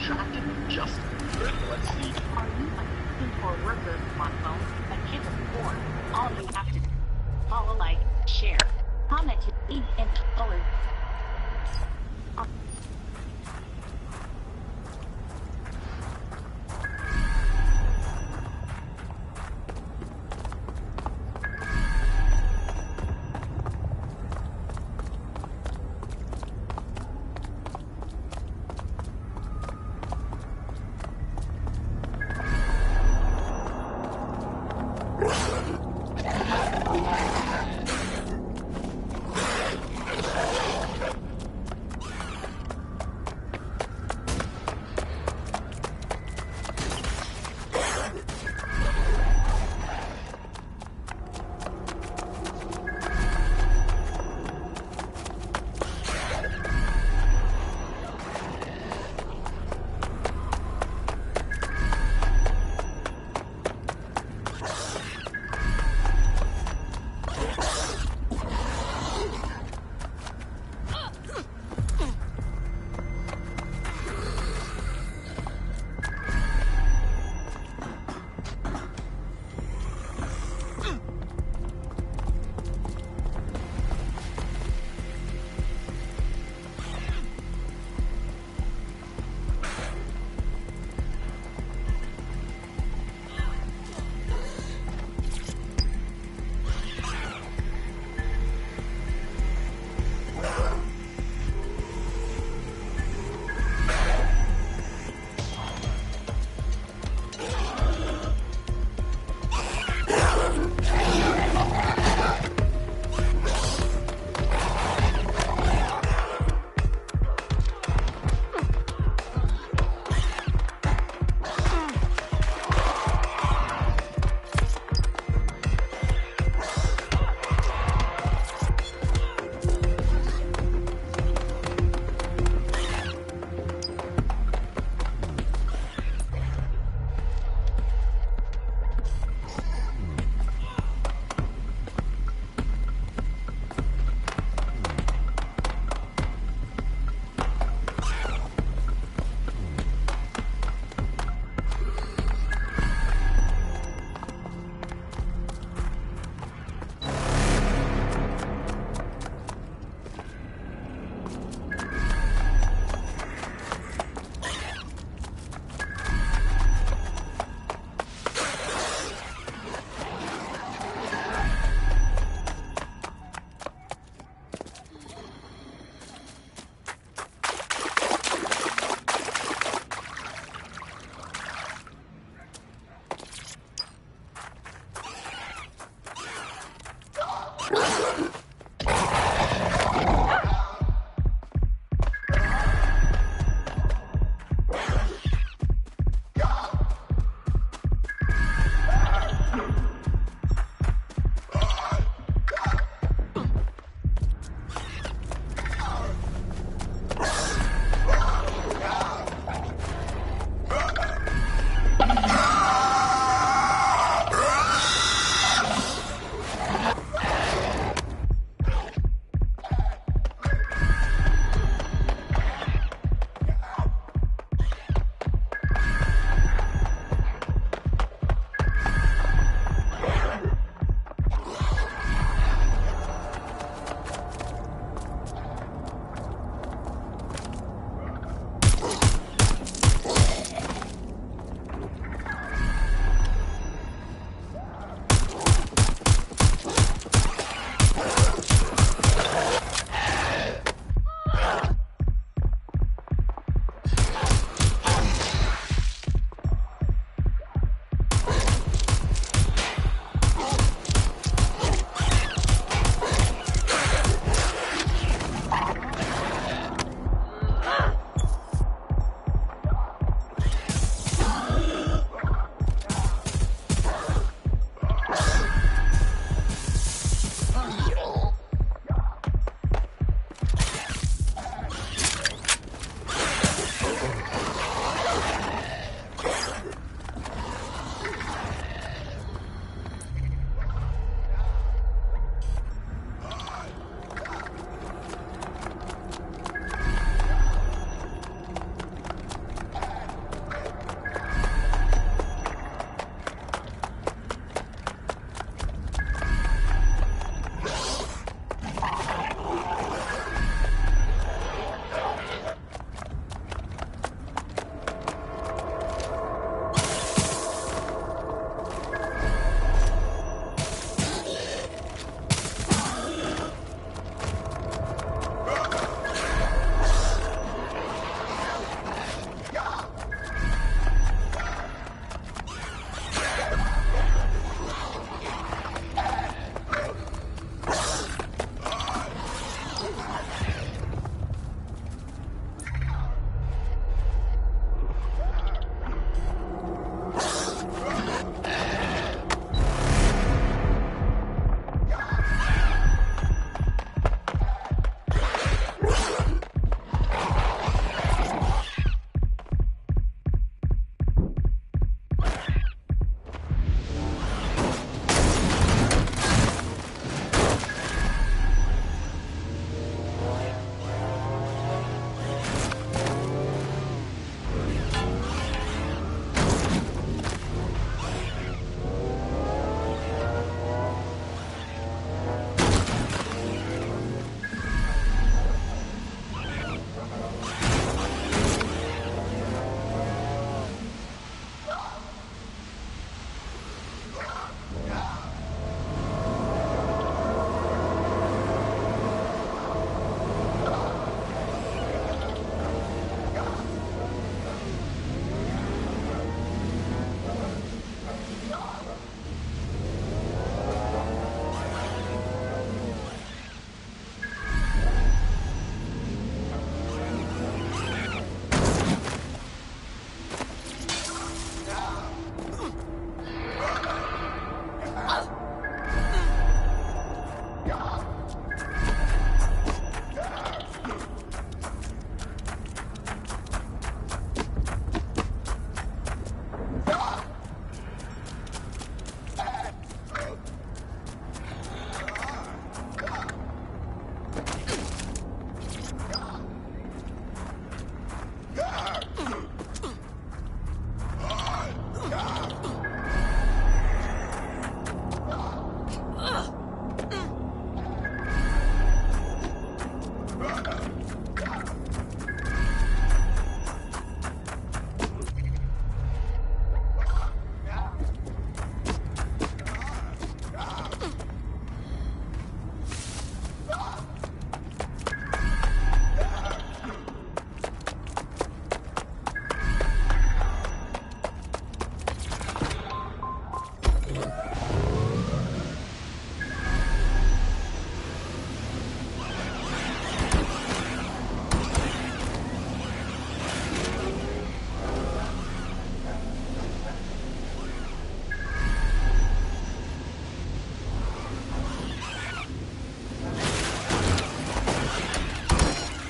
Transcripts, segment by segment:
attracted just. Let's see. Are you looking for workers smartphone? A kid before. All you have to do. Follow, like, share, comment, leave, and color.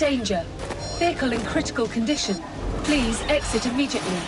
Danger. Vehicle in critical condition. Please exit immediately.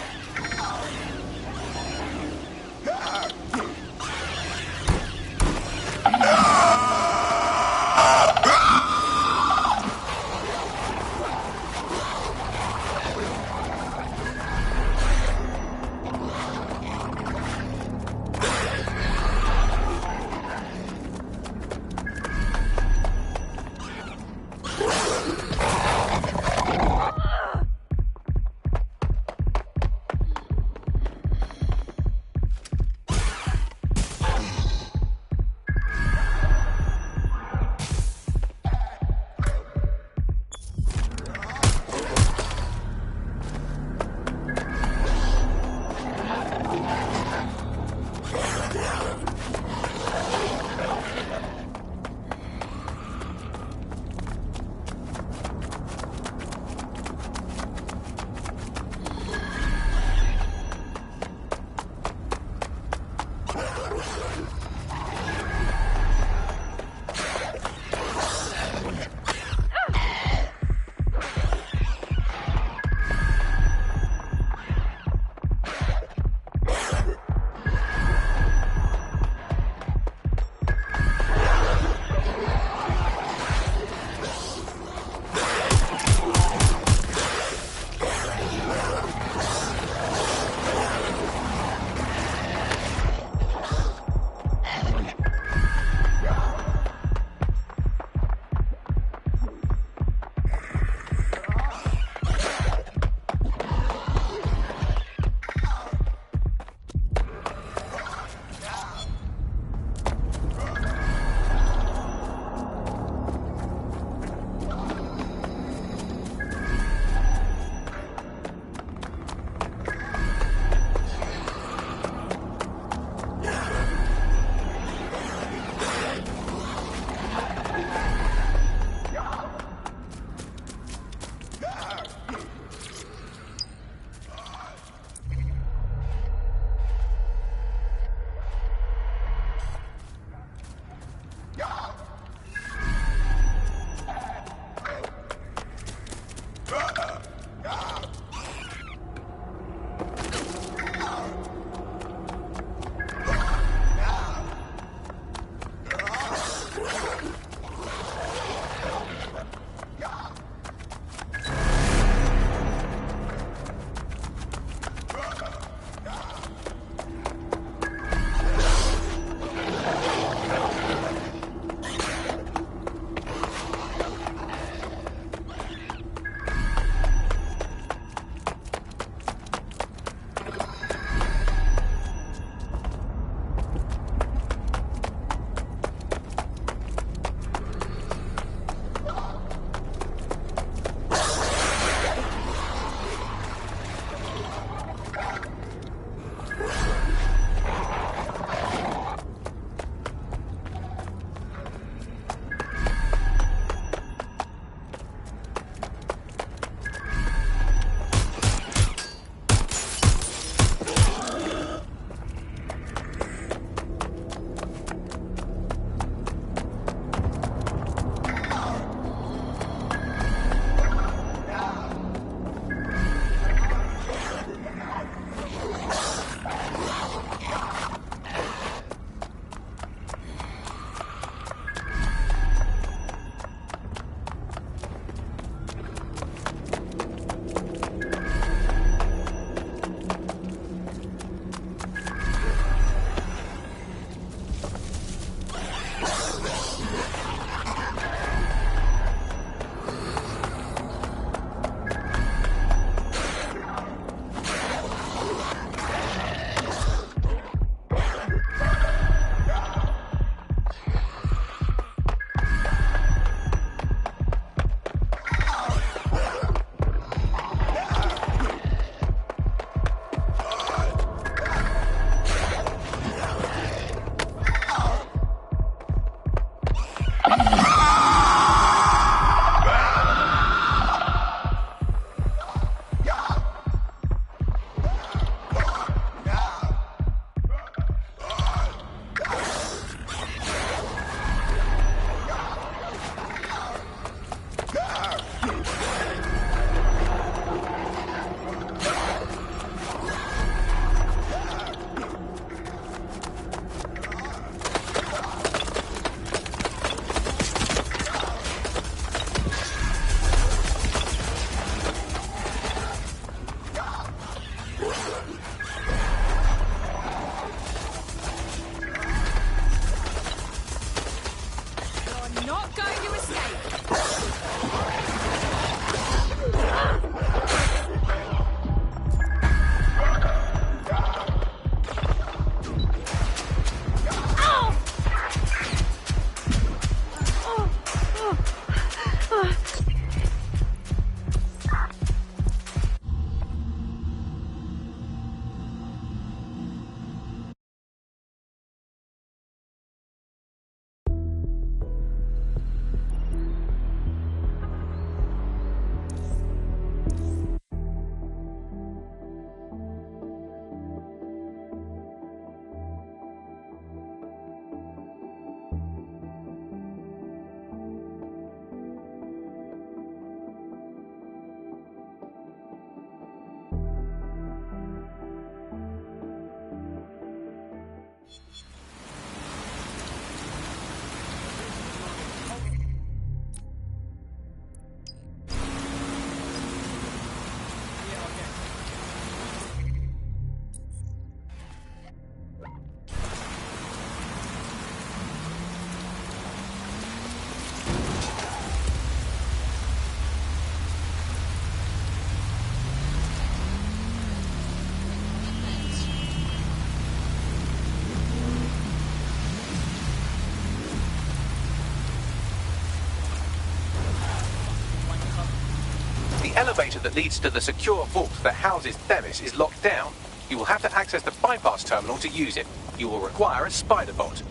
The elevator that leads to the secure vault that houses Themis is locked down. You will have to access the bypass terminal to use it. You will require a spider bot.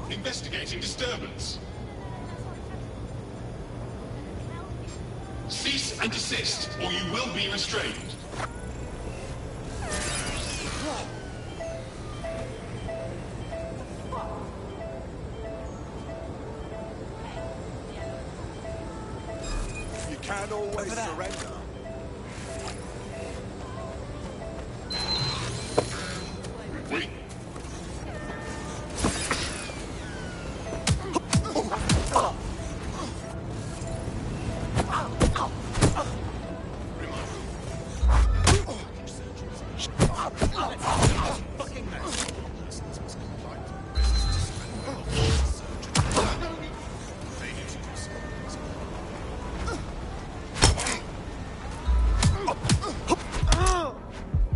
Investigating disturbance. Cease and desist, or you will be restrained. You can't always surrender. Wait.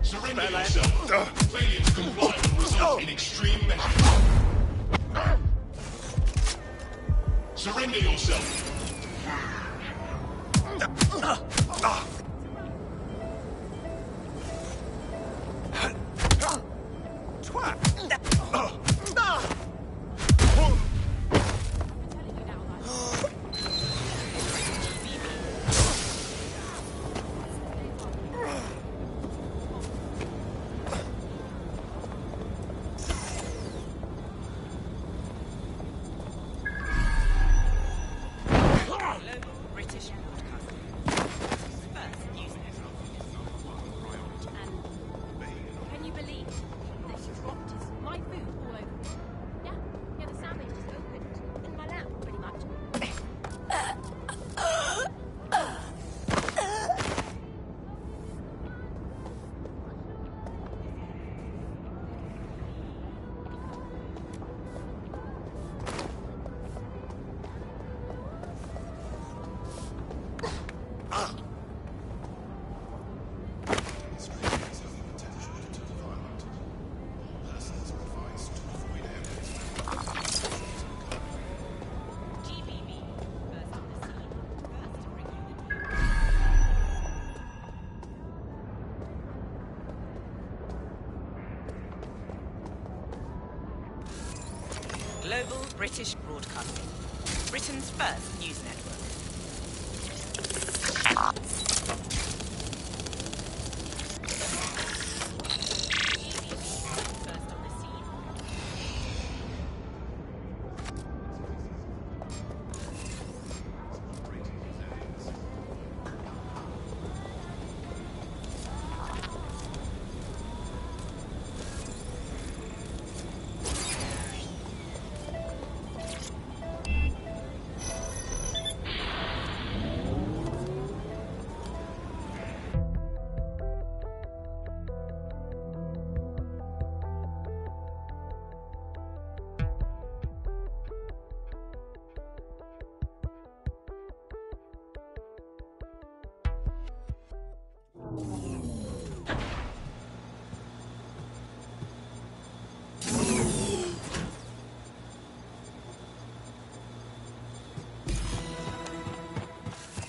Surrender yourself. Failure to comply will result in extreme measures. Surrender yourself. British Broadcasting. First news network. And can you believe that she dropped my food all over me? Yeah, the sandwich just opened in my lap, pretty much. GBB, first on the scene, first to bring you the news. Global British Broadcasting, Britain's first news network. GBB, first on the scene.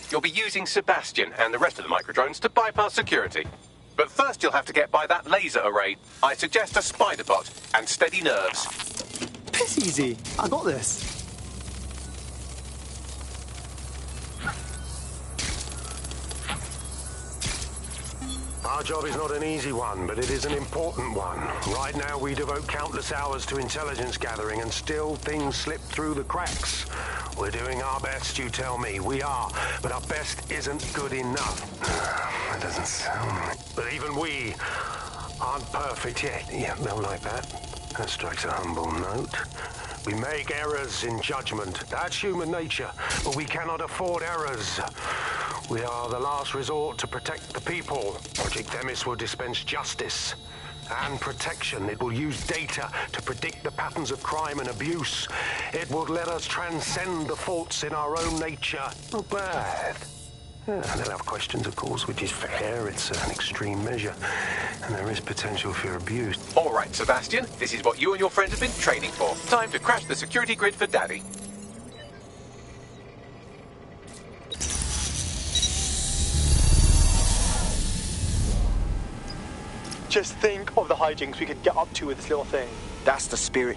You'll be using Sebastian and the rest of the microdrones to bypass security. But first you'll have to get by that laser array. I suggest a spider bot and steady nerves. Piss easy. I got this. Our job is not an easy one, but it is an important one. Right now we devote countless hours to intelligence gathering and still things slip through the cracks. We're doing our best, you tell me. We are, but our best isn't good enough. That doesn't sound right. But even we aren't perfect yet. Yeah, no, like that. That strikes a humble note. We make errors in judgment. That's human nature, but we cannot afford errors. We are the last resort to protect the people. Project Themis will dispense justice and protection. It will use data to predict the patterns of crime and abuse. It will let us transcend the faults in our own nature. Not bad. Yeah, they'll have questions, of course, which is fair. It's an extreme measure, and there is potential for abuse. All right, Sebastian, this is what you and your friends have been training for. Time to crash the security grid for Daddy. Just think of the hijinks we could get up to with this little thing. That's the spirit.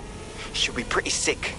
She'll be pretty sick.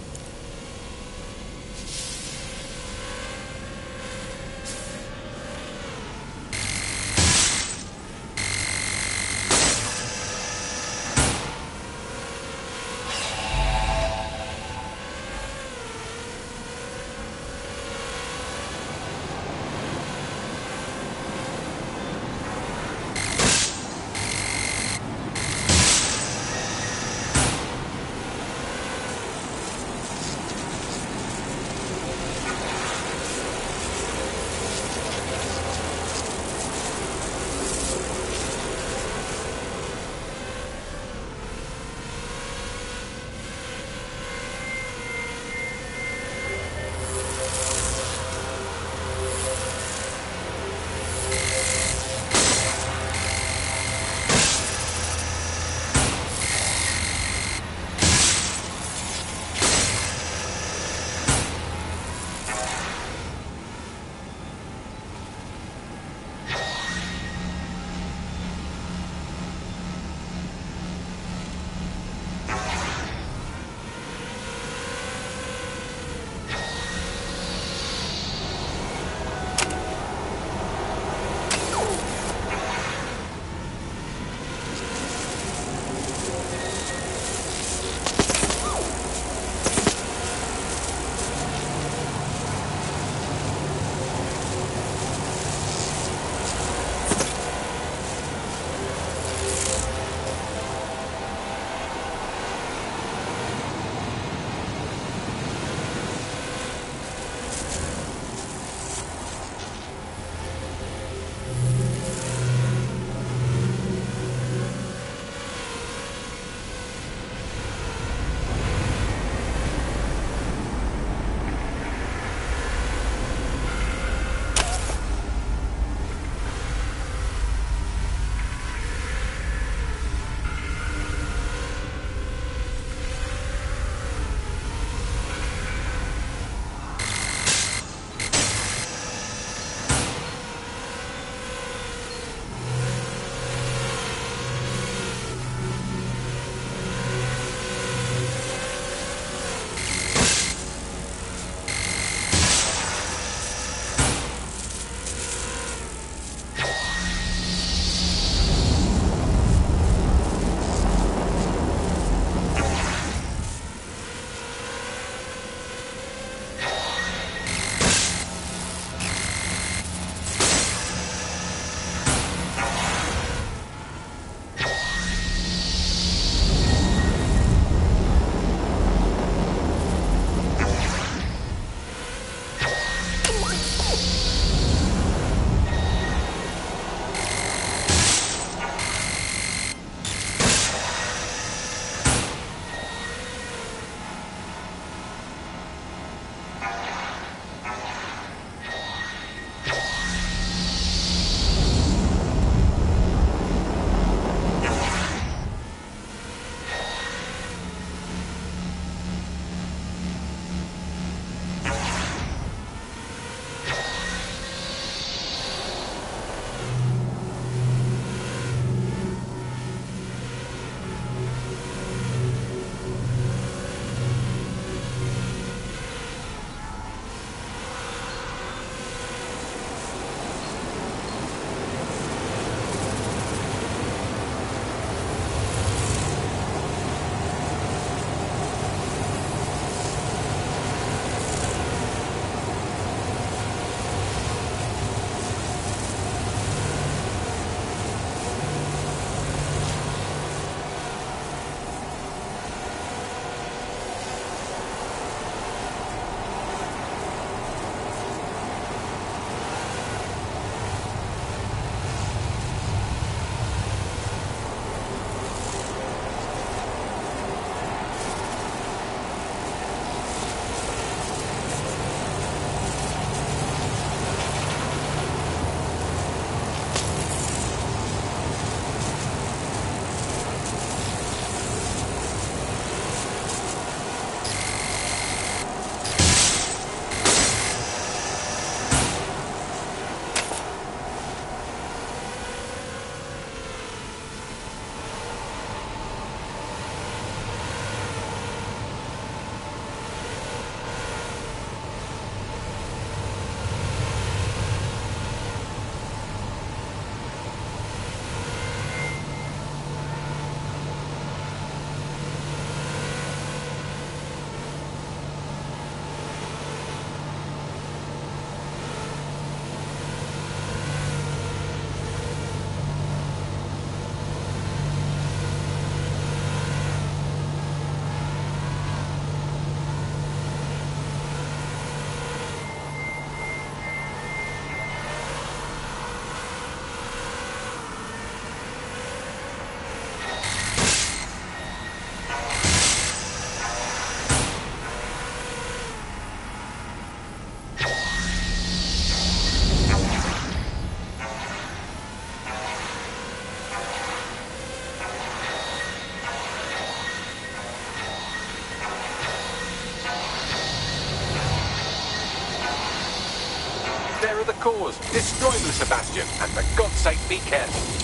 cause. Destroy them, Sebastian, and for God's sake, be careful.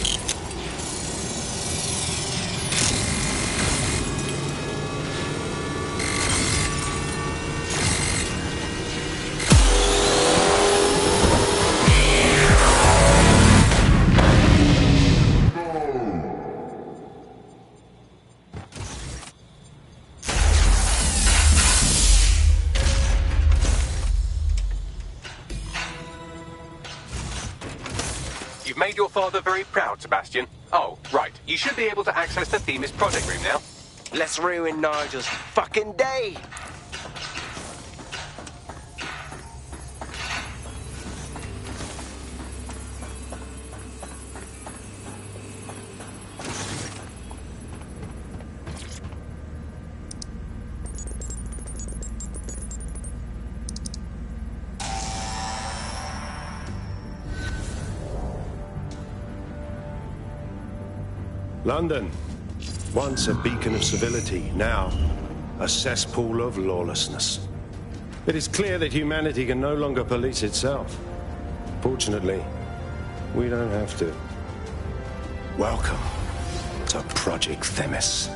You've made your father very proud, Sebastian. Oh, right. You should be able to access the Themis project room now. Let's ruin Nigel's fucking day. London, once a beacon of civility, now a cesspool of lawlessness. It is clear that humanity can no longer police itself. Fortunately, we don't have to. Welcome to Project Themis.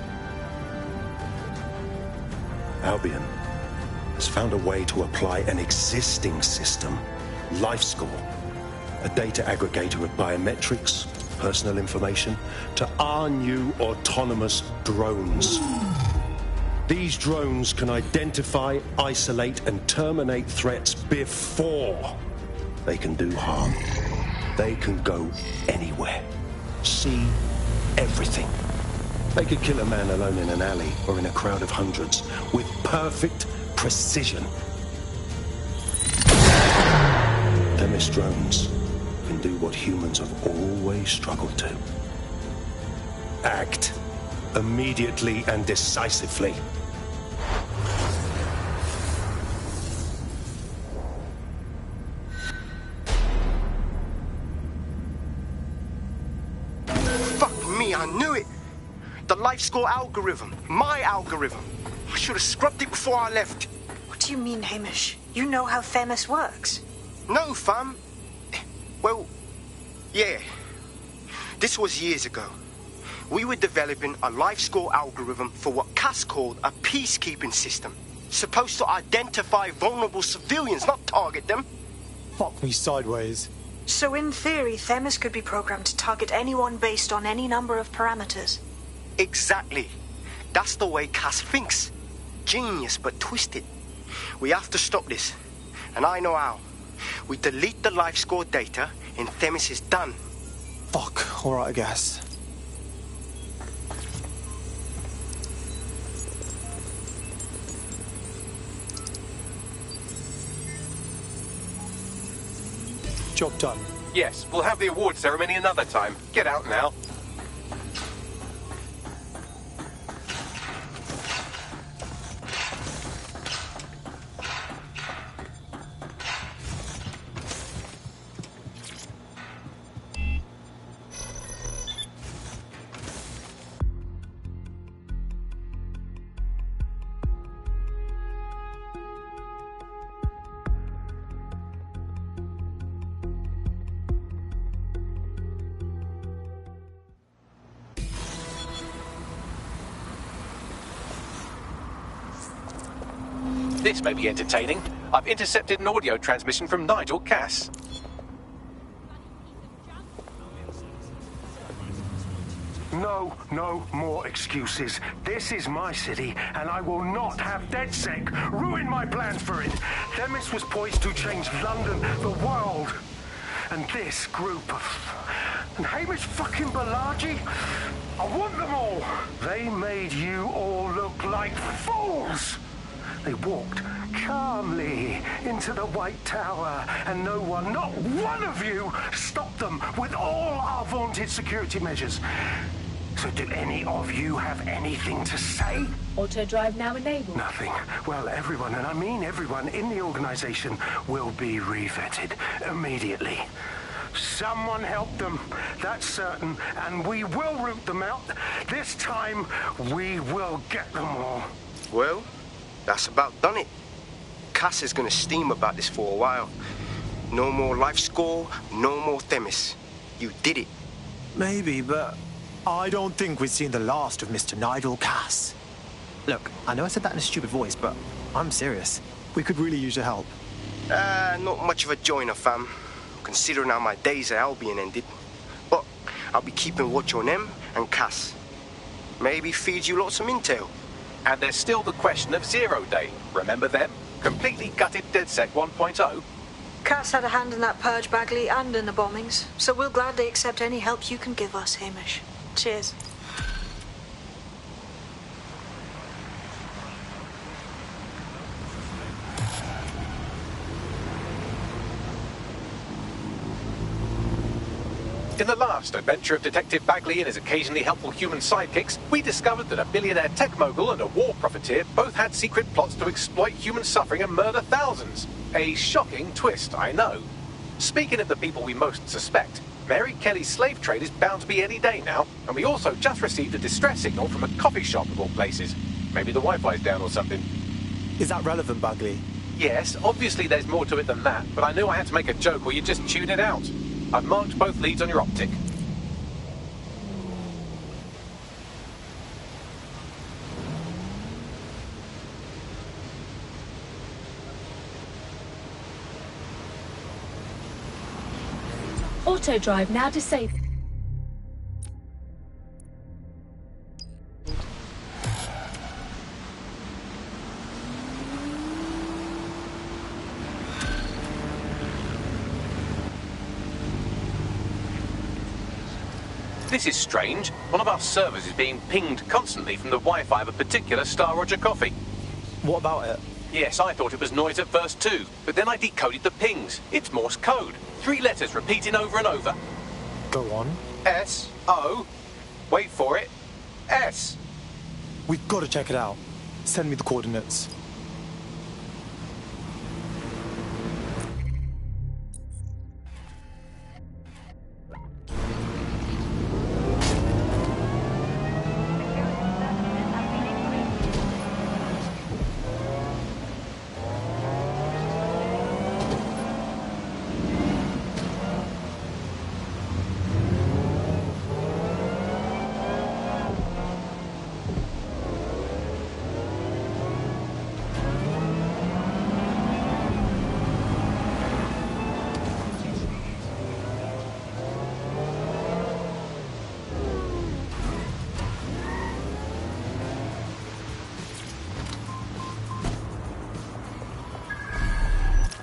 Albion has found a way to apply an existing system, LifeScore, a data aggregator of biometrics, personal information, to our new autonomous drones. These drones can identify, isolate, and terminate threats before they can do harm. They can go anywhere, see everything. They could kill a man alone in an alley or in a crowd of hundreds with perfect precision. Themis drones can do what humans have always struggled to. Act immediately and decisively. Fuck me, I knew it. The LifeScore algorithm. My algorithm. I should have scrubbed it before I left. What do you mean, Hamish? You know how Themis works. No, fam. Well, yeah. This was years ago. We were developing a LifeScore algorithm for what Cass called a peacekeeping system. Supposed to identify vulnerable civilians, not target them. Fuck me sideways. So in theory, Themis could be programmed to target anyone based on any number of parameters. Exactly. That's the way Cass thinks. Genius, but twisted. We have to stop this. And I know how. We delete the LifeScore data and Themis is done. Fuck, alright, I guess. Job done. Yes, we'll have the award ceremony another time. Get out now. This may be entertaining. I've intercepted an audio transmission from Nigel Cass. No more excuses. This is my city, and I will not have DedSec ruin my plans for it. Themis was poised to change London, the world. And this group of... And Hamish fucking Balaji? I want them all. They made you all look like fools. They walked calmly into the White Tower, and no one, not one of you, stopped them with all our vaunted security measures. So do any of you have anything to say? Auto drive now enabled. Nothing. Well, everyone, and I mean everyone in the organization, will be revetted immediately. Someone help them, that's certain, and we will root them out. This time, we will get them all. Well, that's about done it. Cass is gonna steam about this for a while. No more life score, no more Themis. You did it. Maybe, but I don't think we've seen the last of Mr. Nigel Cass. Look, I know I said that in a stupid voice, but I'm serious. We could really use your help. Not much of a joiner, fam. Considering how my days at Albion ended. But I'll be keeping watch on them and Cass. Maybe feed you lots of intel. And there's still the question of Zero Day. Remember them? Completely gutted DedSec 1.0? Cass had a hand in that purge, Bagley, and in the bombings, so we'll gladly accept any help you can give us, Hamish. Cheers. In the last adventure of Detective Bagley and his occasionally helpful human sidekicks, we discovered that a billionaire tech mogul and a war profiteer both had secret plots to exploit human suffering and murder thousands. A shocking twist, I know. Speaking of the people we most suspect, Mary Kelly's slave trade is bound to be any day now, and we also just received a distress signal from a coffee shop of all places. Maybe the Wi-Fi's down or something. Is that relevant, Bagley? Yes, obviously there's more to it than that, but I knew I had to make a joke or you'd just tune it out. I've marked both leads on your optic. Auto drive now disabled. This is strange. One of our servers is being pinged constantly from the Wi-Fi of a particular Star Roger coffee. What about it? Yes, I thought it was noise at first too, but then I decoded the pings. It's Morse code. 3 letters repeating over and over. Go on. S-O. Wait for it. S. We've got to check it out. Send me the coordinates.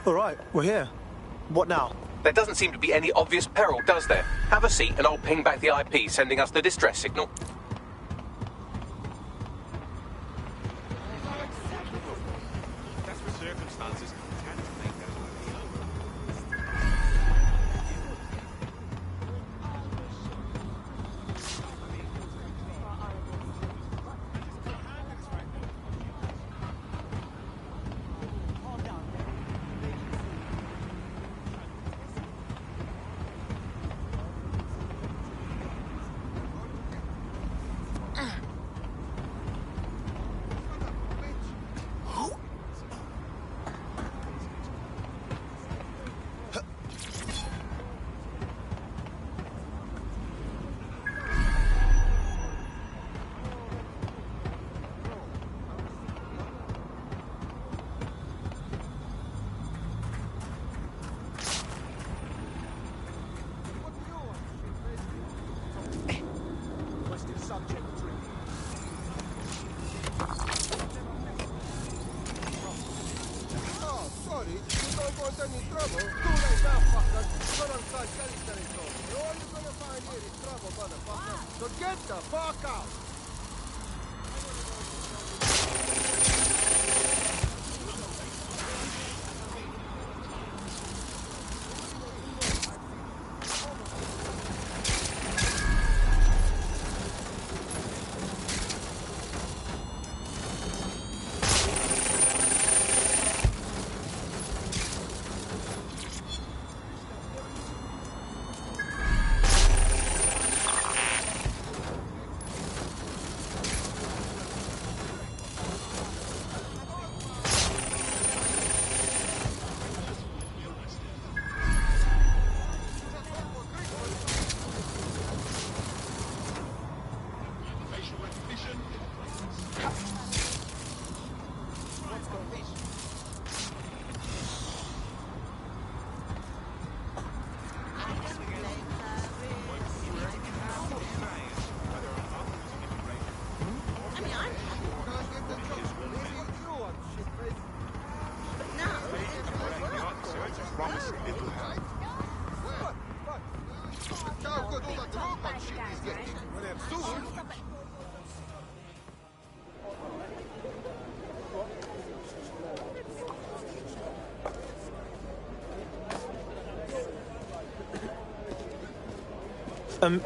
All right, we're here. What now? There doesn't seem to be any obvious peril, does there? Have a seat and I'll ping back the IP sending us the distress signal.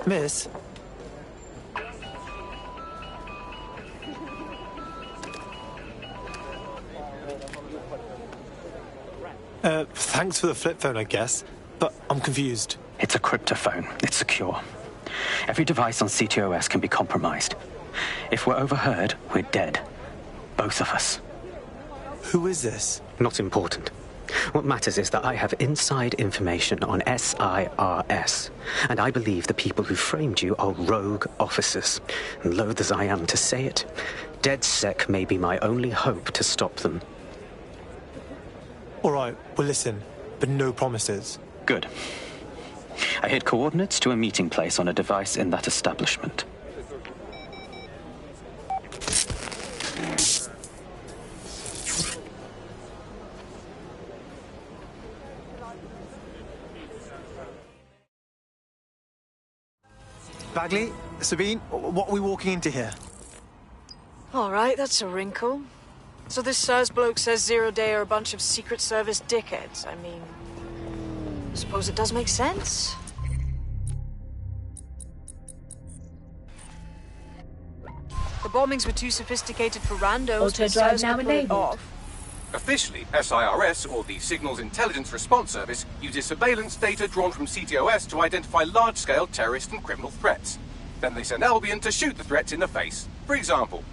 Miss? Thanks for the flip phone, I guess, but I'm confused. It's a cryptophone. It's secure. Every device on CTOS can be compromised. If we're overheard, we're dead. Both of us. Who is this? Not important. What matters is that I have inside information on SIRS, and I believe the people who framed you are rogue officers. And loath as I am to say it, DedSec may be my only hope to stop them. All right, well listen, but no promises. Good. I hid coordinates to a meeting place on a device in that establishment. Bagley, Sabine, what are we walking into here? All right, that's a wrinkle. So this SIRS bloke says Zero Day are a bunch of Secret Service dickheads. I mean, I suppose it does make sense. The bombings were too sophisticated for randos. Auto drive now enabled. Officially, SIRS, or the Signals Intelligence Response Service, uses surveillance data drawn from CTOS to identify large-scale terrorist and criminal threats. Then they send Albion to shoot the threats in the face. For example.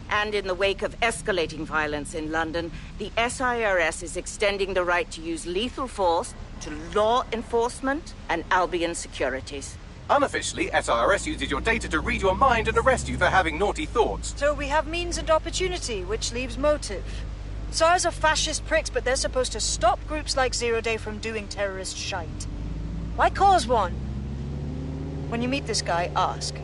And in the wake of escalating violence in London, the SIRS is extending the right to use lethal force to law enforcement and Albion securities. Unofficially, SIRS uses your data to read your mind and arrest you for having naughty thoughts. So we have means and opportunity, which leaves motive. SARS are fascist pricks, but they're supposed to stop groups like Zero Day from doing terrorist shite. Why cause one? When you meet this guy, ask.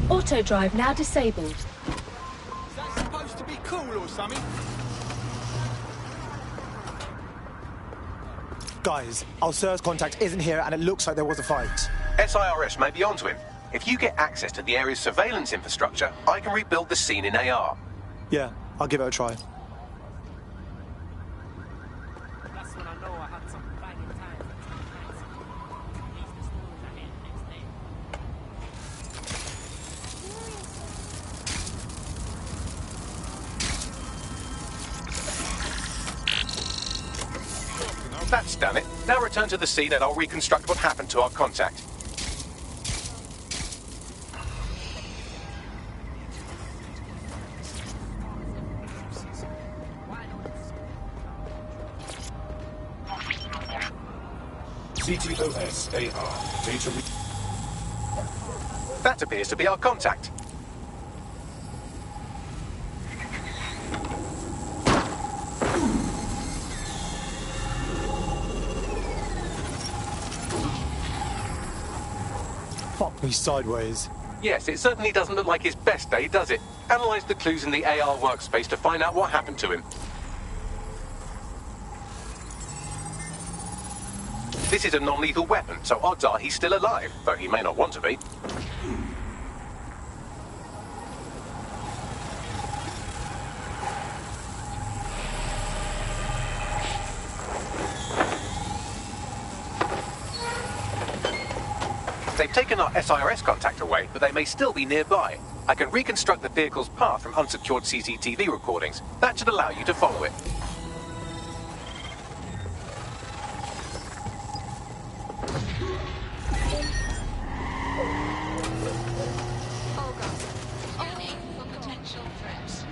Auto drive now disabled. Is that supposed to be cool or something? Guys, our SIRS contact isn't here and it looks like there was a fight. SIRS may be onto him. If you get access to the area's surveillance infrastructure, I can rebuild the scene in AR. Yeah, I'll give it a try. That's when I know I had some banging time. That's done it. Now return to the scene and I'll reconstruct what happened to our contact. CTOS AR. Data That appears to be our contact. Fuck me sideways. Yes, it certainly doesn't look like his best day, does it? Analyze the clues in the AR workspace to find out what happened to him. This is a non-lethal weapon, so odds are he's still alive, though he may not want to be. They've taken our SIRS contact away, but they may still be nearby. I can reconstruct the vehicle's path from unsecured CCTV recordings. That should allow you to follow it. Scanning for potential threats.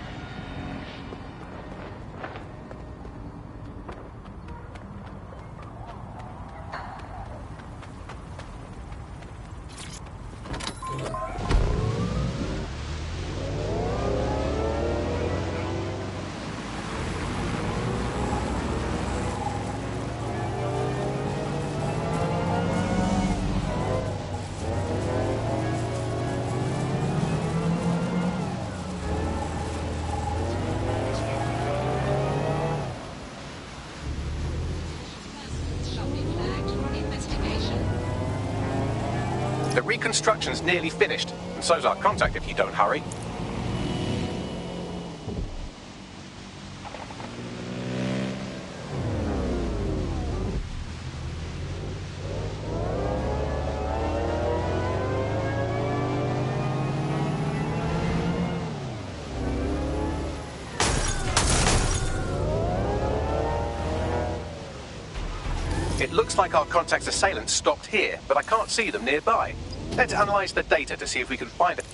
Shall be flagged for investigation. The reconstruction's nearly finished, and so's our contact if you don't hurry. It looks like our contact's assailants stopped here, but I can't see them nearby. Let's analyze the data to see if we can find it.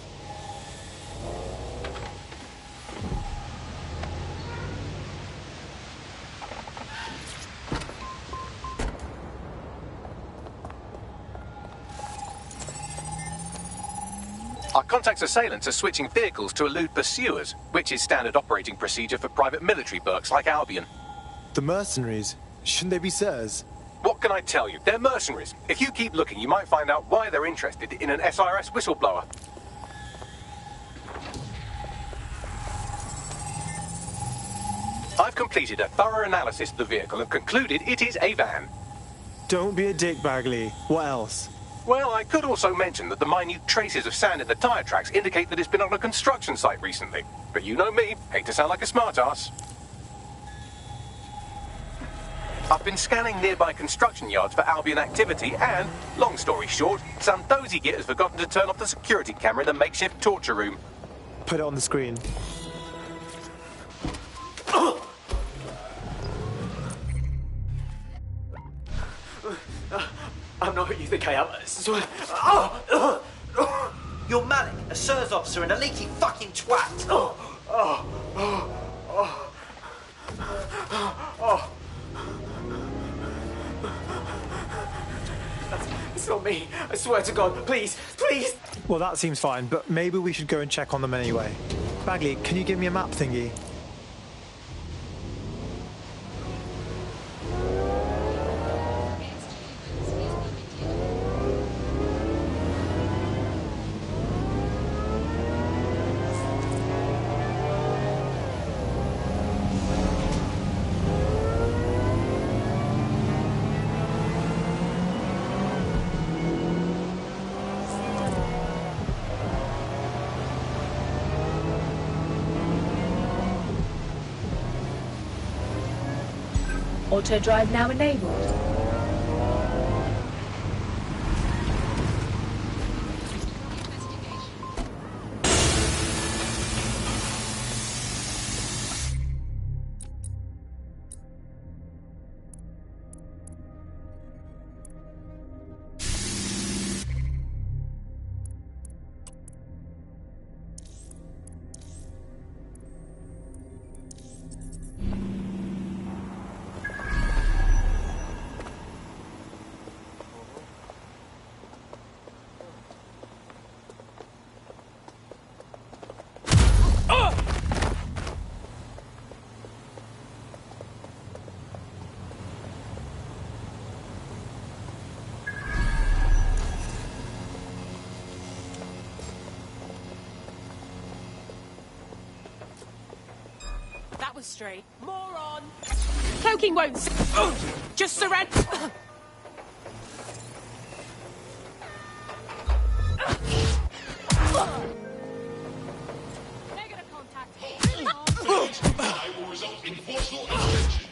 Our contact's assailants are switching vehicles to elude pursuers, which is standard operating procedure for private military burks like Albion. The mercenaries? Shouldn't they be sirs? What can I tell you? They're mercenaries. If you keep looking, you might find out why they're interested in an SIRS whistleblower. I've completed a thorough analysis of the vehicle and concluded it is a van. Don't be a dick, Bagley. What else? Well, I could also mention that the minute traces of sand in the tyre tracks indicate that it's been on a construction site recently. But you know me, hate to sound like a smartass. I've been scanning nearby construction yards for Albion activity and, long story short, some dozy git has forgotten to turn off the security camera in the makeshift torture room. Put it on the screen. I'm not who you think I am. I swear. You're Malik, a SIRS officer and a leaky fucking twat. It's not me. I swear to God. Please, please. Well, that seems fine, but maybe we should go and check on them anyway. Bagley, can you give me a map thingy? Auto drive now enabled. That was straight. Moron! Cloaking won't just surrender. Negative contact. I will result in forceful intervention.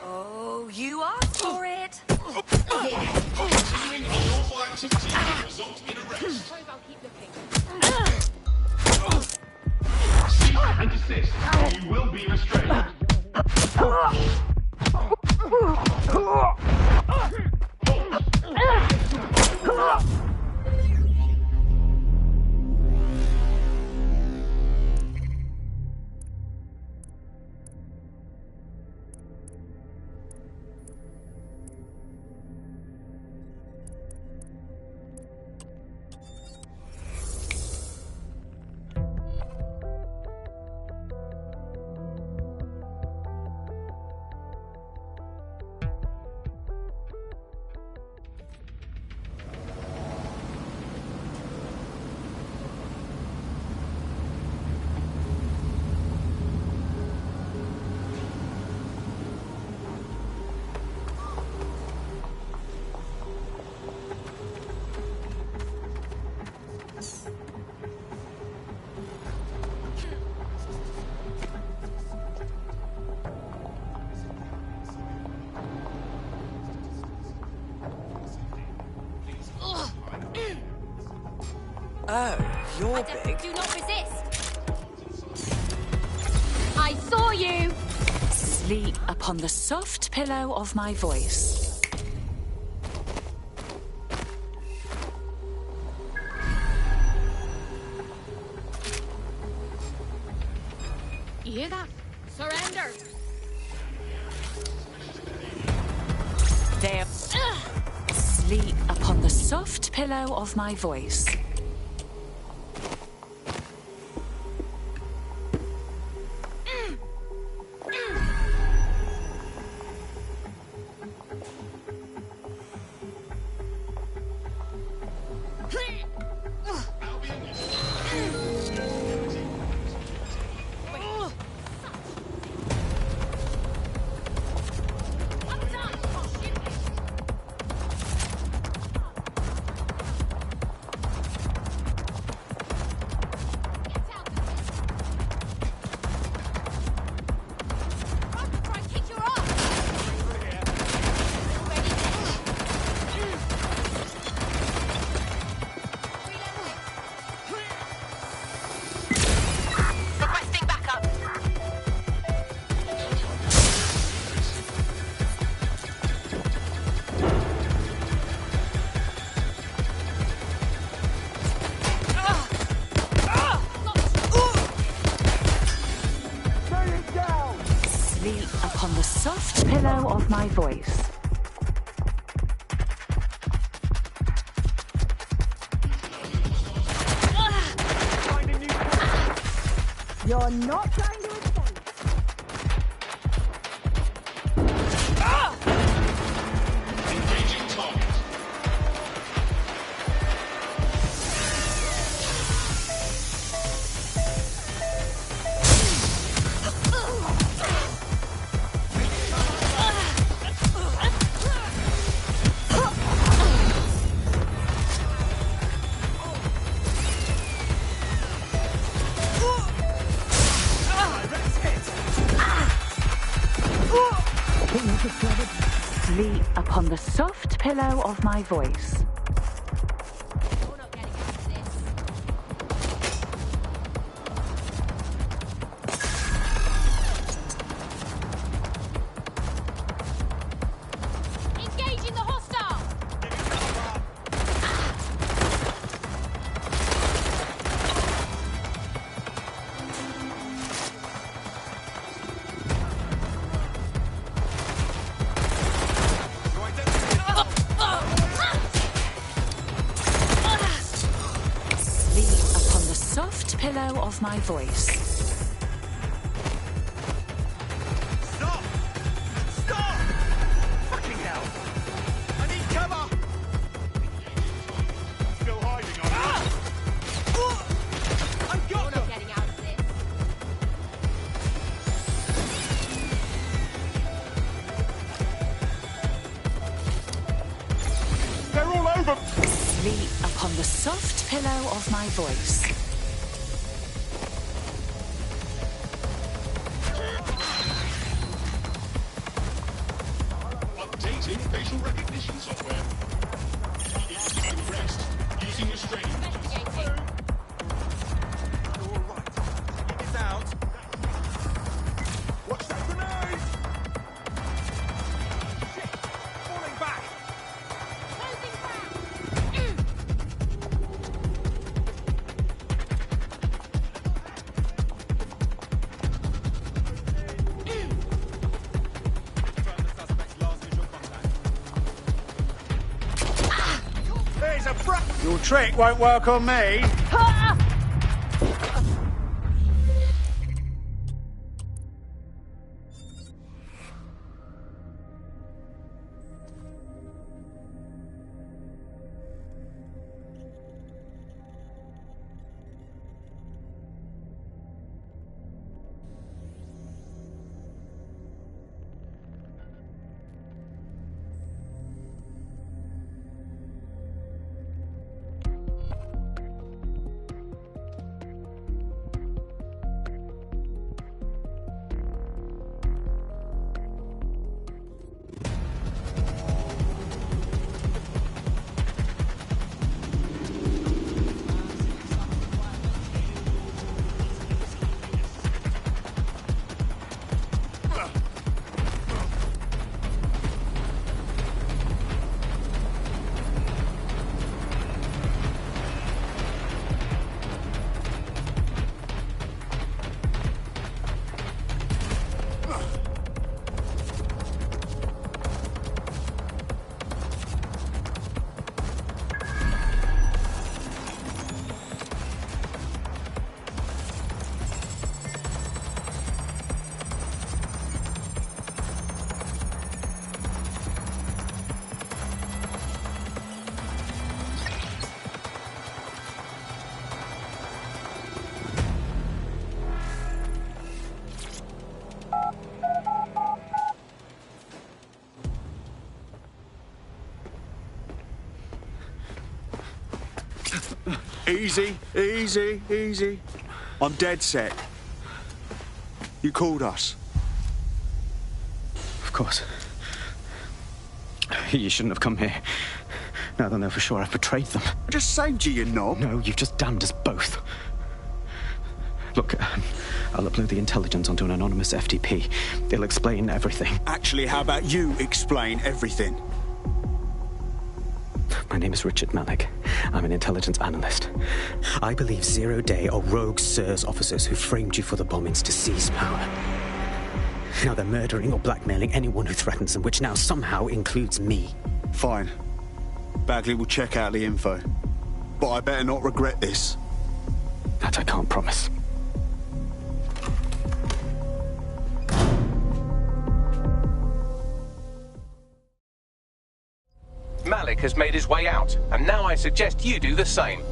Oh, you asked for it. Continuing unlawful activity will result in arrest. I'll keep looking. Oh, you're big. Do not resist. I saw you. Sleep upon the soft pillow of my voice. You hear that? Surrender. There. Sleep upon the soft pillow of my voice. Upon the soft pillow of my voice. You're not going to escape. Engaging target. Sleep upon the soft pillow of my voice. Engaging the hostile. Pillow of my voice. Stop! Stop! Fucking hell! I need cover! Still hiding on I got them! Getting out of this. They're all over! Sleep upon the soft pillow of my voice. Updating facial recognition software. Immediate rest. Using restraint. All right. Get this out. Watch that grenade! Shit! Falling back! There's a Your trick won't work on me. Easy, easy, easy. I'm dead set. You called us. Of course. You shouldn't have come here. Now they'll know for sure I've betrayed them. I just saved you, you knob. No, you've just damned us both. Look, I'll upload the intelligence onto an anonymous FTP. It'll explain everything. Actually, how about you explain everything? My name is Richard Malik. I'm an intelligence analyst. I believe Zero Day are rogue SIRS officers who framed you for the bombings to seize power. Now they're murdering or blackmailing anyone who threatens them, which now somehow includes me. Fine. Bagley will check out the info. But I better not regret this. That I can't promise. Malik has made his way out, and now I suggest you do the same.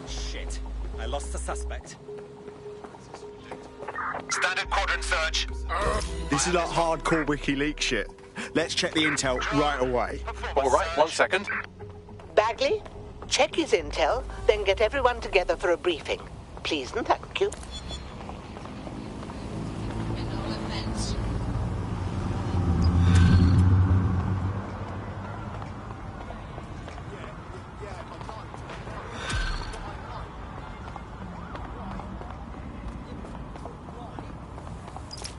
Shit. I lost the suspect. Standard quadrant search. This is like hardcore WikiLeaks shit. Let's check the intel right away. All right, 1 second. Bagley, check his intel, then get everyone together for a briefing. Please and thank you.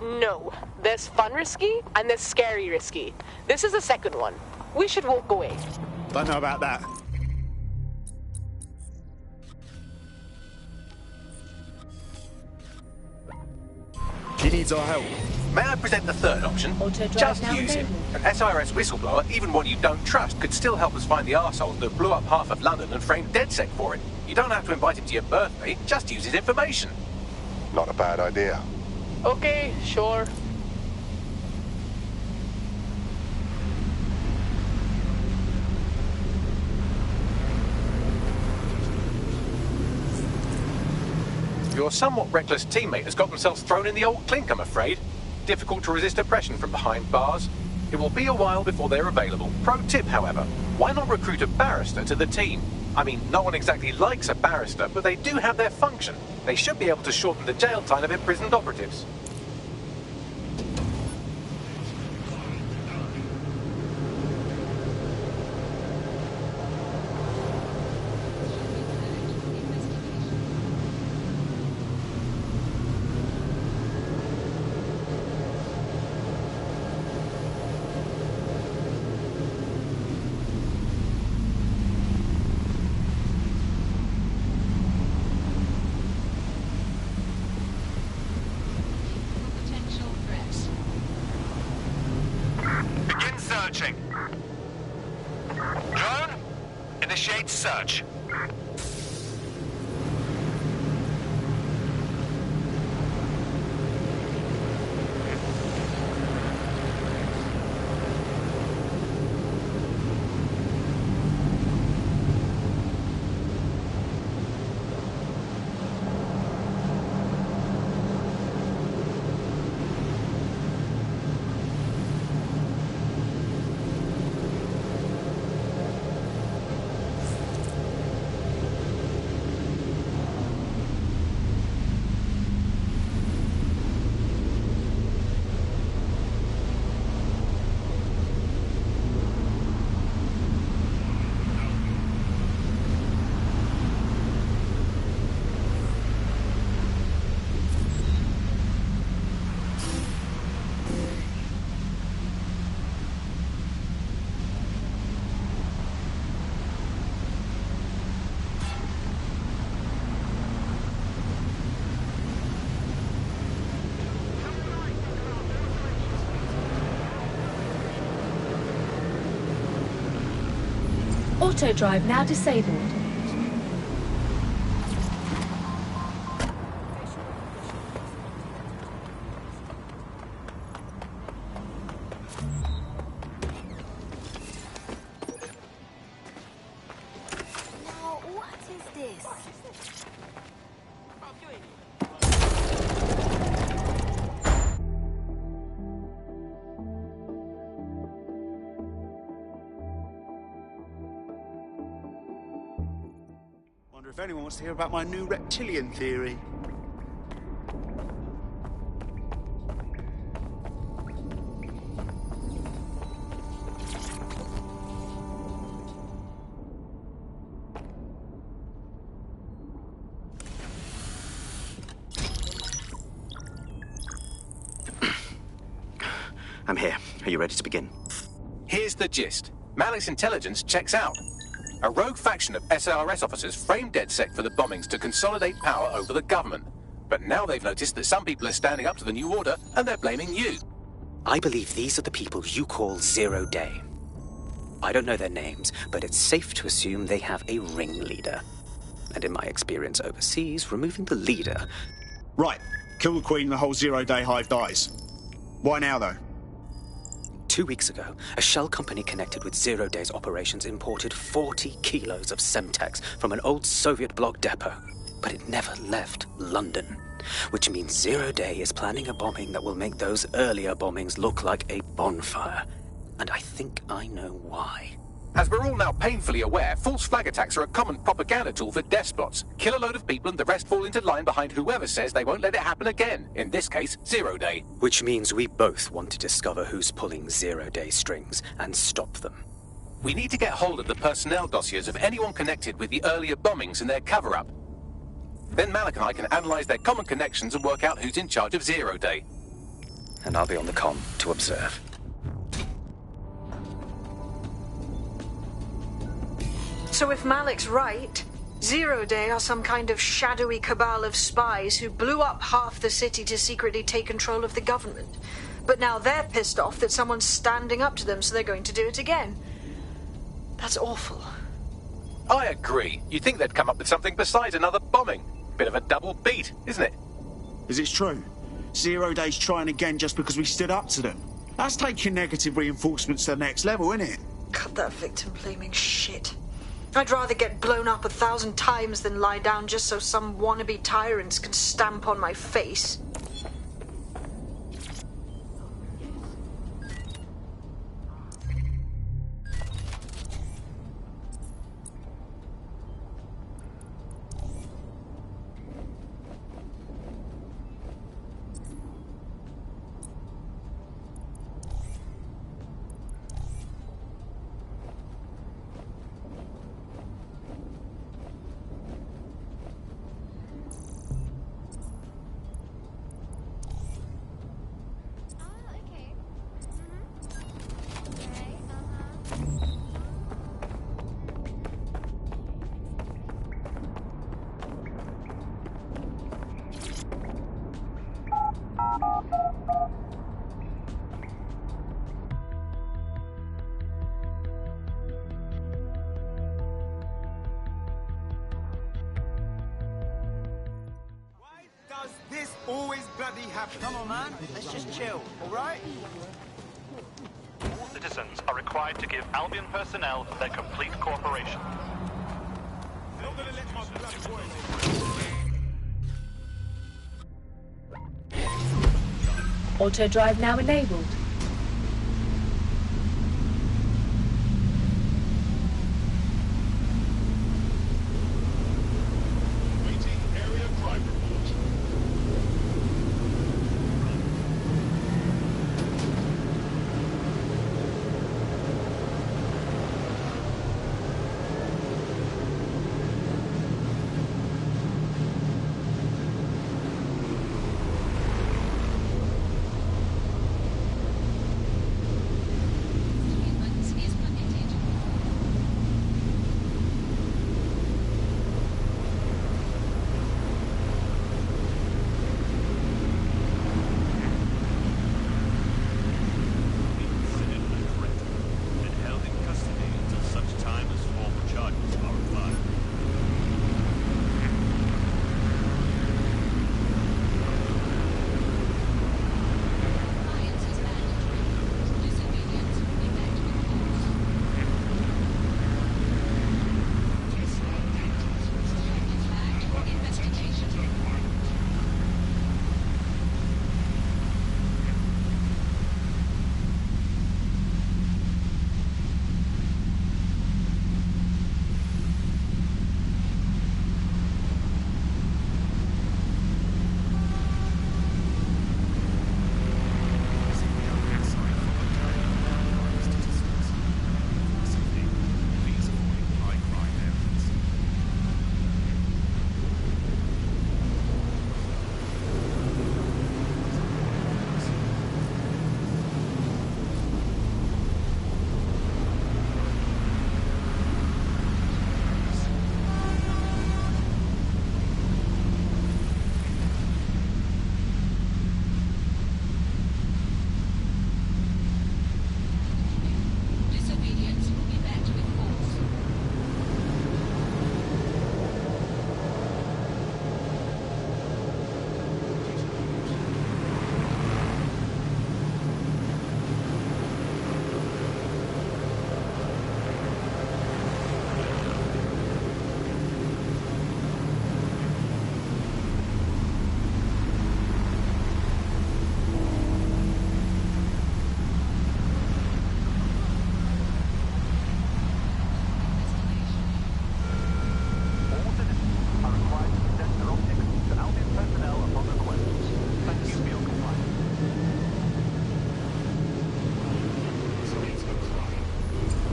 No. There's fun risky and there's scary risky. This is the second one. We should walk away. Don't know about that. He needs our help. May I present the third option? Just use him. An SIRS whistleblower, even one you don't trust, could still help us find the arseholes that blew up half of London and framed DedSec for it. You don't have to invite him to your birthday, just use his information. Not a bad idea. Okay, sure. Your somewhat reckless teammate has got themselves thrown in the old clink, I'm afraid. Difficult to resist oppression from behind bars. It will be a while before they're available. Pro tip, however, why not recruit a barrister to the team? I mean, no one exactly likes a barrister, but they do have their function. They should be able to shorten the jail time of imprisoned operatives. Searching. Drone, initiate search. Auto drive now disabled. anyone wants to hear about my new reptilian theory. I'm here. Are you ready to begin? Here's the gist. Malik's intelligence checks out. A rogue faction of SARS officers framed DedSec for the bombings to consolidate power over the government. But now they've noticed that some people are standing up to the new order, and they're blaming you. I believe these are the people you call Zero Day. I don't know their names, but it's safe to assume they have a ringleader. And in my experience overseas, removing the leader... Right. Kill the Queen and the whole Zero Day hive dies. Why now, though? 2 weeks ago, a shell company connected with Zero Day's operations imported 40 kilos of Semtex from an old Soviet bloc depot. But it never left London, which means Zero Day is planning a bombing that will make those earlier bombings look like a bonfire. And I think I know why. As we're all now painfully aware, false flag attacks are a common propaganda tool for despots. Kill a load of people and the rest fall into line behind whoever says they won't let it happen again. In this case, Zero Day. Which means we both want to discover who's pulling Zero Day strings and stop them. We need to get hold of the personnel dossiers of anyone connected with the earlier bombings and their cover-up. Then Malik and I can analyze their common connections and work out who's in charge of Zero Day. And I'll be on the comm to observe. So if Malik's right, Zero Day are some kind of shadowy cabal of spies who blew up half the city to secretly take control of the government. But now they're pissed off that someone's standing up to them, so they're going to do it again. That's awful. I agree. You'd think they'd come up with something besides another bombing. Bit of a double beat, isn't it? Is it true? Zero Day's trying again just because we stood up to them. That's taking negative reinforcements to the next level, isn't it? Cut that victim-blaming shit. I'd rather get blown up 1,000 times than lie down just so some wannabe tyrants can stamp on my face. This always bloody happens. Come on, man. Let's just chill, all right? All citizens are required to give Albion personnel their complete cooperation. Not gonna let my blood boil. Auto drive now enabled.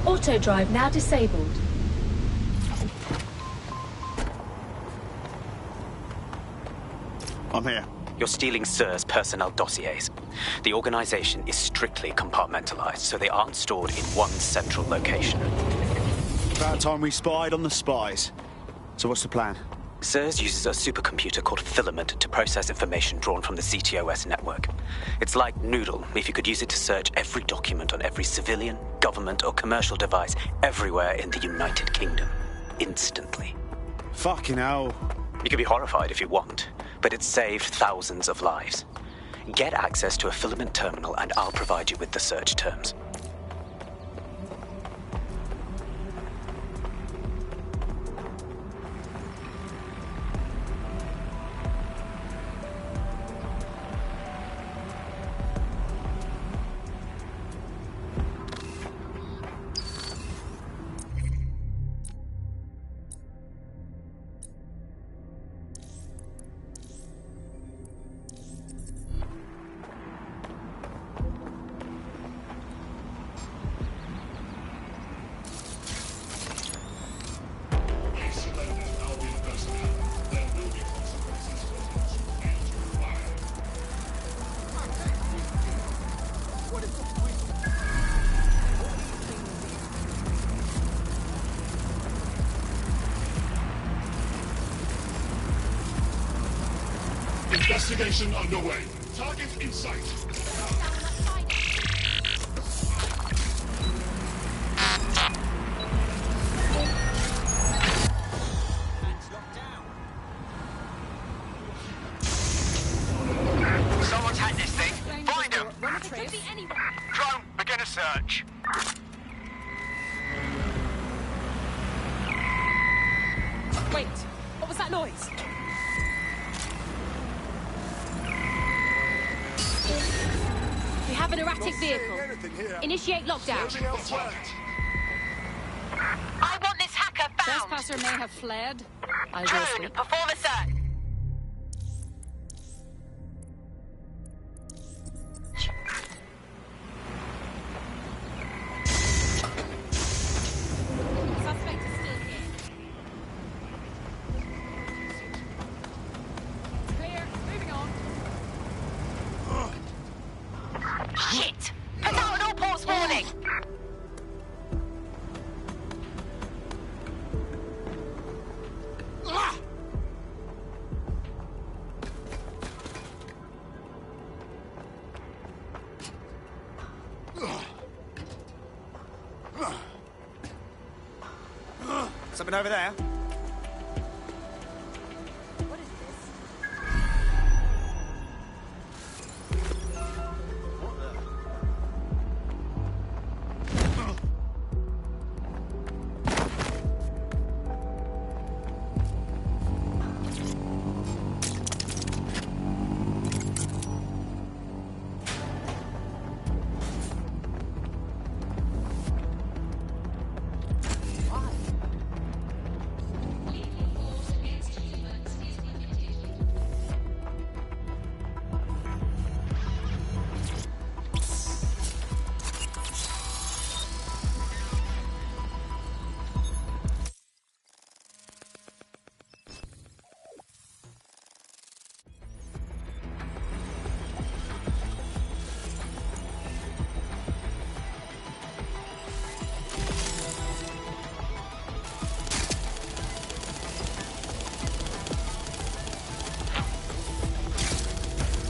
Auto drive now disabled. I'm here. You're stealing SIR's personnel dossiers. The organization is strictly compartmentalized, so they aren't stored in one central location. About time we spied on the spies. So what's the plan? SIRS uses a supercomputer called Filament to process information drawn from the CTOS network. It's like Noodle if you could use it to search every document on every civilian, government, or commercial device everywhere in the United Kingdom. Instantly. Fucking hell. You can be horrified if you want, but it's saved thousands of lives. Get access to a Filament terminal and I'll provide you with the search terms. Investigation underway. Target in sight. Someone's had this thing. Find him. Drone, begin a search. Wait, what was that noise? We have an erratic vehicle. Initiate lockdown. I want this hacker found. Trespasser may have fled. I will Drone, sweep. perform a search. Suspect is still here. Clear. Moving on. Shit! Put out an all-ports warning! Something over there?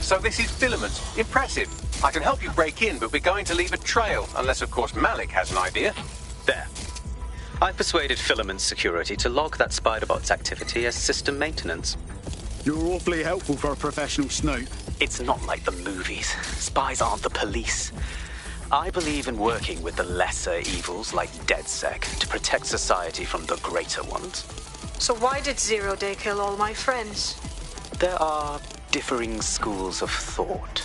So this is Filament. Impressive. I can help you break in, but we're going to leave a trail, unless, of course, Malik has an idea. There. I've persuaded Filament Security to log that Spiderbot's activity as system maintenance. You're awfully helpful for a professional snoop. It's not like the movies. Spies aren't the police. I believe in working with the lesser evils like DedSec to protect society from the greater ones. So why did Zero Day kill all my friends? There are differing schools of thought.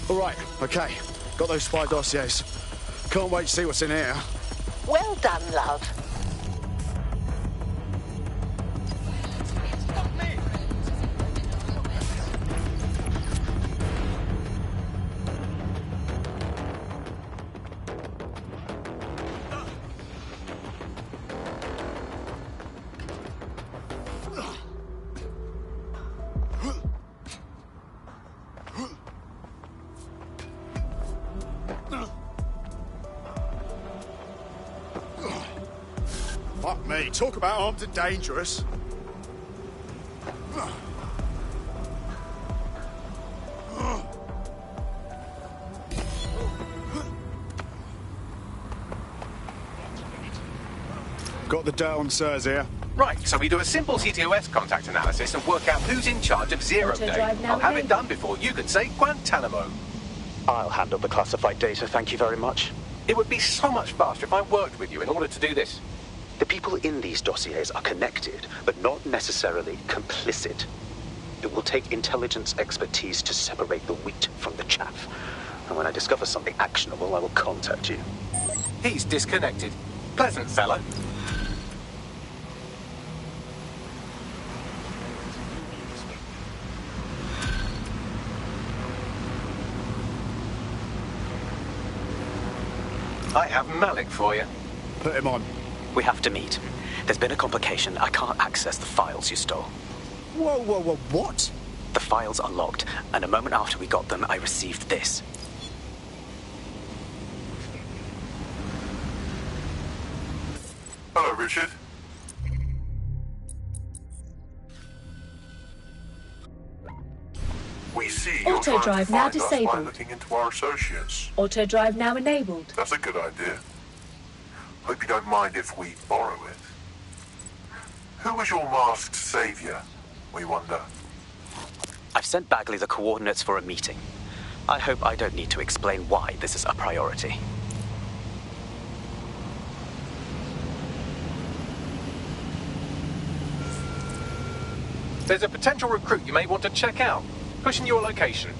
All right, okay. Got those spy dossiers. Can't wait to see what's in here. Well done, love. Fuck me, talk about armed and dangerous. Got the down, sirs, here. Right, so we do a simple CTOS contact analysis and work out who's in charge of Zero Day. Auto-drive now I'll have it enabled. done before you could say Guantanamo. I'll handle the classified data, thank you very much. It would be so much faster if I worked with you in order to do this. The people in these dossiers are connected, but not necessarily complicit. It will take intelligence expertise to separate the wheat from the chaff. And when I discover something actionable, I will contact you. He's disconnected. Pleasant fellow. I have Malik for you. Put him on. We have to meet. There's been a complication. I can't access the files you stole. Whoa, whoa, whoa, what? The files are locked, and a moment after we got them, I received this. Hello, Richard. We see you're trying to Auto-drive now find us by disabled. looking into our associates. Auto-drive now enabled. That's a good idea. Hope you don't mind if we borrow it. Who was your masked savior, we wonder? I've sent Bagley the coordinates for a meeting. I hope I don't need to explain why this is a priority. There's a potential recruit you may want to check out. Pushing your location.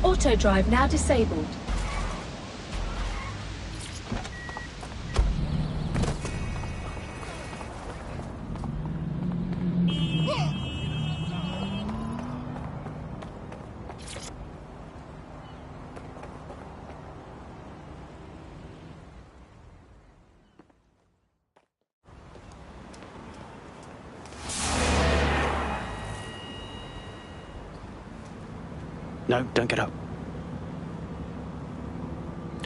Auto-drive now disabled. No, don't get up.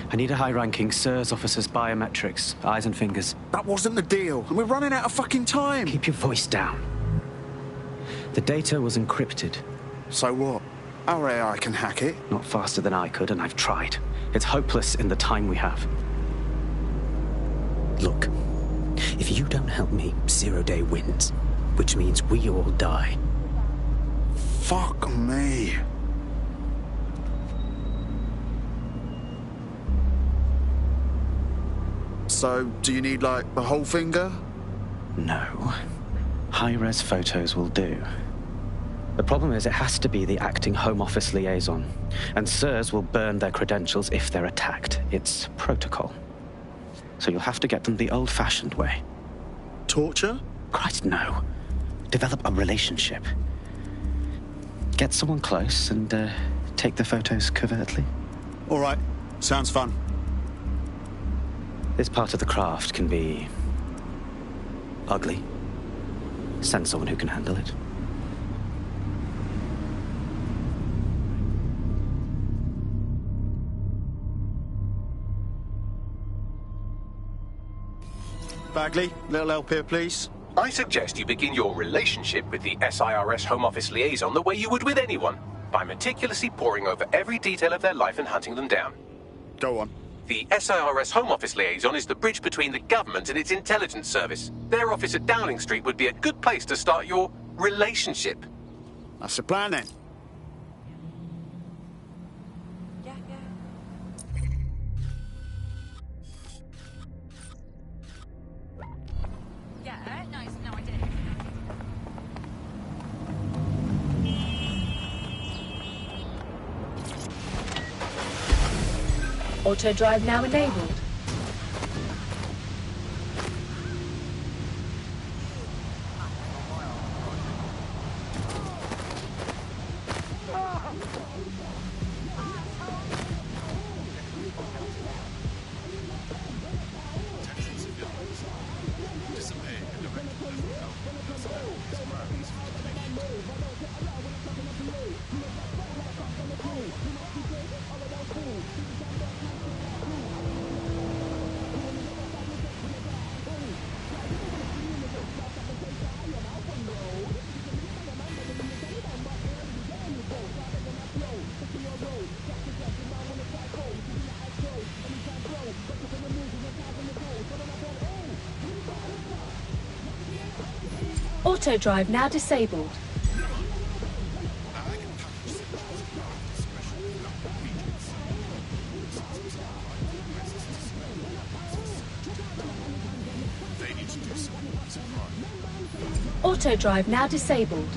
I need a high-ranking SIRS officer's biometrics, eyes and fingers. That wasn't the deal, and we're running out of fucking time. Keep your voice down. The data was encrypted. So what? Our AI can hack it. Not faster than I could, and I've tried. It's hopeless in the time we have. Look, if you don't help me, Zero Day wins, which means we all die. Fuck me. So, do you need, like, the whole finger? No. High-res photos will do. The problem is it has to be the acting Home Office liaison, and SIRS will burn their credentials if they're attacked. It's protocol. So you'll have to get them the old-fashioned way. Torture? Christ, no. Develop a relationship. Get someone close and take the photos covertly. All right. Sounds fun. This part of the craft can be ugly. Send someone who can handle it. Bagley, little help here, please. I suggest you begin your relationship with the SIRS Home Office liaison the way you would with anyone, by meticulously poring over every detail of their life and hunting them down. Go on. The SIRS Home Office liaison is the bridge between the government and its intelligence service. Their office at Downing Street would be a good place to start your relationship. That's the plan, then. Auto drive now enabled. Auto drive now disabled. Auto drive now disabled.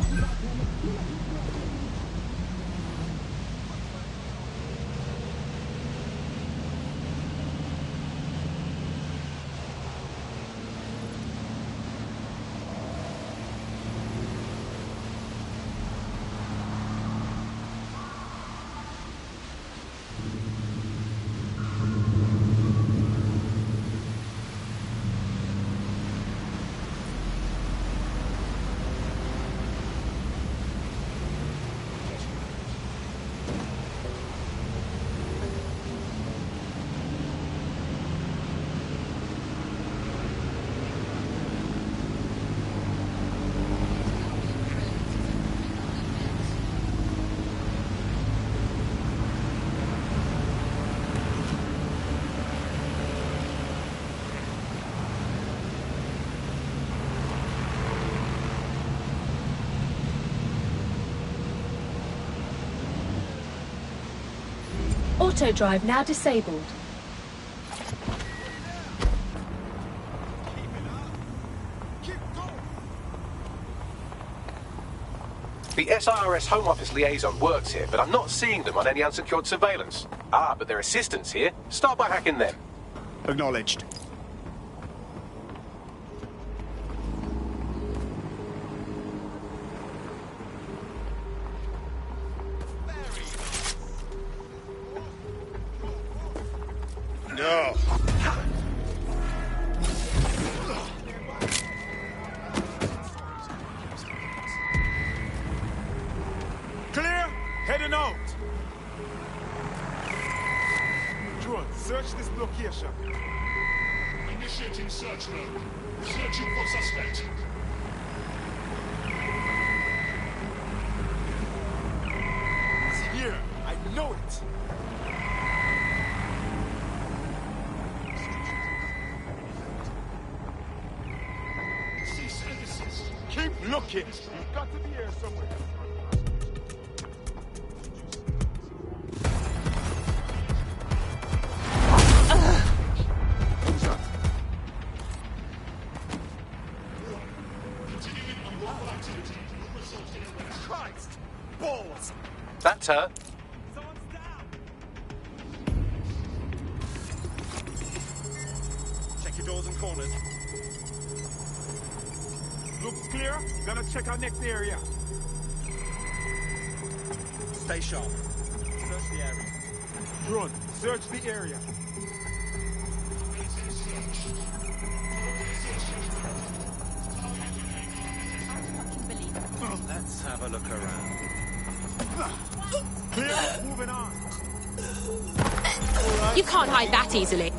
Auto drive now disabled. The SIRS Home Office liaison works here, but I'm not seeing them on any unsecured surveillance. Ah, but their assistants here. Start by hacking them. Acknowledged. No. Clear? Heading out. Drone, search this location. Initiating search mode. Searching for suspect. It's here. I know it. Look it. You've got to be here somewhere. Who's that? Christ! Balls! That's her. Check your doors and corners. Looks clear. Gonna check our next area. Stay sharp. Search the area. Run. Search the area. Let's have a look around. Clear. Moving on. You can't hide that easily.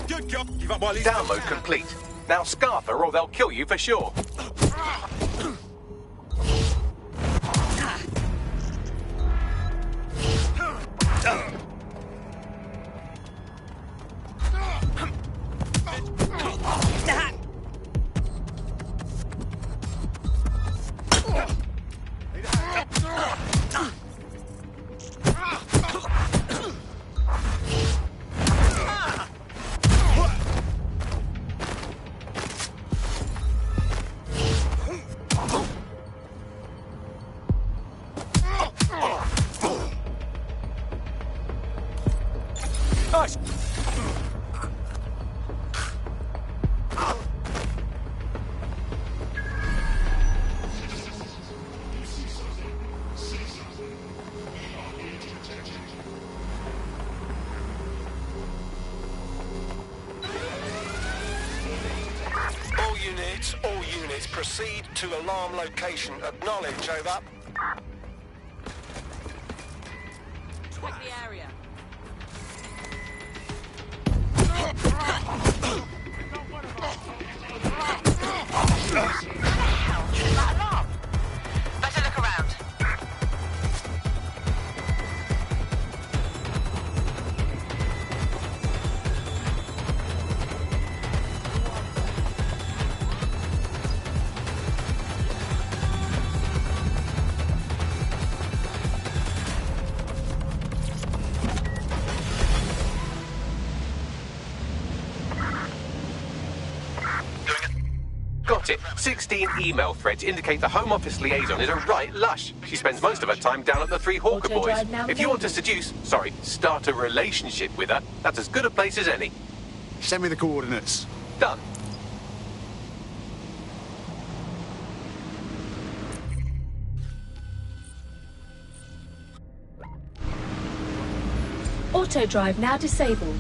Good job. Give up while he's Download complete. Now scarf her or they'll kill you for sure. All units, proceed to alarm location. Acknowledge, over. Check the area. Better look around. Got it. 16 email threads indicate the Home Office liaison is a right lush. She spends most of her time down at the Three Hawker Boys. If you want to start a relationship with her, that's as good a place as any. Send me the coordinates. Done. Auto drive now disabled.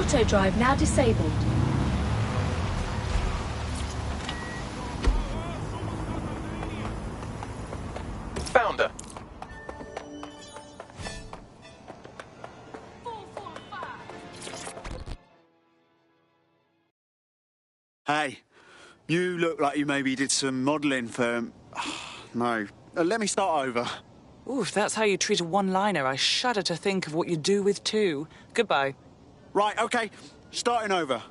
Auto drive now disabled. Found her. Hey, you look like you maybe did some modelling for... No. Let me start over. Ooh, if that's how you treat a one-liner, I shudder to think of what you do with two. Goodbye. Right, okay. Starting over.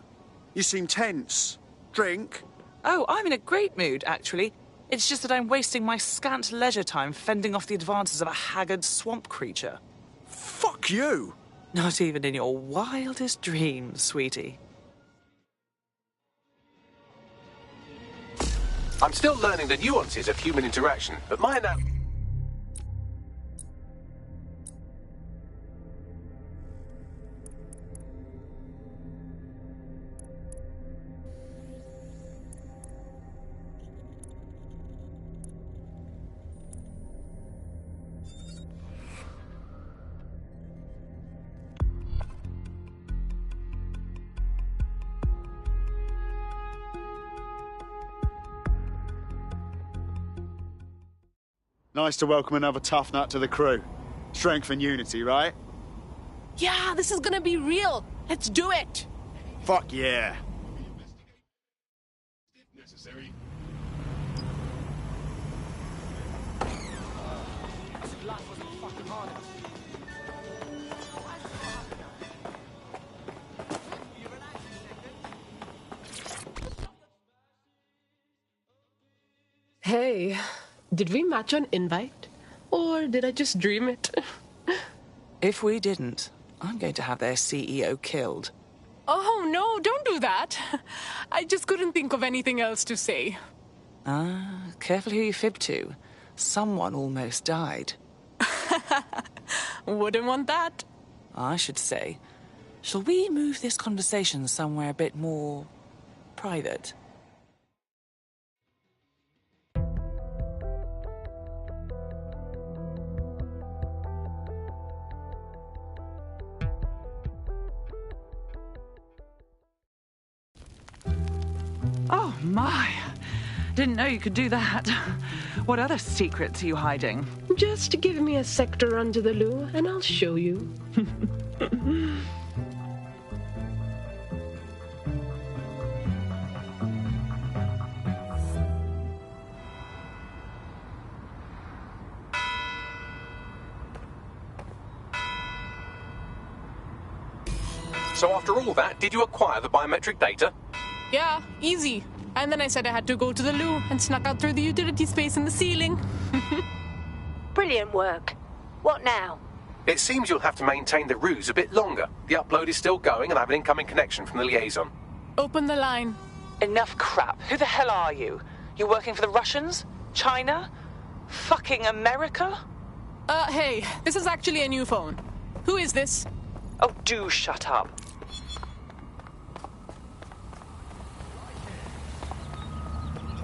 You seem tense. Drink? Oh, I'm in a great mood, actually. It's just that I'm wasting my scant leisure time fending off the advances of a haggard swamp creature. Fuck you! Not even in your wildest dreams, sweetie. I'm still learning the nuances of human interaction, but my Nice to welcome another tough nut to the crew. Strength and unity, right? Yeah, this is gonna be real. Let's do it. Fuck yeah. Necessary. Hey, did we match on invite? Or did I just dream it? If we didn't, I'm going to have their CEO killed. Oh, no, don't do that. I just couldn't think of anything else to say. Ah, careful who you fib to. Someone almost died. Wouldn't want that. I should say. Shall we move this conversation somewhere a bit more private? Oh, my. Didn't know you could do that. What other secrets are you hiding? Just give me a sector under the loo and I'll show you. So after all that, did you acquire the biometric data? Yeah, easy. And then I said I had to go to the loo and snuck out through the utility space in the ceiling. Brilliant work. What now? It seems you'll have to maintain the ruse a bit longer. The upload is still going and I have an incoming connection from the liaison. Open the line. Enough crap. Who the hell are you? You working for the Russians? China? Fucking America? Hey, this is actually a new phone. Who is this? Oh, do shut up.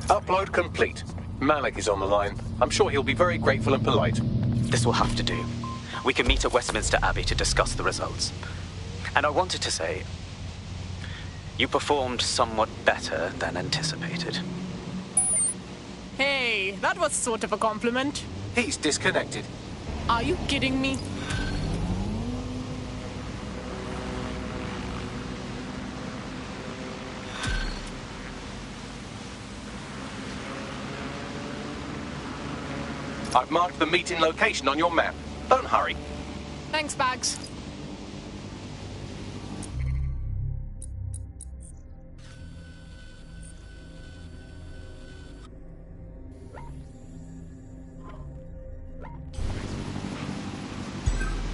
Upload complete. Malik is on the line. I'm sure he'll be very grateful and polite. This will have to do. We can meet at Westminster Abbey to discuss the results. And I wanted to say, you performed somewhat better than anticipated. Hey, that was sort of a compliment. He's disconnected. Are you kidding me? I've marked the meeting location on your map. Don't hurry. Thanks, Bags.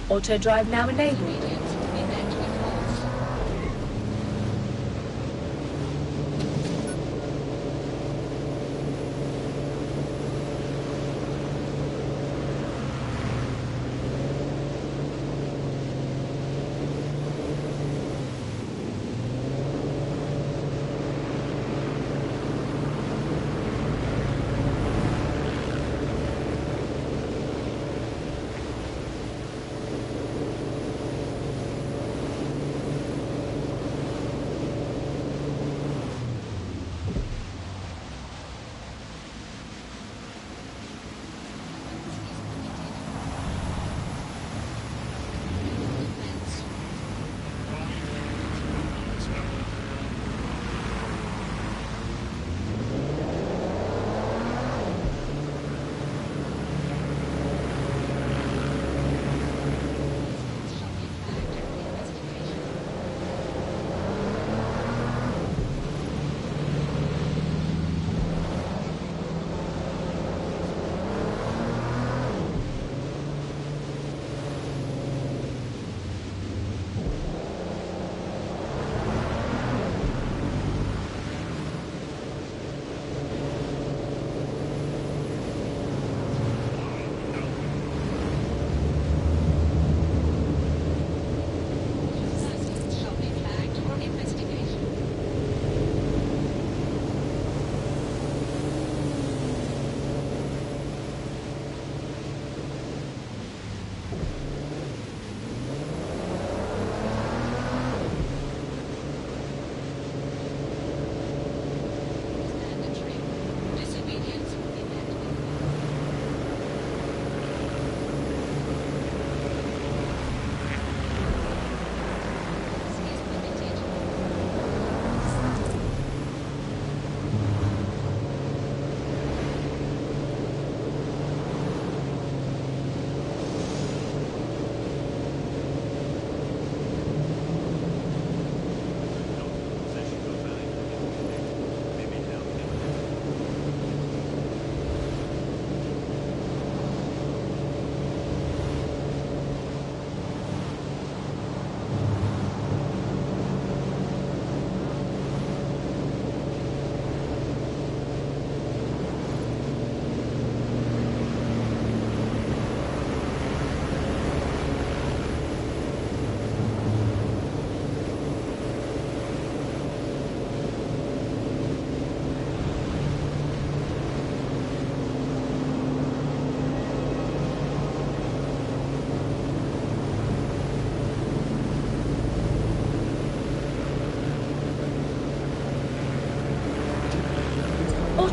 Auto drive now enabled.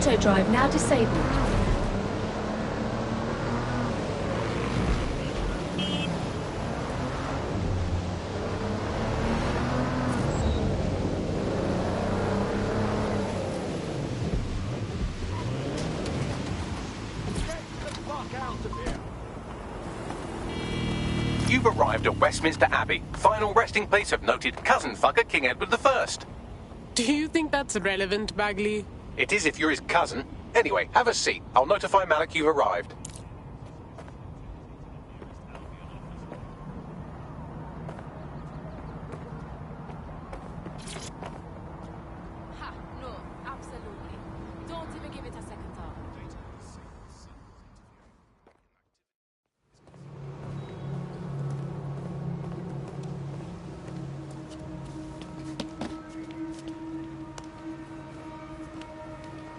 Auto drive now disabled. You've arrived at Westminster Abbey, final resting place of noted cousin fucker King Edward I. Do you think that's relevant, Bagley? It is if you're his cousin. Anyway, have a seat. I'll notify Malik you've arrived. Ha, no, absolutely. Don't even give it a second thought.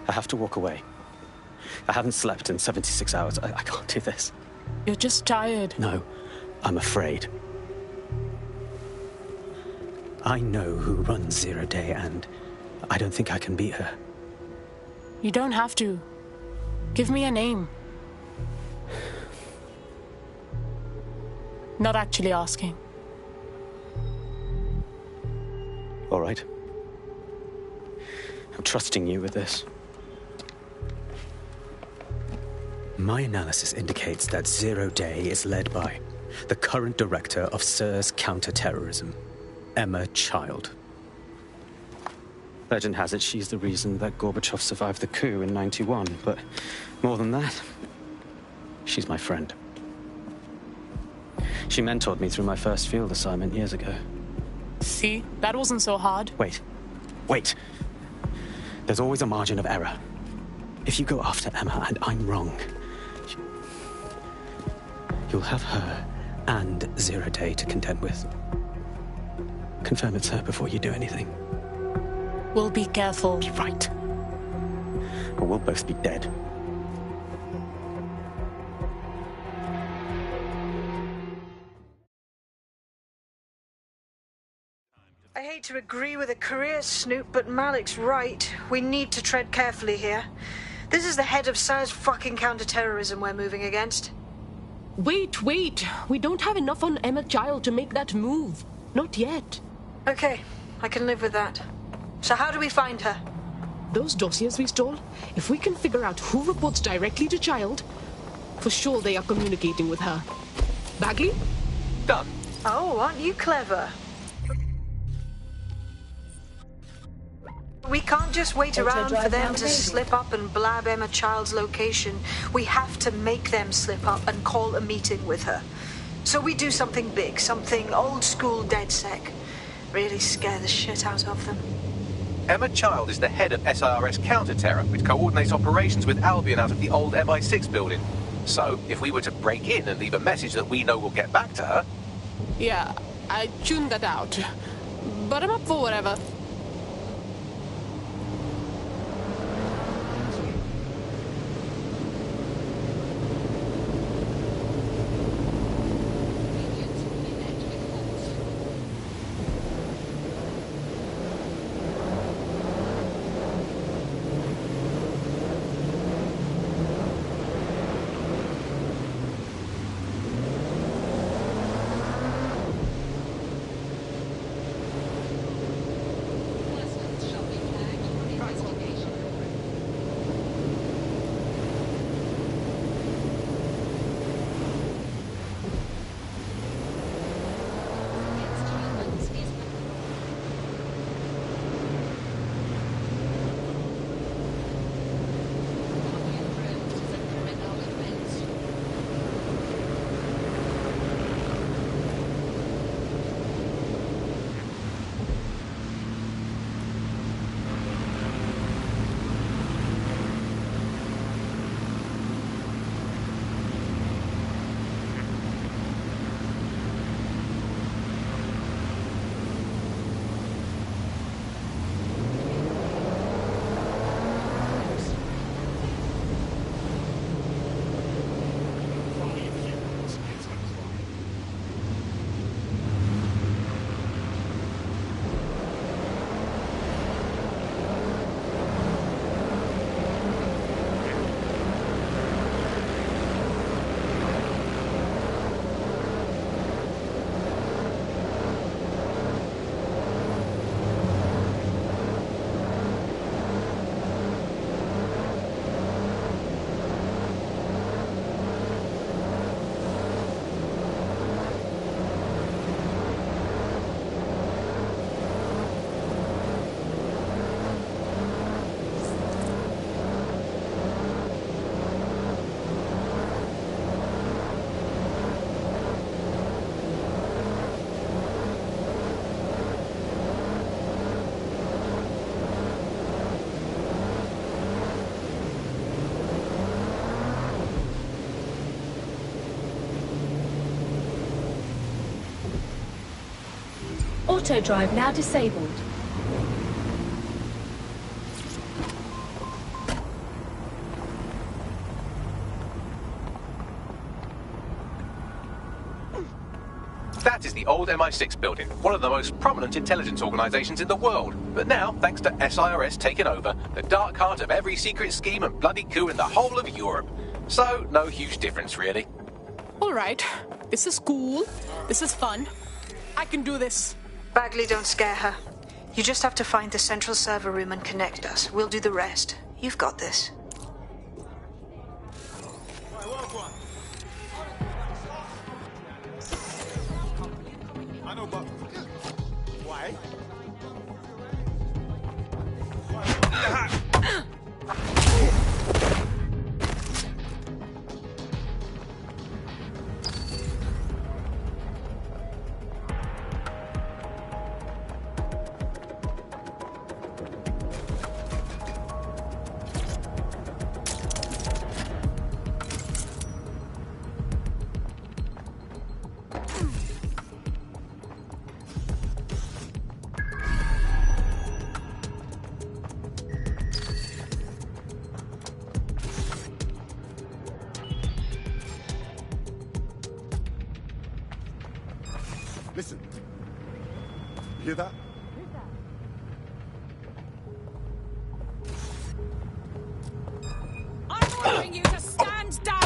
I have to walk away. I haven't slept in 76 hours. I can't do this. You're just tired. No, I'm afraid. I know who runs Zero Day, and I don't think I can beat her. You don't have to. Give me a name. Not actually asking. All right. I'm trusting you with this. My analysis indicates that Zero Day is led by the current director of SIRS counter-terrorism, Emma Child. Legend has it she's the reason that Gorbachev survived the coup in '91, but more than that, she's my friend. She mentored me through my first field assignment years ago. See? That wasn't so hard. Wait. There's always a margin of error. If you go after Emma and I'm wrong, you'll have her and Zero Day to contend with. Confirm it's her before you do anything. We'll be careful. Be right. Or we'll both be dead. I hate to agree with a career snoop, but Malik's right. We need to tread carefully here. This is the head of SIRS fucking counter-terrorism we're moving against. Wait. We don't have enough on Emma Child to make that move. Not yet. Okay, I can live with that. So how do we find her? Those dossiers we stole, if we can figure out who reports directly to Child, for sure they are communicating with her. Bagley? Done. Oh, aren't you clever? We can't just wait around for them to slip up and blab Emma Child's location. We have to make them slip up and call a meeting with her. So we do something big, something old school DedSec. Really scare the shit out of them. Emma Child is the head of SIRS counter-terror, which coordinates operations with Albion out of the old MI6 building. So, if we were to break in and leave a message that we know will get back to her... Yeah, I tuned that out. But I'm up for whatever. Auto drive now disabled. That is the old MI6 building, one of the most prominent intelligence organisations in the world. But now, thanks to SIRS taking over, the dark heart of every secret scheme and bloody coup in the whole of Europe. So, no huge difference, really. All right. This is cool. This is fun. I can do this. Bagley, don't scare her. You just have to find the central server room and connect us. We'll do the rest. You've got this. I know, but why? Listen. You hear that? I'm ordering you to stand down!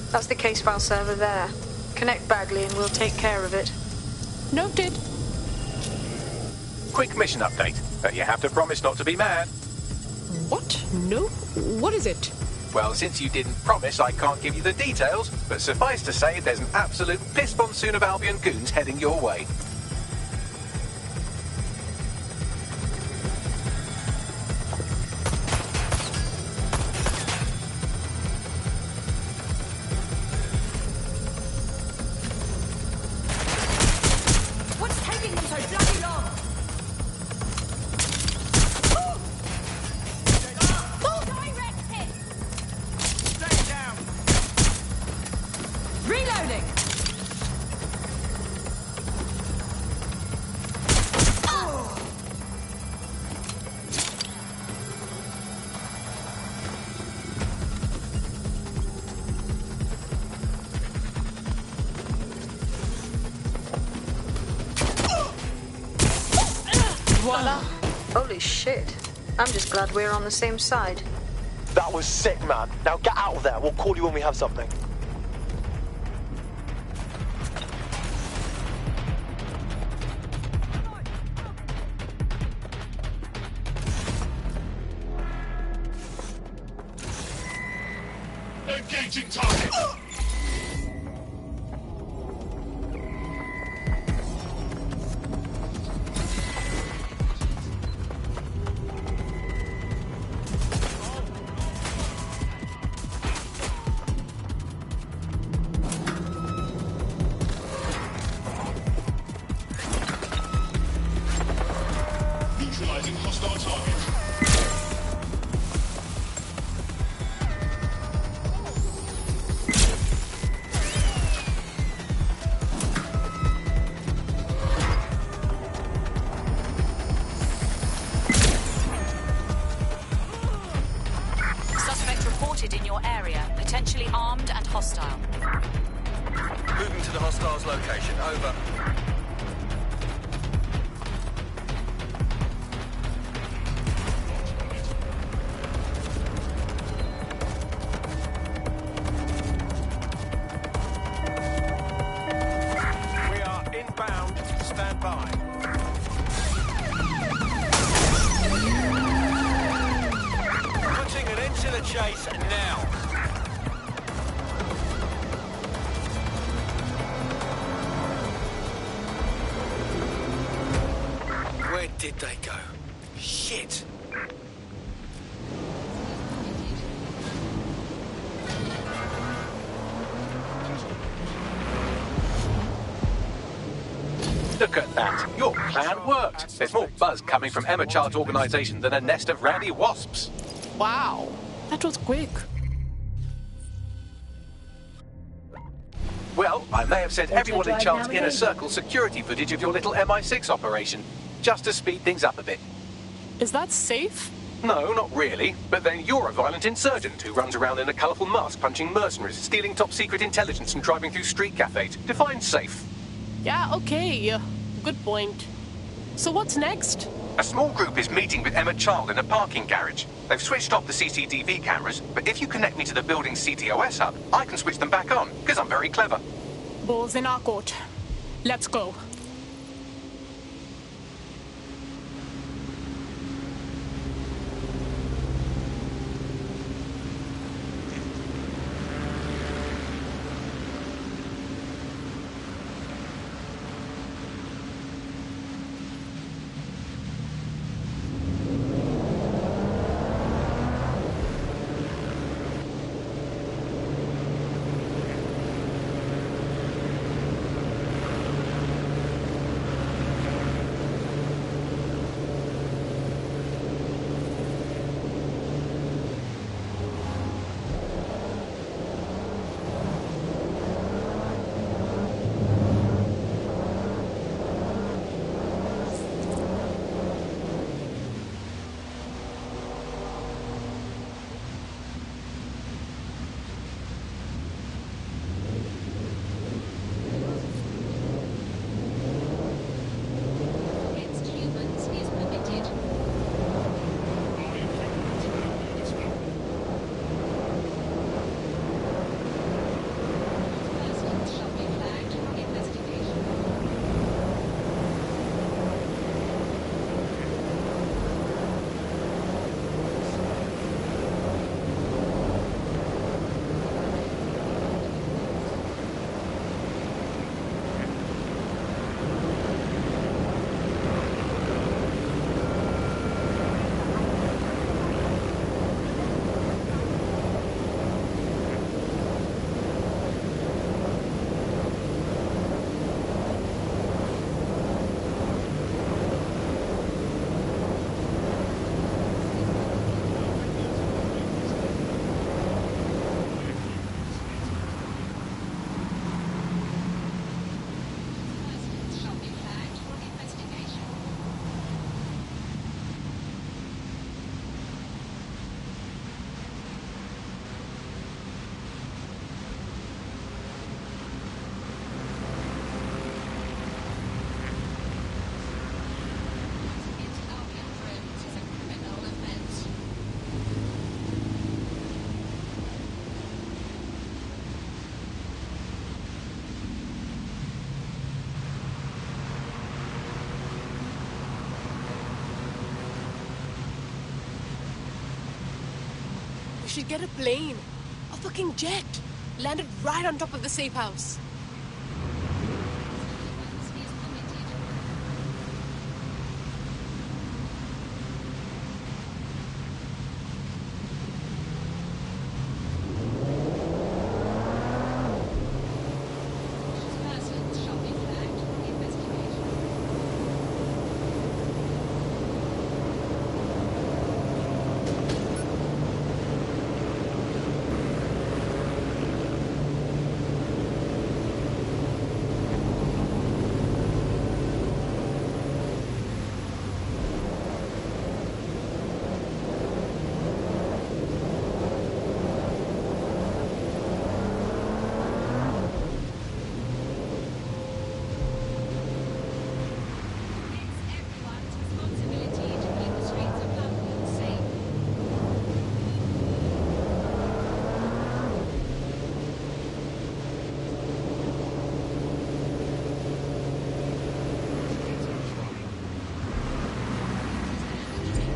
That's the case file server there. Connect Bagley and we'll take care of it. Noted. Quick mission update. You have to promise not to be mad. What? No? What is it? Well, since you didn't promise, I can't give you the details, but suffice to say there's an absolute piss monsoon of Albion goons heading your way. What's taking them so bloody long? Direct hit! Stay down! Reloading! voila. Holy shit. I'm just glad we're on the same side. That was sick, man. Now get out of there. We'll call you when we have something. Engaging target. Neutralizing hostile target. Suspect reported in your area, potentially armed and hostile. Moving to the hostile's location. Over. We are inbound. Stand by. Putting an end to the chase now. Where did they go? Shit! Look at that. Your plan worked. There's more buzz coming from Emma Child's organisation than a nest of rowdy wasps. Wow, that was quick. Well, I may have sent everyone in Child's inner circle security footage of your little MI6 operation, just to speed things up a bit. Is that safe? No, not really. But then you're a violent insurgent who runs around in a colourful mask punching mercenaries, stealing top-secret intelligence and driving through street cafes. Define safe. Yeah, okay. Good point. So what's next? A small group is meeting with Emma Child in a parking garage. They've switched off the CCTV cameras, but if you connect me to the building's CTOS hub, I can switch them back on, because I'm very clever. Balls in our court. Let's go. We should get a plane. A fucking jet. Landed right on top of the safe house.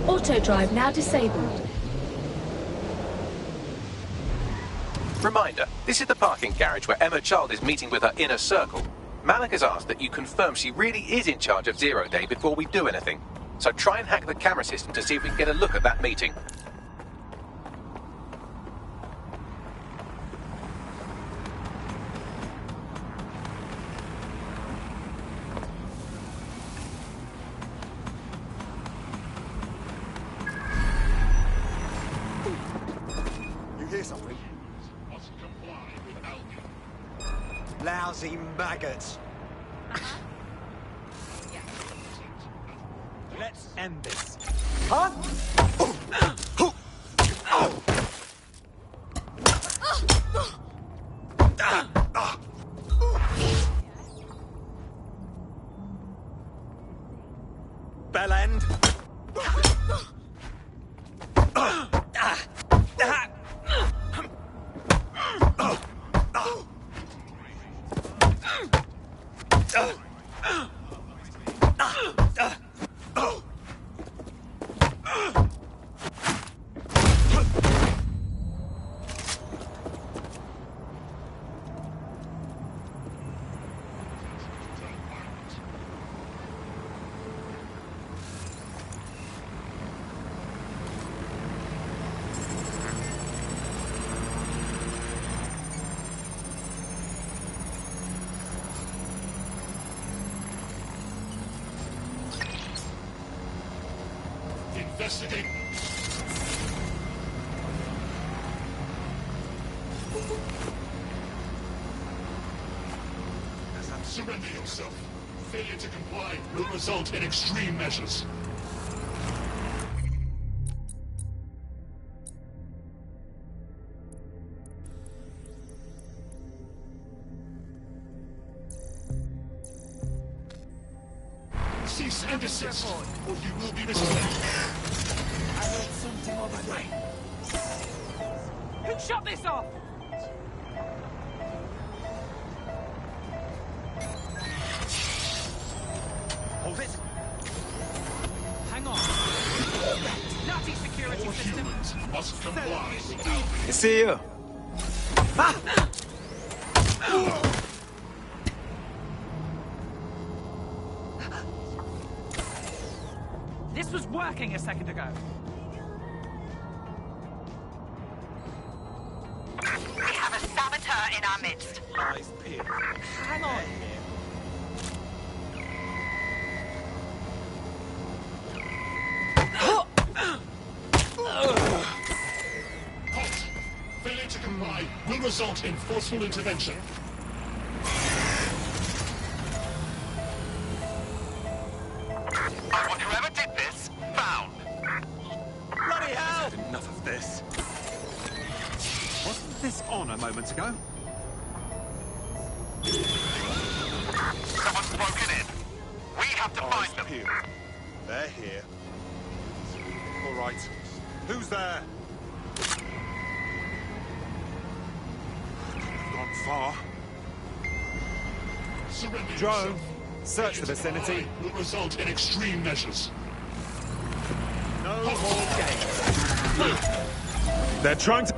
Auto drive now disabled. Reminder, this is the parking garage where Emma Child is meeting with her inner circle. Malik has asked that you confirm she really is in charge of Zero Day before we do anything. So try and hack the camera system to see if we can get a look at that meeting. Something. Lousy maggots. Let's end this. Huh? Bell end. Investigate. Surrender yourself. Failure to comply will result in extreme measures. Cease and desist, or you will be restrained. I heard something on my way. Who shot this off? Hold it. Hang on. Nazi security All system. humans must comply. I see you. This was working a second ago. We have a saboteur in our midst. Eyes peeled. Hang on. Halt! Failure to comply will result in forceful intervention. Whoever did this, found. Bloody hell! I've had enough of this. Wasn't this on a moment ago? Someone's broken in. We have to find them. Peeled. They're here. All right. Who's there? Gone far. Surrender Drone, yourself. search the vicinity. Will result in extreme measures. No more games. They're trying to...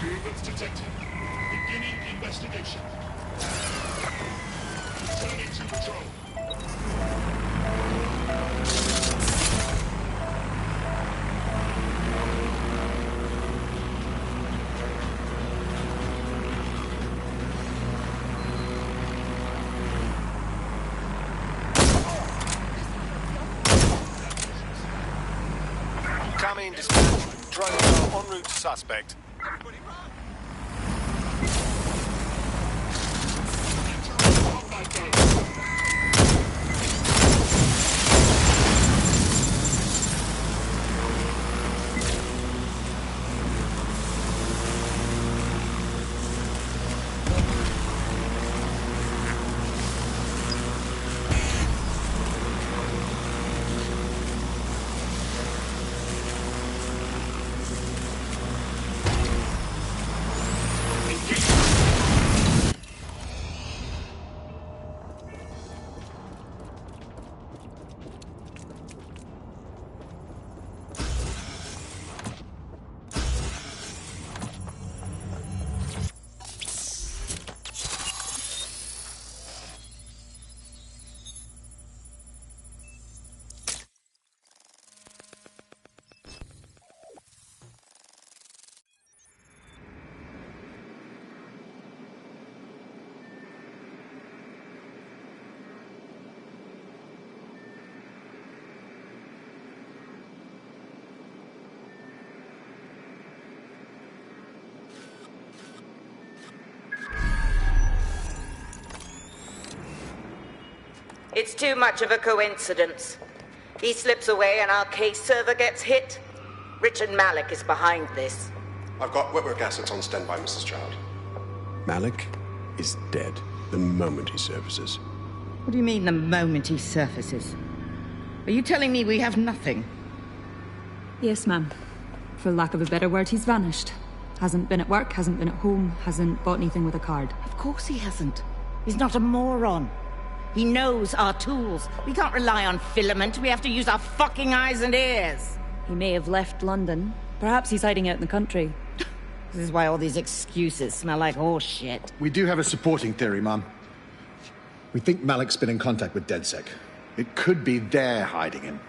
Movements detected. Beginning investigation. Turning to patrol. Come in, dispatch. Drones are en route to suspect. It's too much of a coincidence. He slips away and our case server gets hit. Richard Malik is behind this. I've got Whitworth assets on standby, Mrs. Child. Malik is dead the moment he surfaces. What do you mean, the moment he surfaces? Are you telling me we have nothing? Yes, ma'am. For lack of a better word, he's vanished. Hasn't been at work, hasn't been at home, hasn't bought anything with a card. Of course he hasn't. He's not a moron. He knows our tools. We can't rely on filament. We have to use our fucking eyes and ears. He may have left London. Perhaps he's hiding out in the country. This is why all these excuses smell like horse shit. We do have a supporting theory, Mum. We think Malik's been in contact with DedSec. It could be they're hiding him.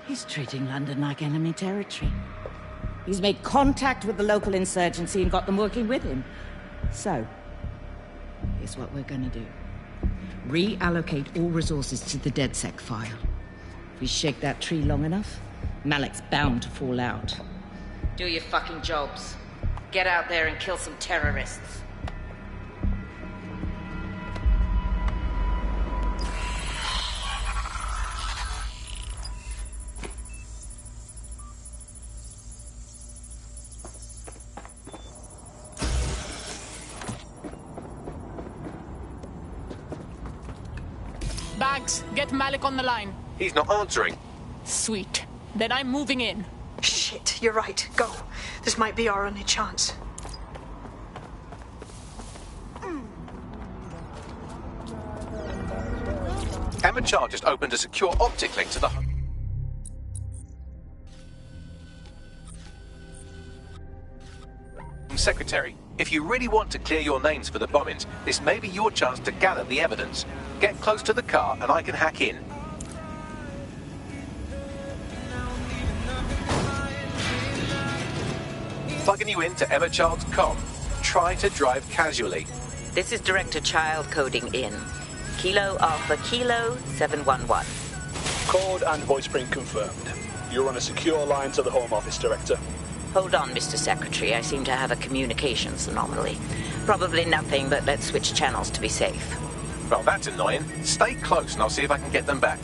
He's treating London like enemy territory. He's made contact with the local insurgency and got them working with him. So, here's what we're gonna do. Reallocate all resources to the DedSec file. If we shake that tree long enough, Malik's bound to fall out. Do your fucking jobs. Get out there and kill some terrorists. Bags, get Malik on the line. He's not answering. Sweet. Then I'm moving in. Shit, you're right. Go. This might be our only chance. Emma Child just opened a secure optic link to the... Secretary, if you really want to clear your names for the bombings, this may be your chance to gather the evidence. Get close to the car and I can hack in. Plugging you into Emma Child's comm. Try to drive casually. This is Director Child coding in. Kilo Alpha Kilo 711. Code and voice print confirmed. You're on a secure line to the Home Office, Director. Hold on, Mr. Secretary. I seem to have a communications anomaly. Probably nothing, but let's switch channels to be safe. Well, that's annoying. Stay close and I'll see if I can get them back.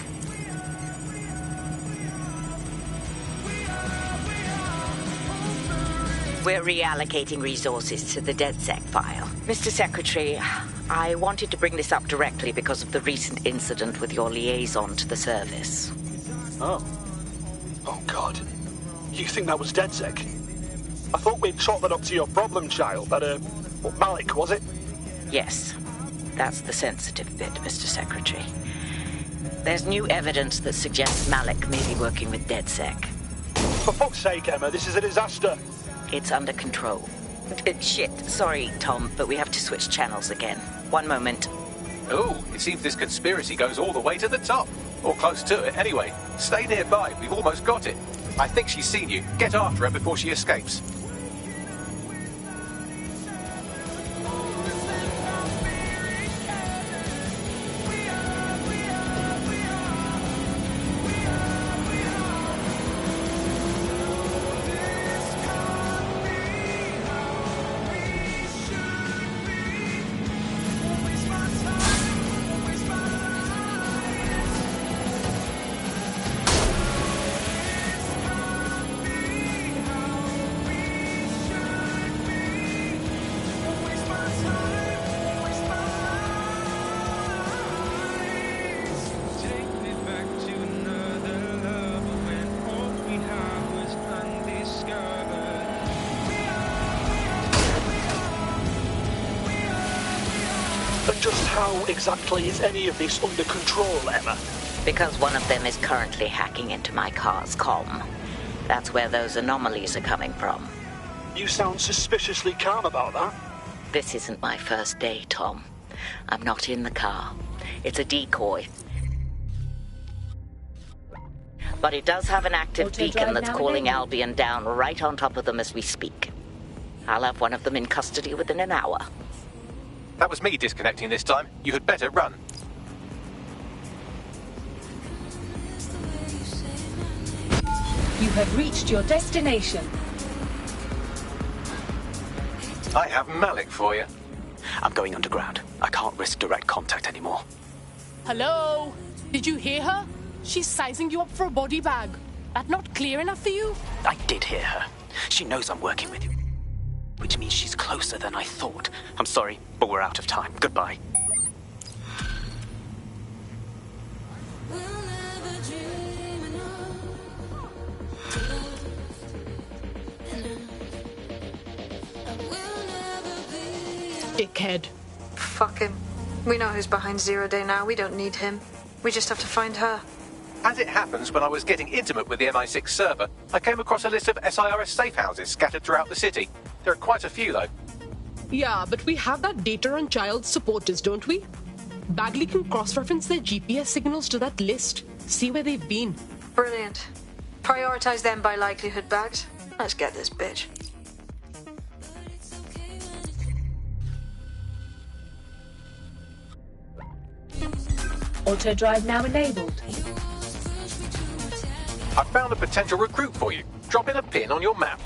We're reallocating resources to the DedSec file. Mr. Secretary, I wanted to bring this up directly because of the recent incident with your liaison to the service. Oh. Oh, God. You think that was DedSec? I thought we'd chalk that up to your problem child, that, Malik, was it? Yes. That's the sensitive bit, Mr. Secretary. There's new evidence that suggests Malik may be working with DedSec. For fuck's sake, Emma, this is a disaster. It's under control. Shit, sorry, Tom, but we have to switch channels again. One moment. Oh, it seems this conspiracy goes all the way to the top. Or close to it, anyway. Stay nearby, we've almost got it. I think she's seen you. Get after her before she escapes. Just how exactly is any of this under control, Emma? Because one of them is currently hacking into my car's comm. That's where those anomalies are coming from. You sound suspiciously calm about that. This isn't my first day, Tom. I'm not in the car. It's a decoy. But it does have an active beacon that's calling Albion down right on top of them as we speak. I'll have one of them in custody within an hour. That was me disconnecting this time. You had better run. You have reached your destination. I have Malik for you. I'm going underground. I can't risk direct contact anymore. Hello? Did you hear her? She's sizing you up for a body bag. That not clear enough for you? I did hear her. She knows I'm working with you. Which means she's closer than I thought. I'm sorry, but we're out of time. Goodbye. Dickhead. Fuck him. We know who's behind Zero Day now. We don't need him. We just have to find her. As it happens, when I was getting intimate with the MI6 server, I came across a list of SIRS safe houses scattered throughout the city. There are quite a few, though. Yeah, but we have that data on child supporters, don't we? Bagley can cross-reference their GPS signals to that list. See where they've been. Brilliant. Prioritize them by likelihood, Bags. Let's get this bitch. Auto drive now enabled. I found a potential recruit for you. Drop in a pin on your map.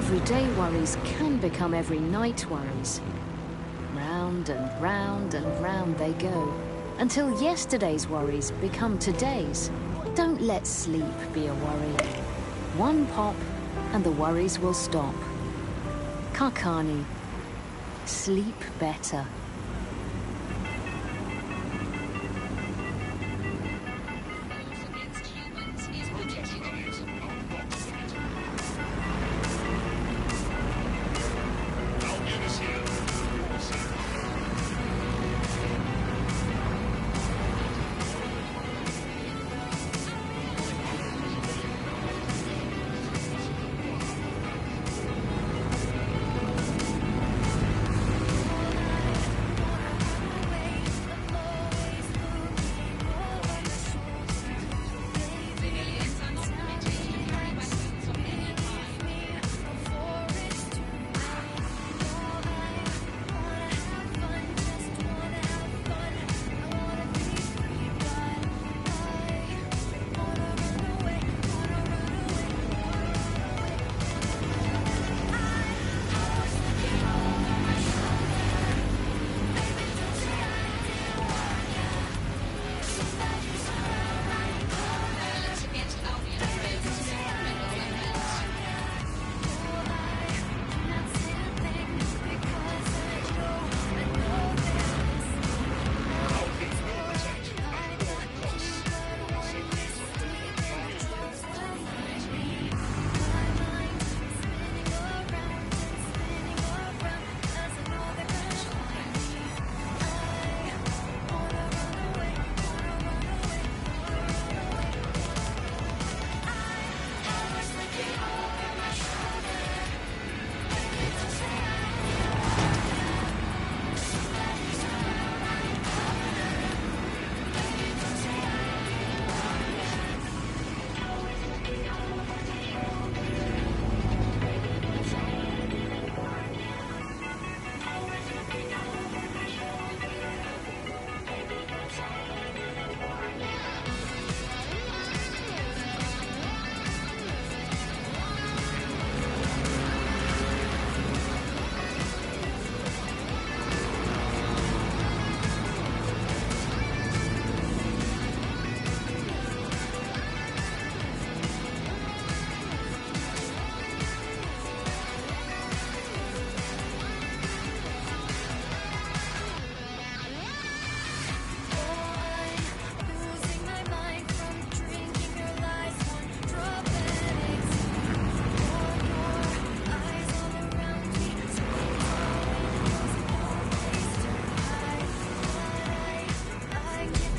everyday worries can become every night worries. Round and round and round they go, until yesterday's worries become today's. Don't let sleep be a worry. One pop, and the worries will stop. Kakani. Sleep better.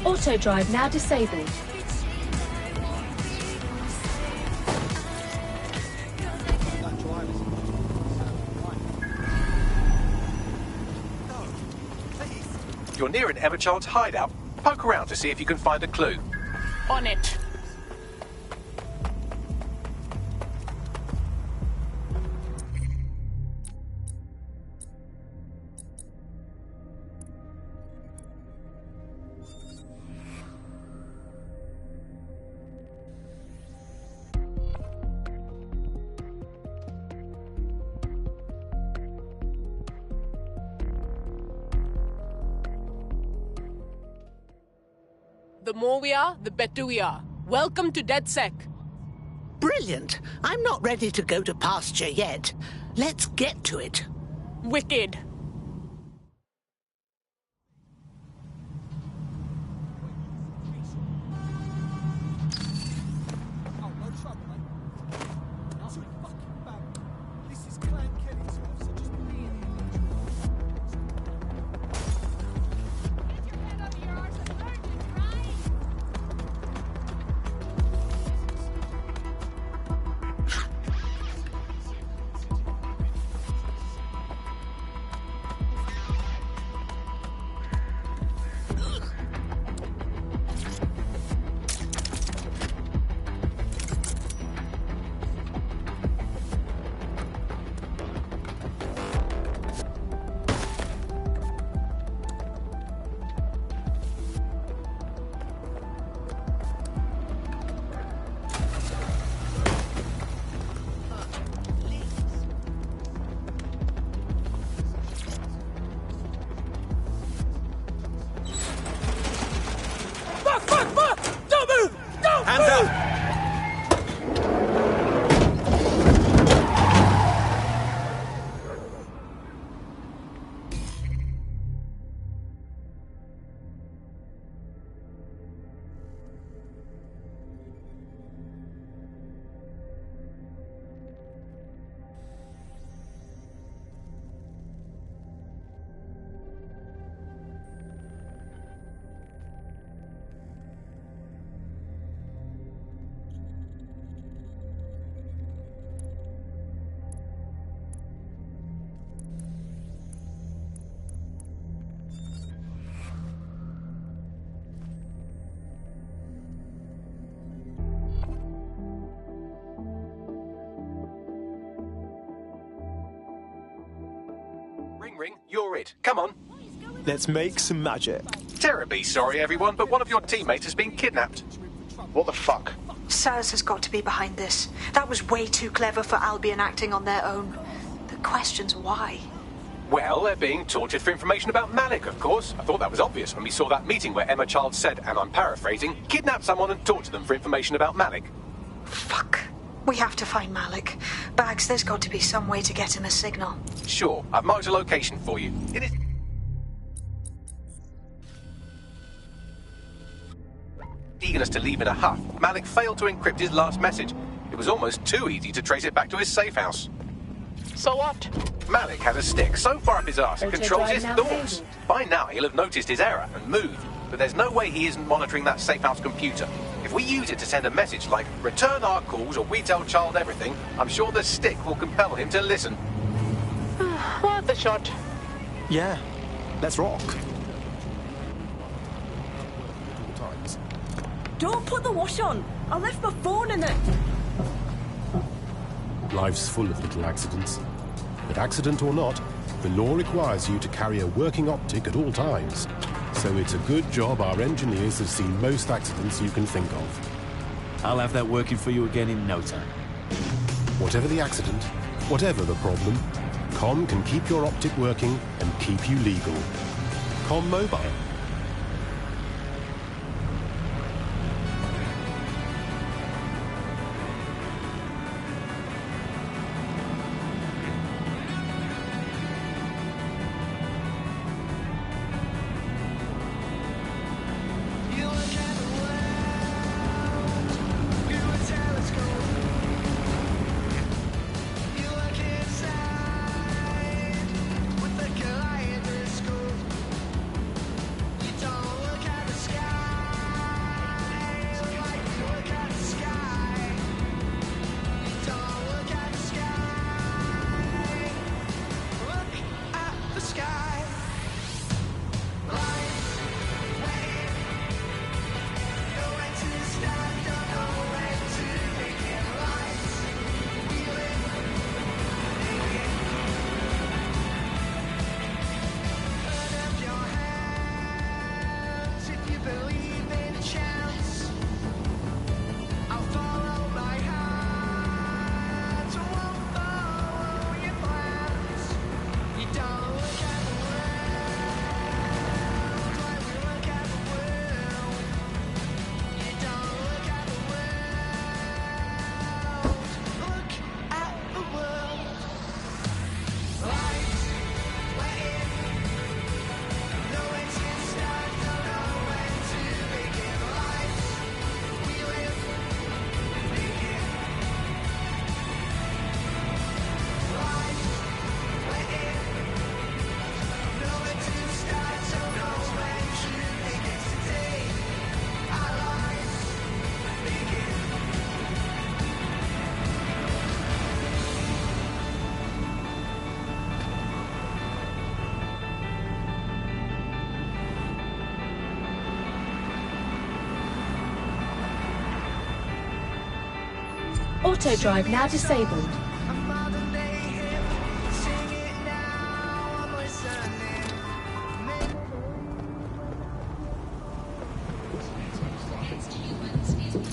Auto drive now disabled. You're near an Everchild's hideout. Poke around to see if you can find a clue. On it. The more we are, the better we are. Welcome to DedSec. Brilliant. I'm not ready to go to pasture yet. Let's get to it. Wicked. phone ring, you're it. Come on. Let's make some magic. Terribly sorry, everyone, but one of your teammates has been kidnapped. What the fuck? SARS has got to be behind this. That was way too clever for Albion acting on their own. The question's why. Well, they're being tortured for information about Malik, of course. I thought that was obvious when we saw that meeting where Emma Childs said, and I'm paraphrasing, kidnap someone and torture them for information about Malik. Fuck. We have to find Malik. Bags, there's got to be some way to get him a signal. Sure, I've marked a location for you. It is... eagerness to leave in a huff, Malik failed to encrypt his last message. It was almost too easy to trace it back to his safe house. So what? Malik has a stick so far up his arse it controls his thoughts. By now he'll have noticed his error and moved, but there's no way he isn't monitoring that safe house computer. If we use it to send a message like, return our calls or we tell Child everything, I'm sure the stick will compel him to listen. Worth a shot. Yeah, let's rock. Don't put the wash on. I left my phone in it. Life's full of little accidents. But accident or not, the law requires you to carry a working optic at all times. So it's a good job our engineers have seen most accidents you can think of. I'll have that working for you again in no time. Whatever the accident, whatever the problem, Com can keep your optic working and keep you legal. Com Mobile. Auto drive now disabled.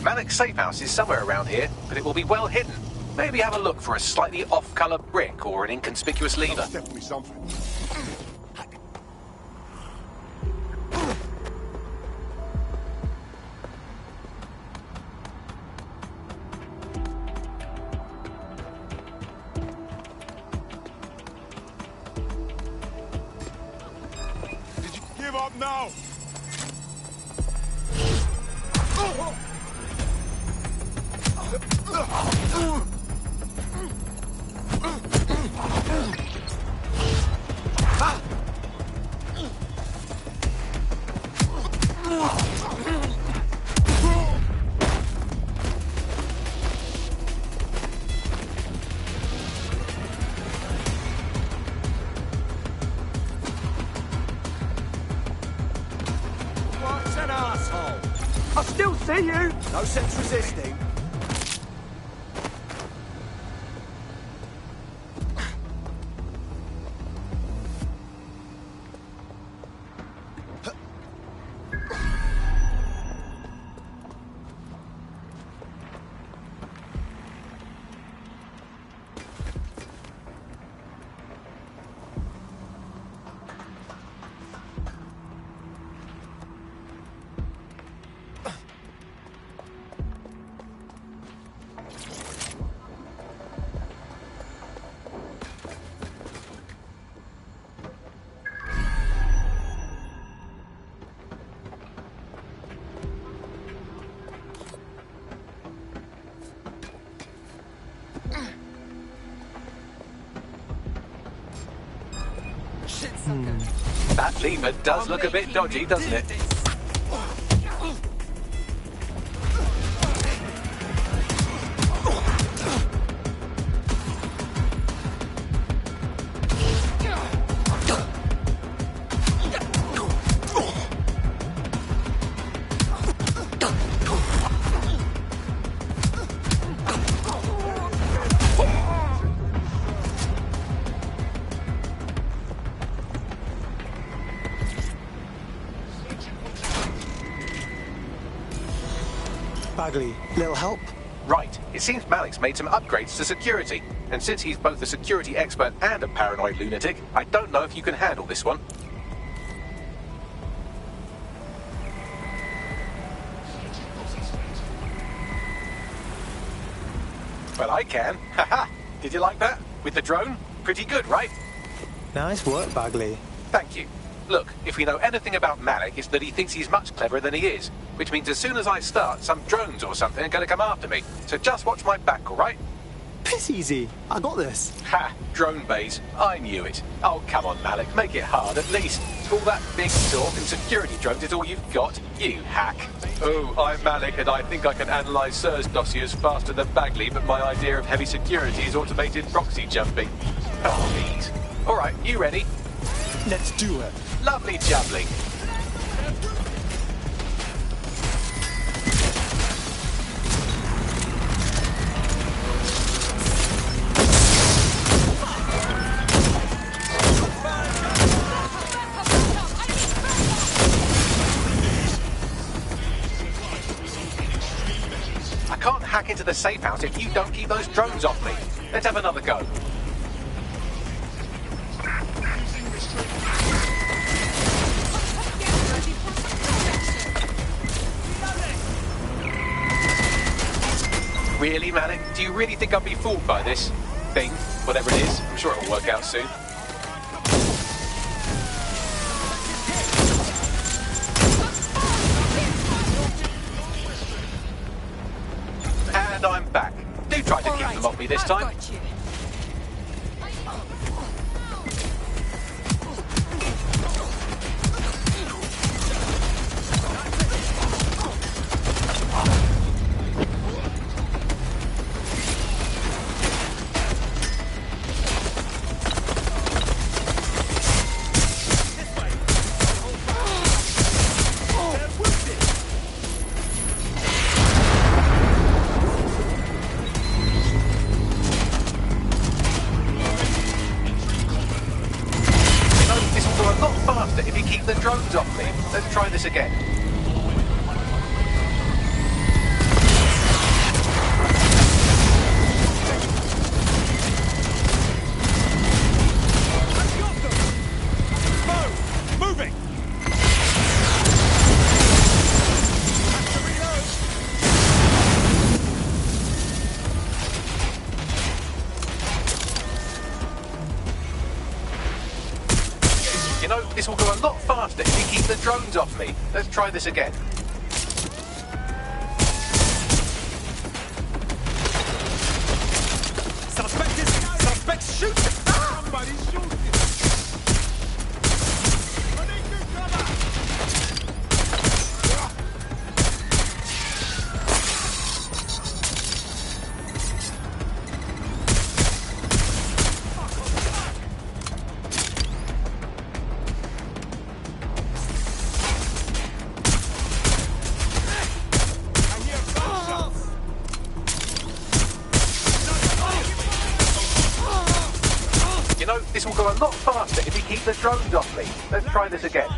Malik's safe house is somewhere around here, but it will be well hidden. Maybe have a look for a slightly off-colour brick or an inconspicuous lever. That's definitely something. Did you give up now? What's an asshole? I still see you. No sense resisting. That lever does look a bit dodgy, doesn't it? Bagley, little help? Right. It seems Malik's made some upgrades to security. And since he's both a security expert and a paranoid lunatic, I don't know if you can handle this one. Well, I can. Haha. Did you like that? With the drone? Pretty good, right? Nice work, Bagley. Thank you. Look, if we know anything about Malik, it's that he thinks he's much cleverer than he is. Which means as soon as I start, some drones or something are going to come after me. So just watch my back, all right? Piss easy. I got this. Ha! Drone bays. I knew it. Oh, come on, Malik. Make it hard, at least. All that big talk and security drones is all you've got, you hack. Oh, I'm Malik, and I think I can analyse SIRS dossiers faster than Bagley, but my idea of heavy security is automated proxy jumping. Oh, please. All right, you ready? Let's do it. Lovely jubbly. I can't hack into the safe house if you don't keep those drones off me. Let's have another go. Really, Malik? Do you really think I'll be fooled by this thing? Whatever it is, I'm sure it'll work out soon. And I'm back. Do try to keep them off me this time. If you keep the drones off me. Let's try this again. Moving! You know, this will go a lot faster if you keep the drones off me. Let's try this again. Suspects shooting! Somebody's shooting! You know, this will go a lot faster if you keep the drones off me. Let's try this again.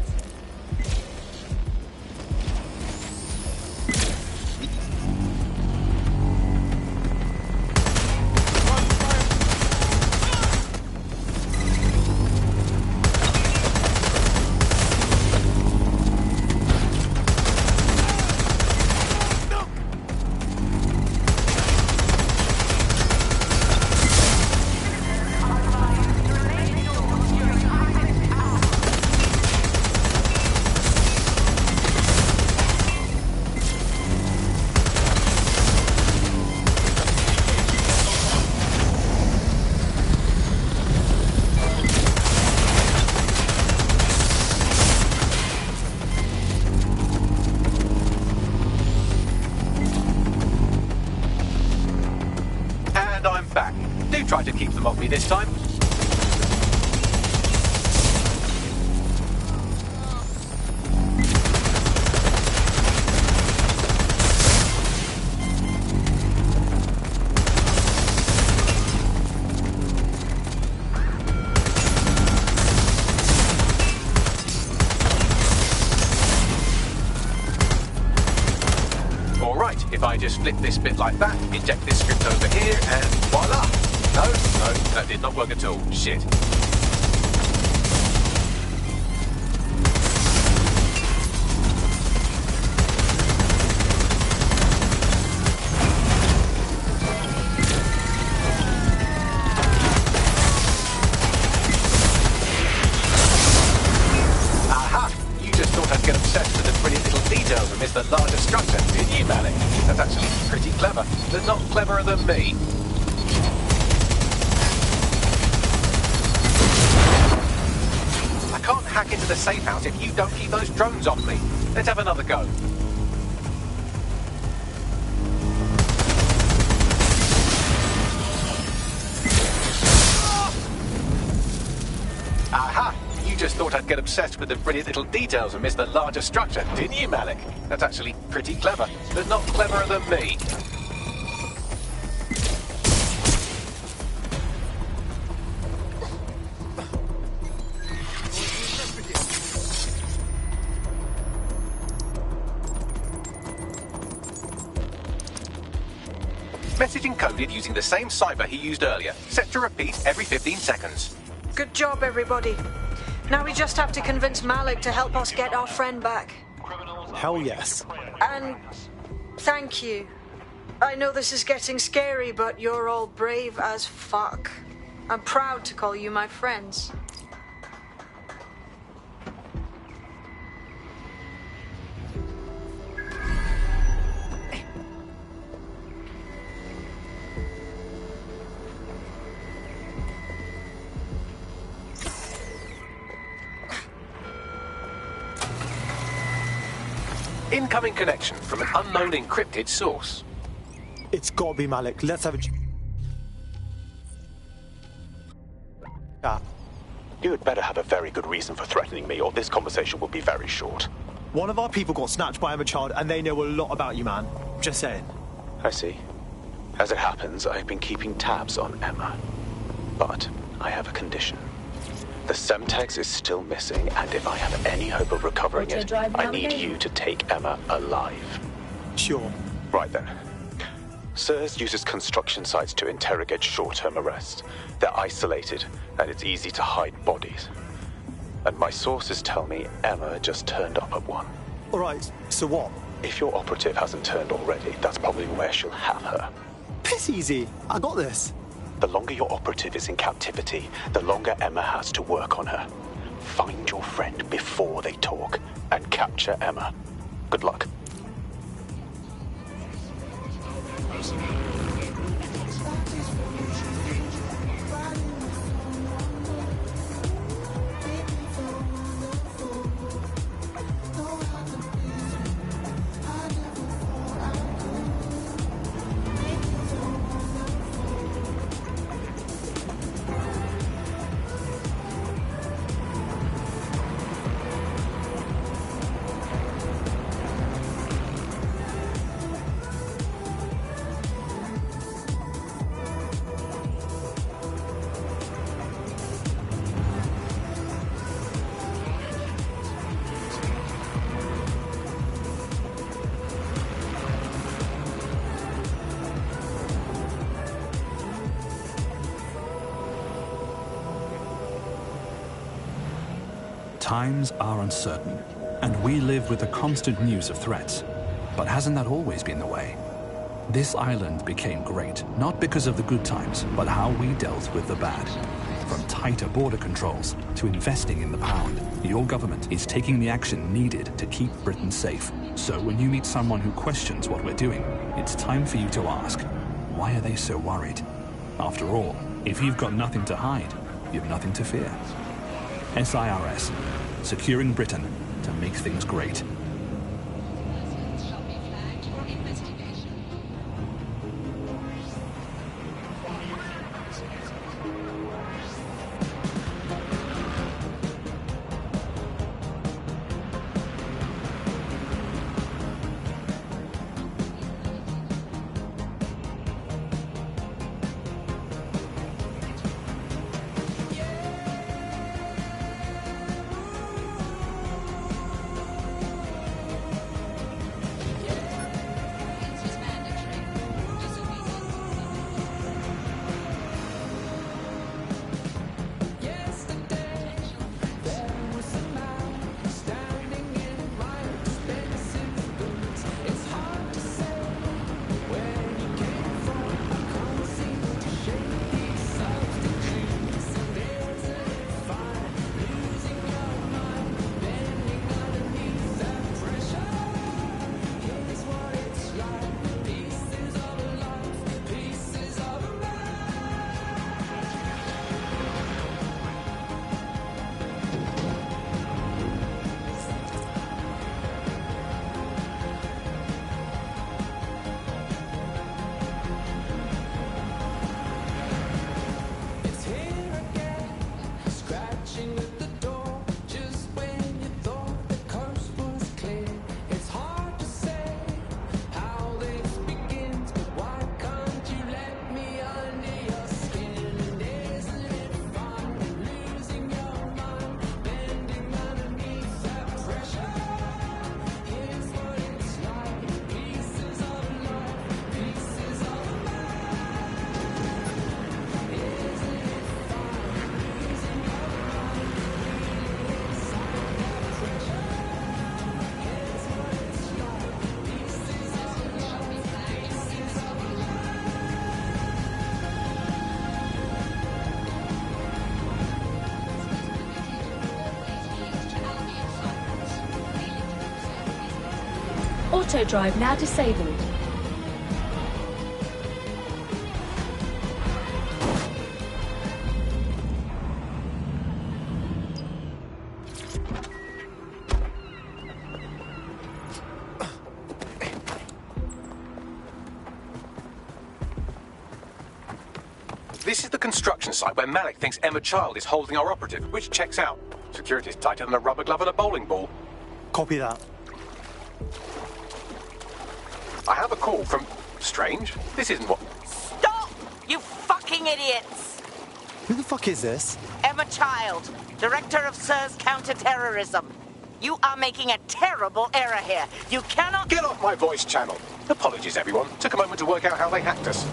you've tried to keep them off me this time. If I just flip this bit like that, inject this script over here, and voila! No, that did not work at all. Shit. Aha! You just thought I'd get obsessed with the brilliant little details and miss the larger structure, didn't you, Malik? That's actually pretty clever. They're not cleverer than me. I can't hack into the safe house if you don't keep those drones off me. Let's have another go. Aha! You just thought I'd get obsessed with the brilliant little details and miss the larger structure, didn't you, Malik? That's actually pretty clever. They're not cleverer than me. Message encoded using the same cipher he used earlier. Set to repeat every 15 seconds. Good job, everybody. Now we just have to convince Malik to help us get our friend back. Hell yes. And thank you. I know this is getting scary, but you're all brave as fuck. I'm proud to call you my friends. Incoming connection from an unknown encrypted source. It's gotta be Malik. Let's have a... You had better have a very good reason for threatening me, or this conversation will be very short. One of our people got snatched by Emma Child, and they know a lot about you, man. Just saying. I see. As it happens, I've been keeping tabs on Emma. But I have a condition. The Semtex is still missing, and if I have any hope of recovering it, I need you to take Emma alive. Sure. Right then. SIRS uses construction sites to interrogate short-term arrests. They're isolated, and it's easy to hide bodies. And my sources tell me Emma just turned up at one. Alright, so what? If your operative hasn't turned already, that's probably where she'll have her. Piss easy. I got this. The longer your operative is in captivity, the longer Emma has to work on her. Find your friend before they talk, and capture Emma. Good luck. Times are uncertain, and we live with the constant news of threats. But hasn't that always been the way? This island became great, not because of the good times, but how we dealt with the bad. From tighter border controls to investing in the pound, your government is taking the action needed to keep Britain safe. So when you meet someone who questions what we're doing, it's time for you to ask, why are they so worried? After all, if you've got nothing to hide, you've nothing to fear. SIRS, securing Britain to make things great. Auto drive now disabled. This is the construction site where Malik thinks Emma Child is holding our operative, which checks out. Security's tighter than a rubber glove and a bowling ball. Copy that. I have a call from... Strange. This isn't what... Stop! You fucking idiots! Who the fuck is this? Emma Child, Director of SIRS Counter-Terrorism. You are making a terrible error here. You cannot... Get off my voice channel. Apologies, everyone. Took a moment to work out how they hacked us.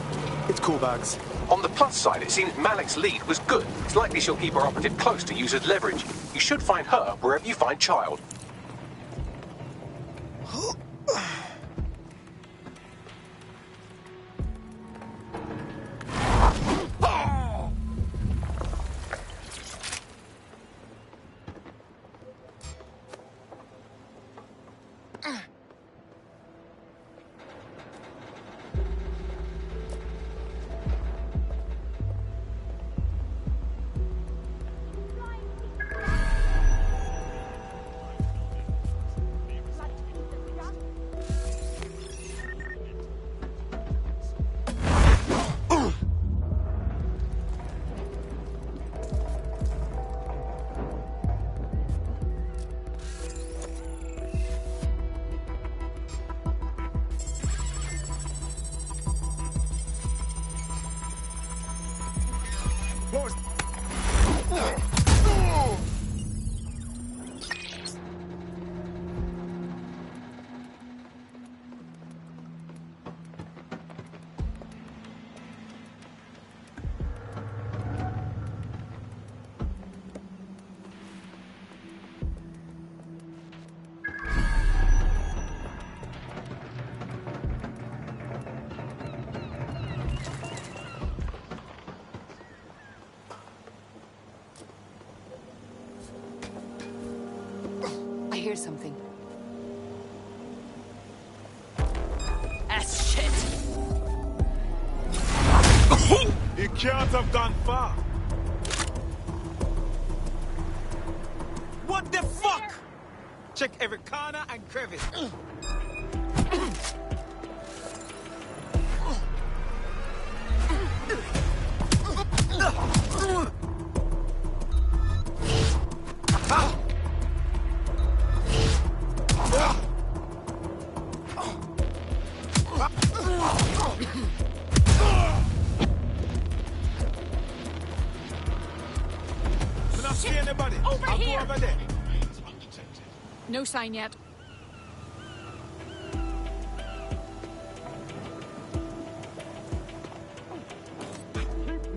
It's cool, Bags. On the plus side, it seems Malik's lead was good. It's likely she'll keep her operative close to use as leverage. You should find her wherever you find Child. I hear something. Shit! You can't have gone far. What the fuck? Check every corner and crevice. No sign yet.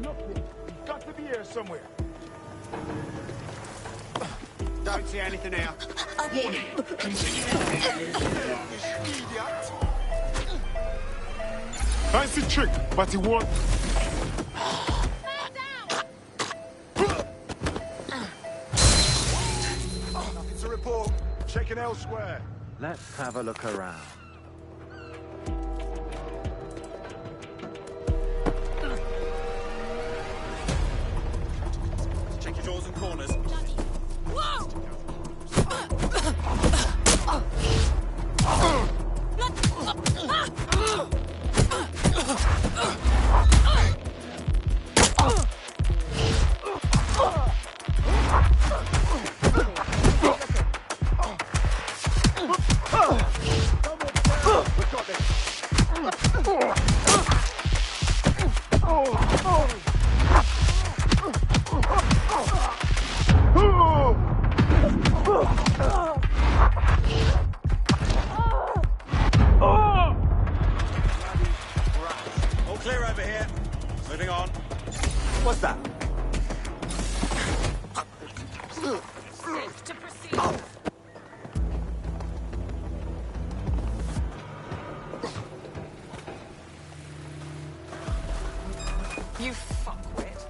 Nothing. You've got to be here somewhere. Don't see anything here. Warning. Fancy trick, but it won't. Nothing to report. Checking elsewhere. Let's have a look around. Check your doors and corners. Whoa! All clear over here. Moving on. What's that? Safe to proceed. You fuckwit.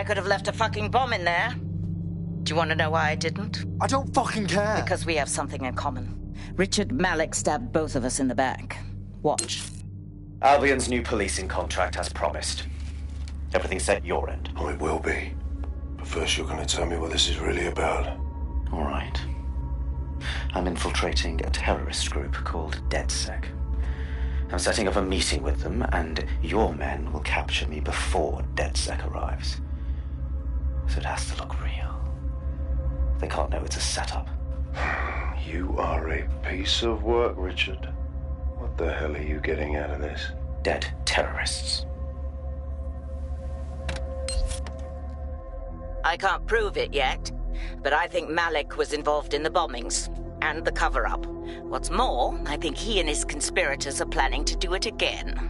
I could have left a fucking bomb in there. Do you want to know why I didn't? I don't fucking care. Because we have something in common. Richard Malik stabbed both of us in the back. Watch. Albion's new policing contract as promised. Everything's set your end. Oh, it will be. But first you're going to tell me what this is really about. All right. I'm infiltrating a terrorist group called DedSec. I'm setting up a meeting with them, and your men will capture me before DedSec arrives. So it has to look real. They can't know it's a setup. You are a piece of work, Richard. What the hell are you getting out of this? Dead terrorists. I can't prove it yet, but I think Malik was involved in the bombings and the cover-up. What's more, I think he and his conspirators are planning to do it again.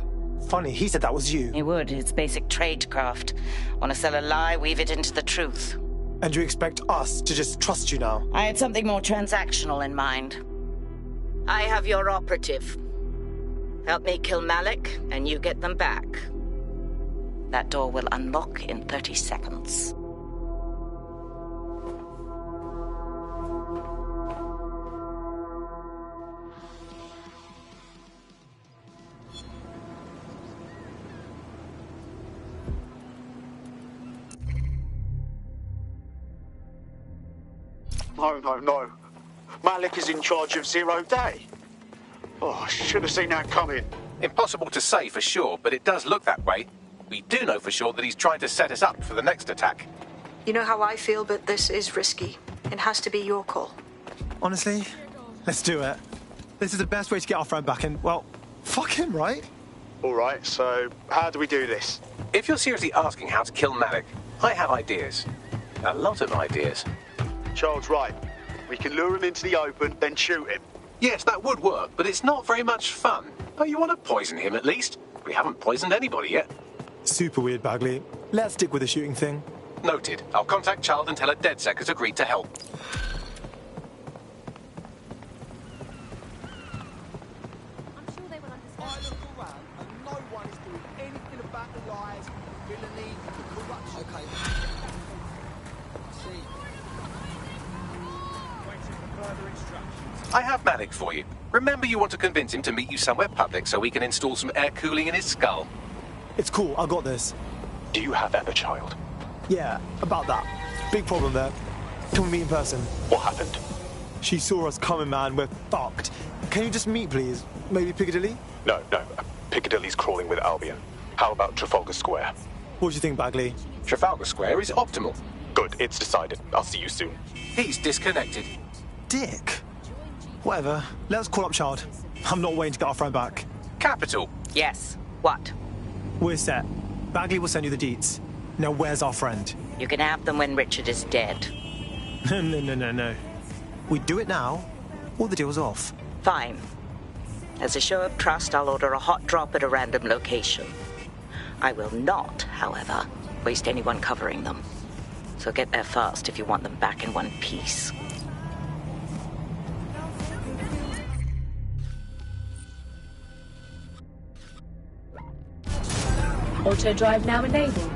Funny, he said that was you. He would. It's basic tradecraft. Want to sell a lie, weave it into the truth. And you expect us to just trust you now? I had something more transactional in mind. I have your operative. Help me kill Malik, and you get them back. That door will unlock in 30 seconds. No. Malik is in charge of Zero Day. Oh, I should have seen that coming. Impossible to say for sure, but it does look that way. We do know for sure that he's trying to set us up for the next attack. You know how I feel, but this is risky. It has to be your call. Honestly, let's do it. This is the best way to get our friend back, and, well, fuck him, right? All right, so how do we do this? If you're seriously asking how to kill Malik, I have ideas. A lot of ideas. Charles, right. We can lure him into the open, then shoot him. Yes, that would work, but it's not very much fun. Oh, you want to poison him at least? We haven't poisoned anybody yet. Super weird, Bagley. Let's stick with the shooting thing. Noted. I'll contact Child and tell her DedSec has agreed to help. I have Malik for you. Remember, you want to convince him to meet you somewhere public so we can install some air cooling in his skull. It's cool, I got this. Do you have Emma, Child? Yeah, about that. Big problem there. Can we meet in person? What happened? She saw us coming, man. We're fucked. Can you just meet, please? Maybe Piccadilly? No. Piccadilly's crawling with Albion. How about Trafalgar Square? What do you think, Bagley? Trafalgar Square is optimal. Good, it's decided. I'll see you soon. He's disconnected. Dick. Whatever. Let's call up Child. I'm not waiting to get our friend back. Capital. Yes. What? We're set. Bagley will send you the deets. Now, where's our friend? You can have them when Richard is dead. No. We do it now, or the deal's off. Fine. As a show of trust, I'll order a hot drop at a random location. I will not, however, waste anyone covering them. So get there fast if you want them back in one piece. Auto drive now enabled.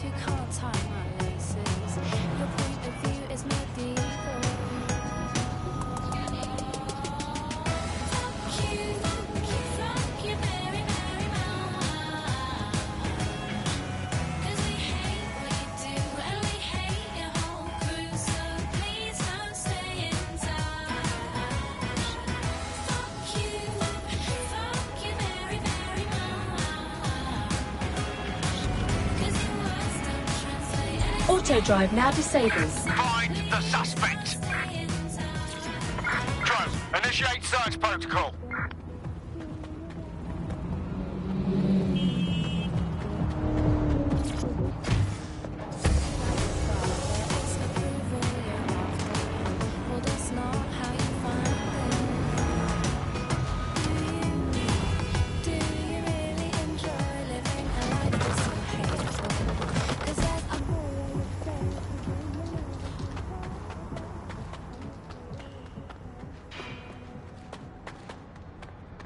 you can't tie my laces. Your point of view is medieval. Auto drive now disabled. Find the suspect. Drone, initiate search protocol.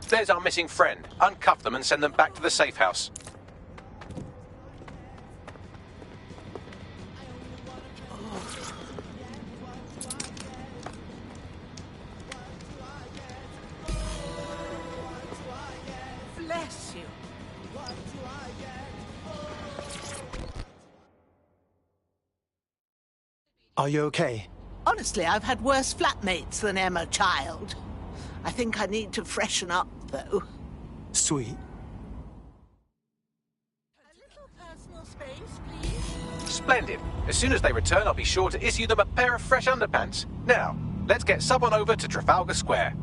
There's our missing friend. Uncuff them and send them back to the safe house. Bless you. Are you okay? Honestly, I've had worse flatmates than Emma Child. I think I need to freshen up, though. Sweet. Splendid. As soon as they return, I'll be sure to issue them a pair of fresh underpants. Now, let's get Sub on over to Trafalgar Square.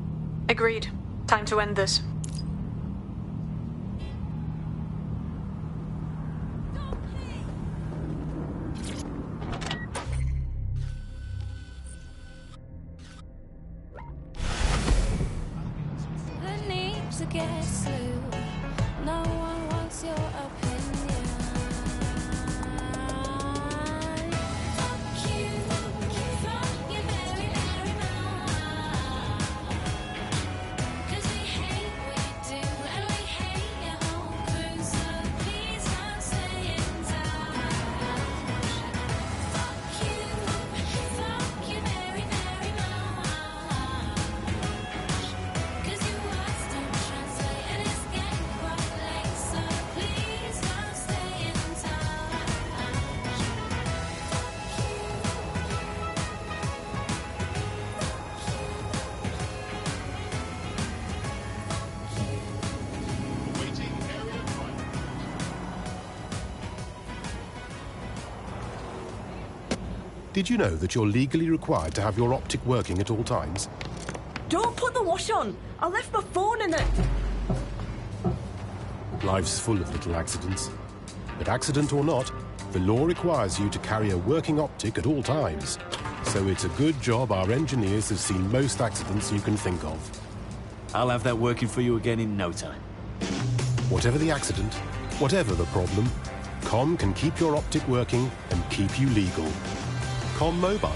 Agreed. Time to end this. To get slew. No one wants your opinion. Fuck you, fuck you very, very much. 'Cause we hate what you do and we hate your whole crew. So please don't stay in touch. Fuck you very, very much. 'Cause you words don't translate and it's getting quite late. So please don't stay in touch. Did you know that you're legally required to have your optic working at all times? Don't put the wash on. I left my phone in it. Life's full of little accidents. But accident or not, the law requires you to carry a working optic at all times. So it's a good job our engineers have seen most accidents you can think of. I'll have that working for you again in no time. Whatever the accident, whatever the problem, Com can keep your optic working and keep you legal. Com Mobile.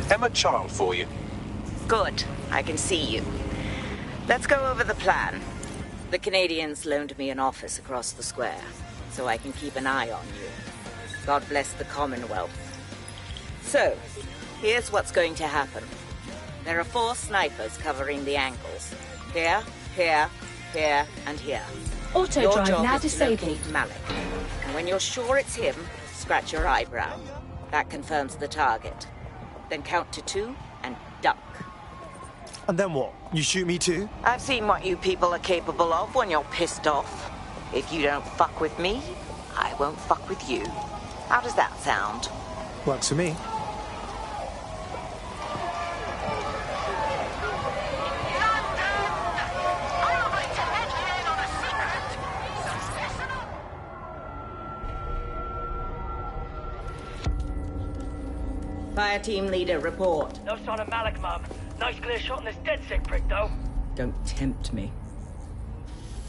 Emma Child for you. Good. I can see you. Let's go over the plan. The Canadians loaned me an office across the square, so I can keep an eye on you. God bless the Commonwealth. So, here's what's going to happen. There are 4 snipers covering the angles. Here, here, here, and here. Auto Your drive job now is to disabled. locate Malik. And when you're sure it's him, scratch your eyebrow. That confirms the target. Then count to 2 and duck. And then what? You shoot me too? I've seen what you people are capable of when you're pissed off. If you don't fuck with me, I won't fuck with you. How does that sound? Works for me. Fire team leader, report. No sign of Malik, Mum. Nice clear shot on this DedSec prick, though. Don't tempt me.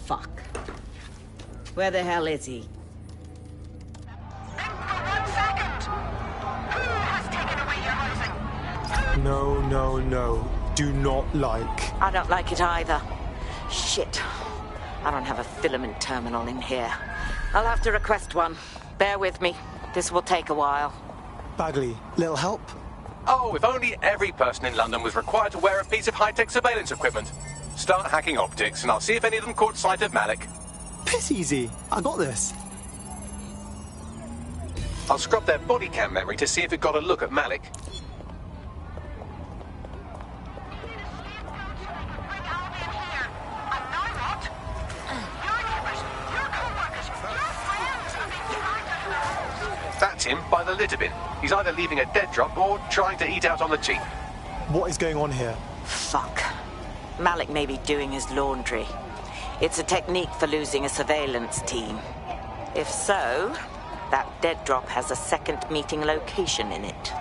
Fuck. Where the hell is he? No, no, no. Do not like. I don't like it either. Shit. I don't have a filament terminal in here. I'll have to request one. Bear with me. This will take a while. Bagley, little help? Oh, if only every person in London was required to wear a piece of high-tech surveillance equipment. Start hacking optics, and I'll see if any of them caught sight of Malik. Piss easy. I got this. I'll scrub their body cam memory to see if it got a look at Malik. That's him by the litter bin. He's either leaving a dead drop or trying to eat out on the cheap. What is going on here? Fuck. Malik may be doing his laundry. It's a technique for losing a surveillance team. If so, that dead drop has a second meeting location in it.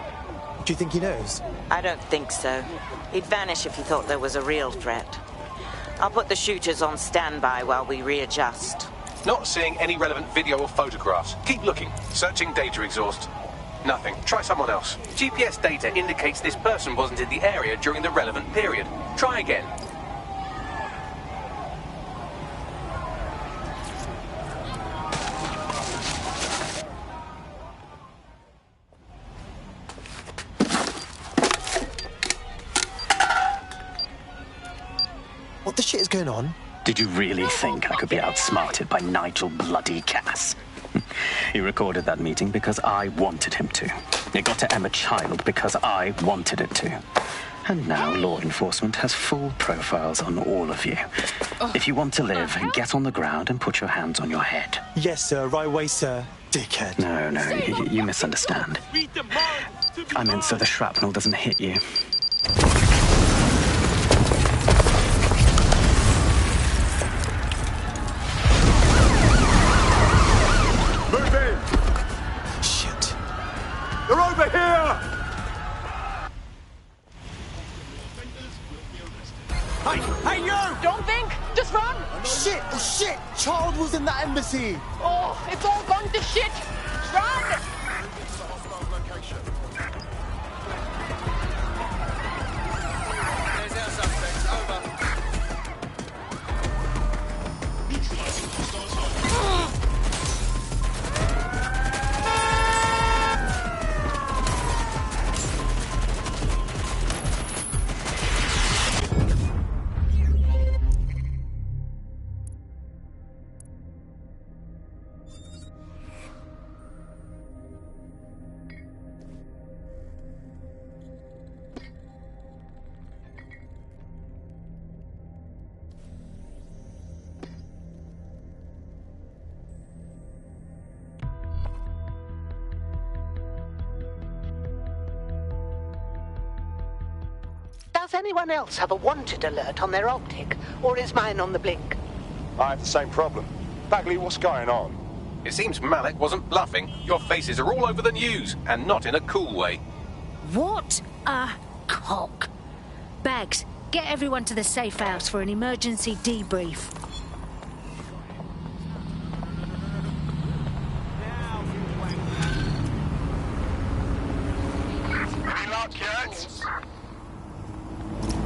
Do you think he knows? I don't think so. He'd vanish if he thought there was a real threat. I'll put the shooters on standby while we readjust. Not seeing any relevant video or photographs. Keep looking. Searching data exhaust. Nothing. Try someone else. GPS data indicates this person wasn't in the area during the relevant period. Try again. What the shit is going on? Did you really think I could be outsmarted by Nigel bloody Cass? He recorded that meeting because I wanted him to. It got to Emma Child because I wanted it to. And now law enforcement has full profiles on all of you. If you want to live, get on the ground and put your hands on your head. Yes, sir. Right away, sir. Dickhead. No, you misunderstand. I meant so the shrapnel doesn't hit you. Move in! Shit. They're over here! Hey, you! Don't think, just run! Shit! Oh, shit! Child was in that embassy! Oh, it's all gone to shit! Run! There's our suspects, over. Does anyone else have a wanted alert on their optic, or is mine on the blink? I have the same problem. Bagley, what's going on? It seems Malik wasn't bluffing. Your faces are all over the news, and not in a cool way. What a cock. Bags, get everyone to the safe house for an emergency debrief.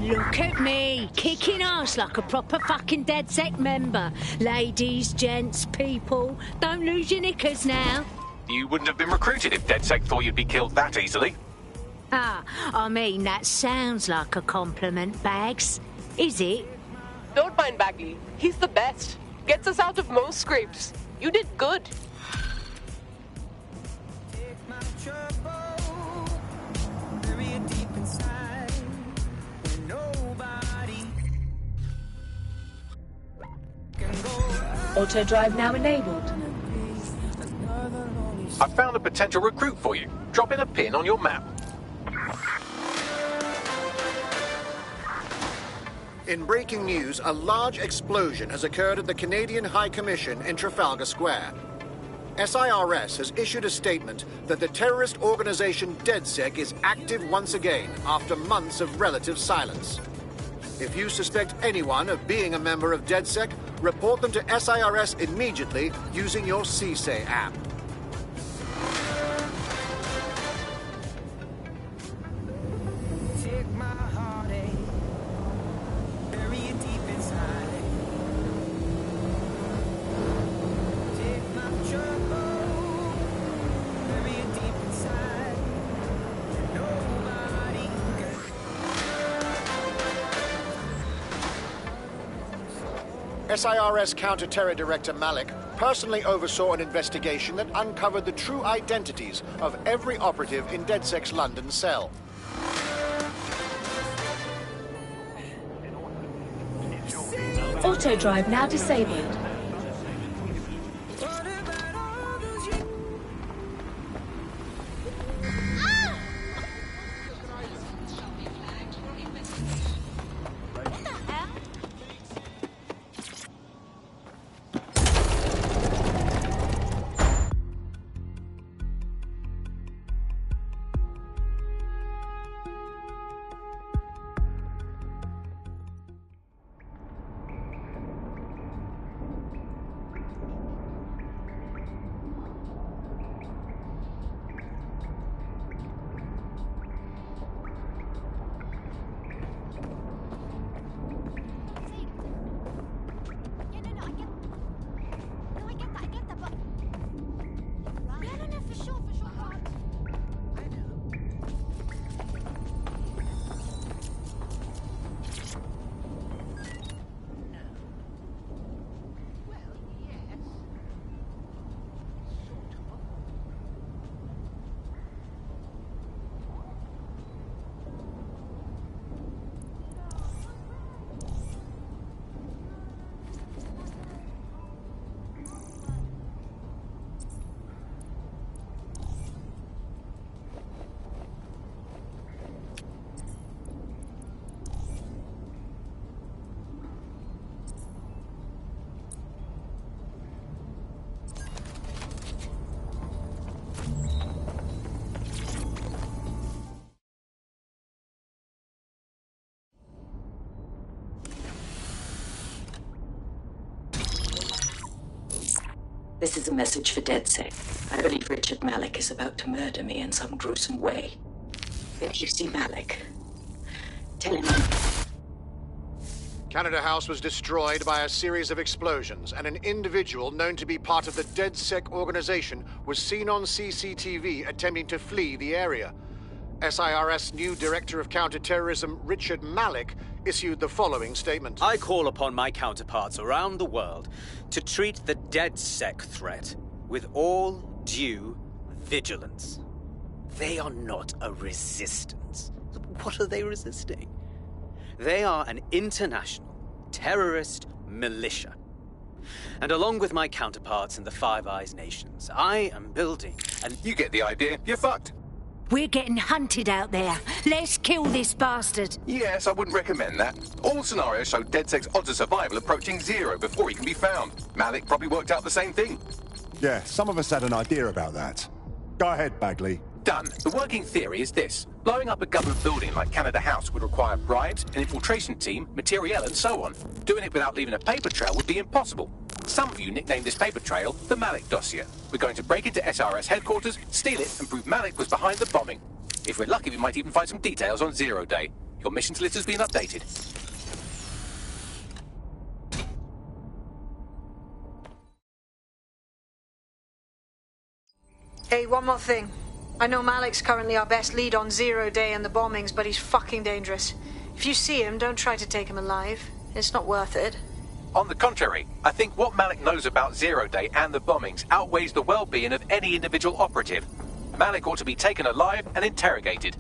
Look at me, kicking ass like a proper fucking DedSec member. Ladies, gents, people, don't lose your knickers now. You wouldn't have been recruited if DedSec thought you'd be killed that easily. Ah, I mean, that sounds like a compliment, Bags. Is it? Don't mind Bagley. He's the best. Gets us out of most scrapes. You did good. Auto drive now enabled. I found a potential recruit for you. Drop in a pin on your map. In breaking news, a large explosion has occurred at the Canadian High Commission in Trafalgar Square. SIRS has issued a statement that the terrorist organization DedSec is active once again after months of relative silence. If you suspect anyone of being a member of DedSec, report them to SIRS immediately using your CSAY app. Take my heartache, bury it deep inside. Take my trouble, bury it deep inside. Nobody SIRS Counter-Terror Director Malik personally oversaw an investigation that uncovered the true identities of every operative in DedSec's London cell. Auto drive now disabled. This is a message for DedSec. I believe Richard Malik is about to murder me in some gruesome way. If you see Malik, tell him Canada House was destroyed by a series of explosions, and an individual known to be part of the DedSec organization was seen on CCTV attempting to flee the area. SIRS new Director of Counterterrorism, Richard Malik, issued the following statement. I call upon my counterparts around the world to treat the DedSec threat with all due vigilance. They are not a resistance. What are they resisting? They are an international terrorist militia. And along with my counterparts in the Five Eyes nations, I am building an... You get the idea. You're fucked. We're getting hunted out there. Let's kill this bastard. Yes, I wouldn't recommend that. All scenarios show DedSec's odds of survival approaching zero before he can be found. Malik probably worked out the same thing. Yeah, some of us had an idea about that. Go ahead, Bagley. Done. The working theory is this. Blowing up a government building like Canada House would require bribes, an infiltration team, materiel, and so on. Doing it without leaving a paper trail would be impossible. Some of you nicknamed this paper trail the Malik dossier. We're going to break into SRS headquarters, steal it, and prove Malik was behind the bombing. If we're lucky, we might even find some details on Zero Day. Your missions list has been updated. Hey, one more thing. I know Malik's currently our best lead on Zero Day and the bombings, but he's fucking dangerous. If you see him, don't try to take him alive. It's not worth it. On the contrary, I think what Malik knows about Zero Day and the bombings outweighs the well-being of any individual operative. Malik ought to be taken alive and interrogated.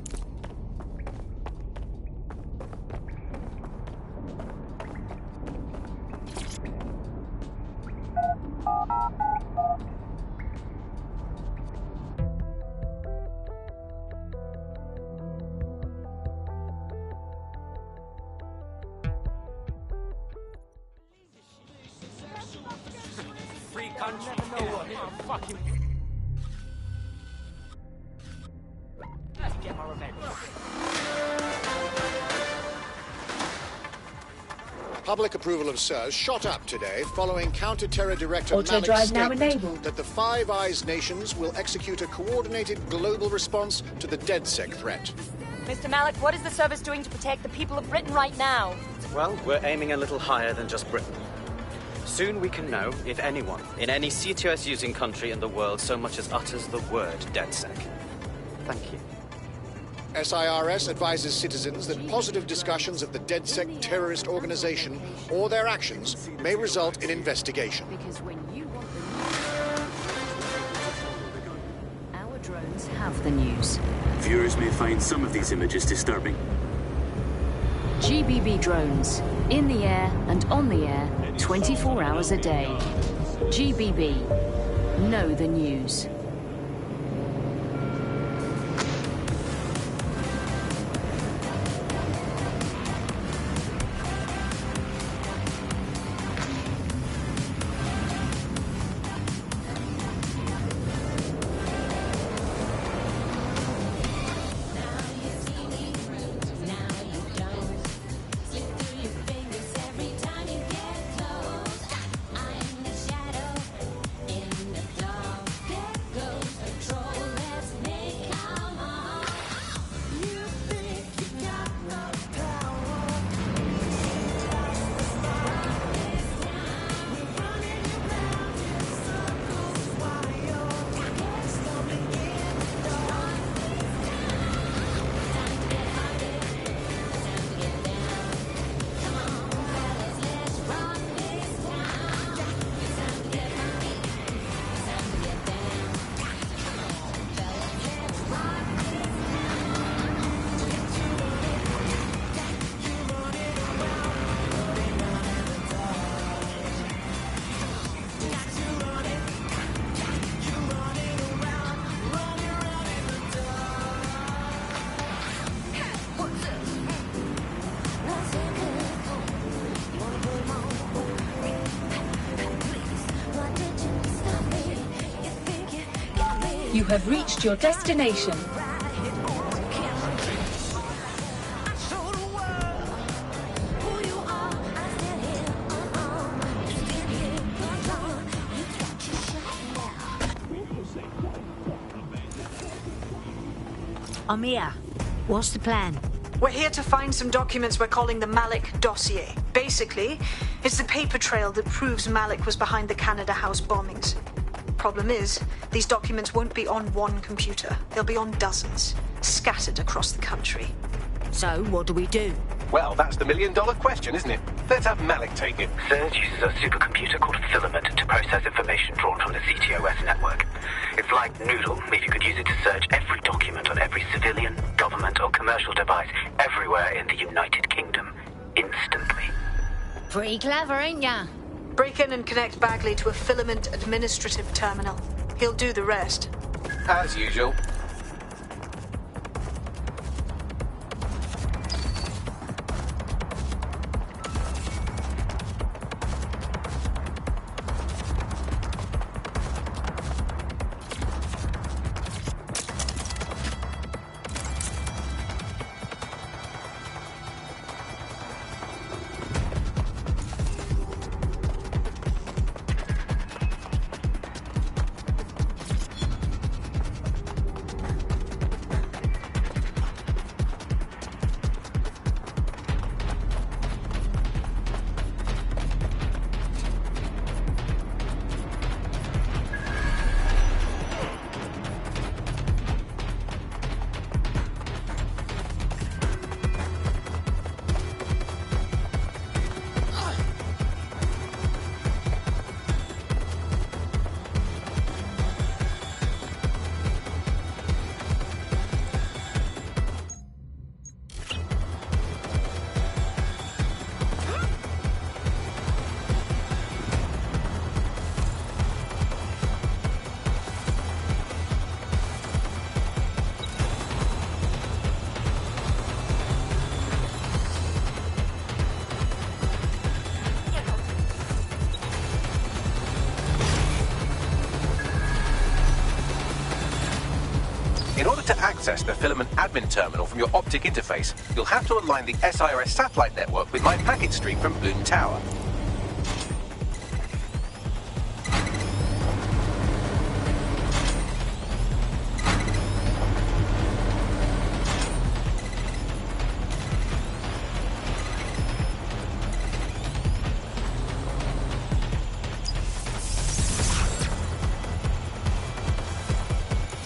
Free country. Fucking. Let's get my revenge. Public approval of SIRS shot up today following counter-terror director Auto Malik's drive now statement enabled. that the Five Eyes nations will execute a coordinated global response to the DedSec threat. Mr. Malik, what is the service doing to protect the people of Britain right now? Well, we're aiming a little higher than just Britain. Soon we can know if anyone in any CTOS-using country in the world so much as utters the word DedSec. Thank you. SIRS advises citizens that positive discussions of the DedSec terrorist organization or their actions may result in investigation. Because when you want the our drones have the news. Viewers may find some of these images disturbing. GBB drones, in the air and on the air, 24 hours a day. GBB, know the news. You have reached your destination. I'm here. What's the plan? We're here to find some documents we're calling the Malik dossier. Basically, it's the paper trail that proves Malik was behind the Canada House bombings. Problem is, these documents won't be on one computer. They'll be on dozens, scattered across the country. So, what do we do? Well, that's the million-dollar question, isn't it? Let's have Malik take it. SIRS uses a supercomputer called Filament to process information drawn from the CTOS network. It's like Noodle, if you could use it to search every document on every civilian, government, or commercial device everywhere in the United Kingdom, instantly. Pretty clever, ain't ya? Break in and connect Bagley to a Filament administrative terminal. He'll do the rest. As usual. to access the Filament admin terminal from your optic interface, you'll have to align the SIRS satellite network with my packet stream from Bloom Tower.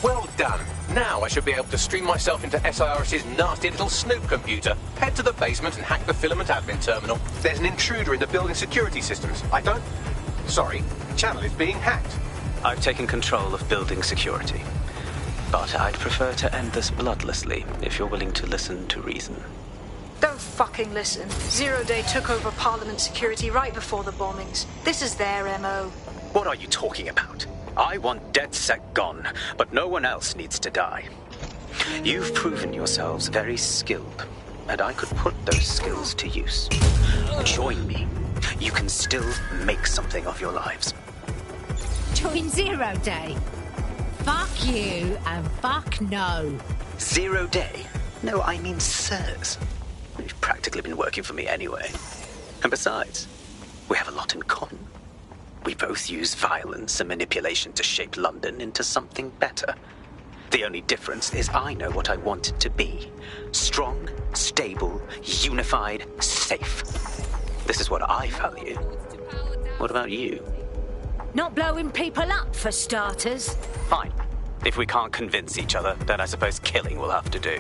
Well done. Now I should be able to stream myself into SIRS's nasty little snoop computer, head to the basement and hack the Filament admin terminal. There's an intruder in the building security systems. Sorry, the channel is being hacked. I've taken control of building security. But I'd prefer to end this bloodlessly, if you're willing to listen to reason. Don't fucking listen. Zero Day took over Parliament security right before the bombings. This is their MO. What are you talking about? I want DedSec gone, but no one else needs to die. You've proven yourselves very skilled, and I could put those skills to use. Join me. You can still make something of your lives. Join Zero Day? Fuck you and fuck no. 0 Day? No, I mean SIRS. You've practically been working for me anyway. And besides, we have a lot in common. We both use violence and manipulation to shape London into something better. The only difference is I know what I want it to be. Strong, stable, unified, safe. This is what I value. What about you? Not blowing people up, for starters. Fine. If we can't convince each other, then I suppose killing will have to do.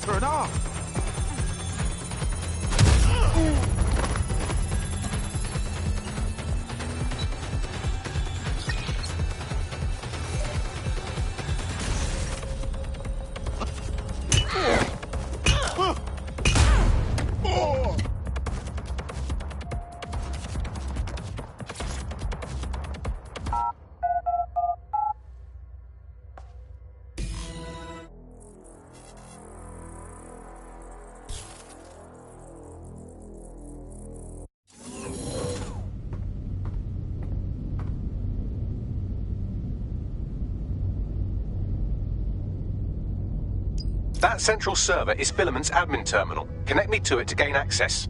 Turn off! That central server is Filament's admin terminal. Connect me to it to gain access.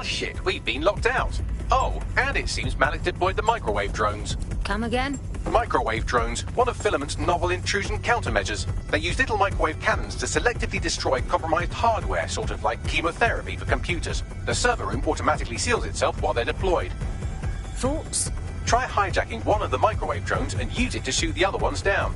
Shit, we've been locked out. Oh, and it seems Malik deployed the microwave drones. Come again? Microwave drones, one of Filament's novel intrusion countermeasures. They use little microwave cannons to selectively destroy compromised hardware, sort of like chemotherapy for computers. The server room automatically seals itself while they're deployed. Thoughts? Try hijacking one of the microwave drones and use it to shoot the other ones down.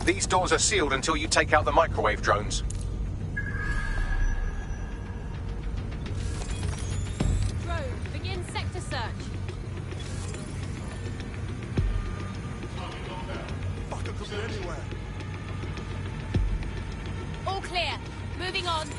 These doors are sealed until you take out the microwave drones. Drone, begin sector search. Fucker could be anywhere. All clear. Moving on.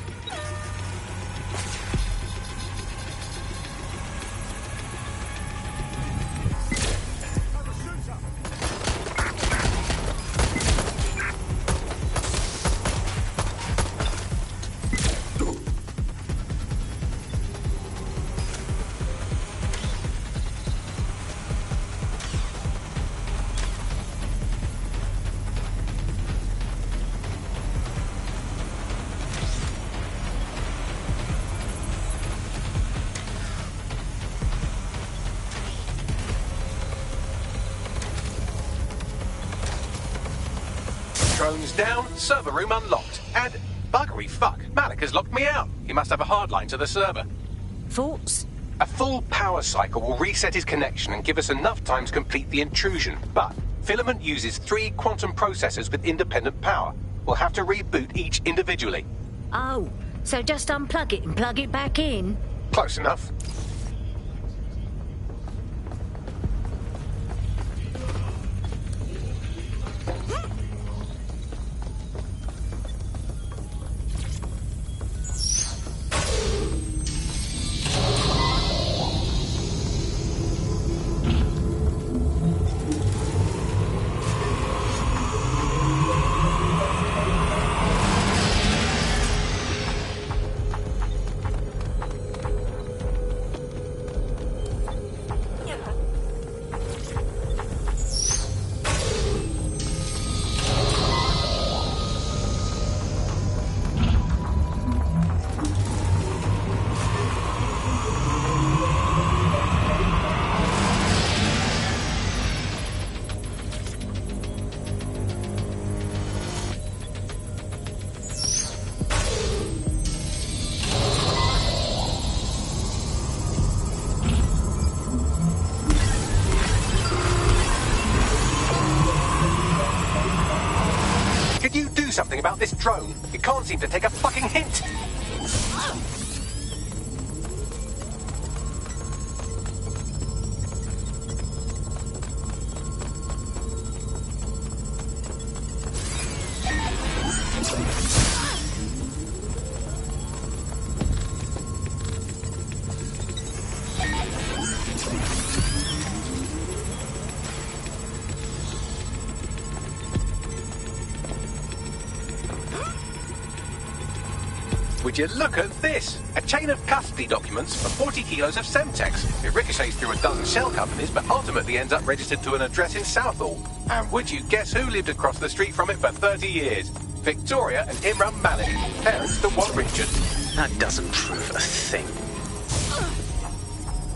Drones down, server room unlocked. And buggery fuck, Malik has locked me out. He must have a hardline to the server. Thoughts? A full power cycle will reset his connection and give us enough time to complete the intrusion. But Filament uses 3 quantum processors with independent power. We'll have to reboot each individually. Oh, so just unplug it and plug it back in? Close enough. Something about this drone. It can't seem to take a fucking hint. Would you look at this? A chain of custody documents for 40 kilos of Semtex. It ricochets through a dozen shell companies, but ultimately ends up registered to an address in Southall. And would you guess who lived across the street from it for 30 years? Victoria and Imran Malik, parents to one Richard. That doesn't prove a thing.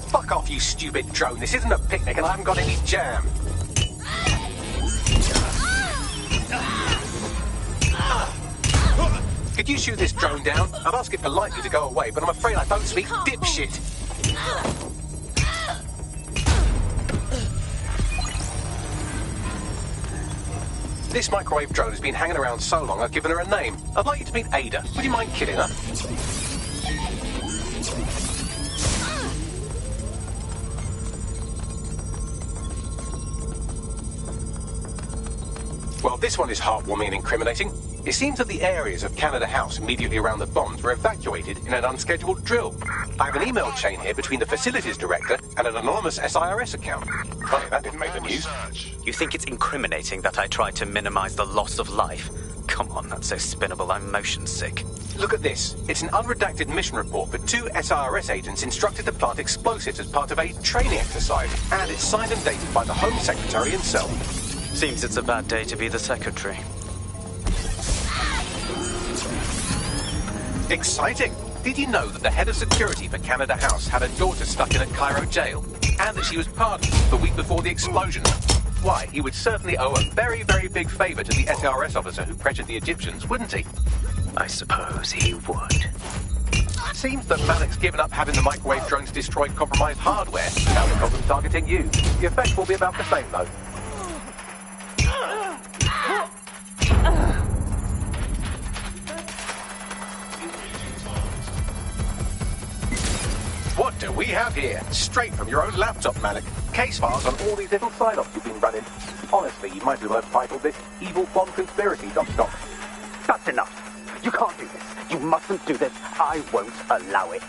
Fuck off, you stupid drone. This isn't a picnic and I haven't got any jam. Could you shoot this drone down? I'd ask it politely to go away, but I'm afraid I don't speak dipshit. This microwave drone has been hanging around so long I've given her a name. I'd like you to meet Ada. Would you mind killing her? Well, this one is heartwarming and incriminating. It seems that the areas of Canada House immediately around the bombs were evacuated in an unscheduled drill. I have an email chain here between the facilities director and an anonymous SIRS account. Funny, that didn't make the news. You think it's incriminating that I tried to minimize the loss of life? Come on, that's so spinnable, I'm motion sick. Look at this. It's an unredacted mission report for 2 SIRS agents instructed to plant explosives as part of a training exercise, and it's signed and dated by the Home Secretary himself. Seems it's a bad day to be the secretary. Exciting! Did you know that the head of security for Canada House had a daughter stuck in a Cairo jail? And that she was pardoned the week before the explosion? Why, he would certainly owe a very, very big favour to the SRS officer who pressured the Egyptians, wouldn't he? I suppose he would. Seems that Malik's given up having the microwave drones destroy compromised hardware. Now the problem's targeting you. The effect will be about the same, though. What do we have here? Straight from your own laptop, Malik. Case files on all these little side-offs you've been running. Honestly, you might as well have titled this Evil Bomb Conspiracy, Doc. That's enough. You can't do this. You mustn't do this. I won't allow it.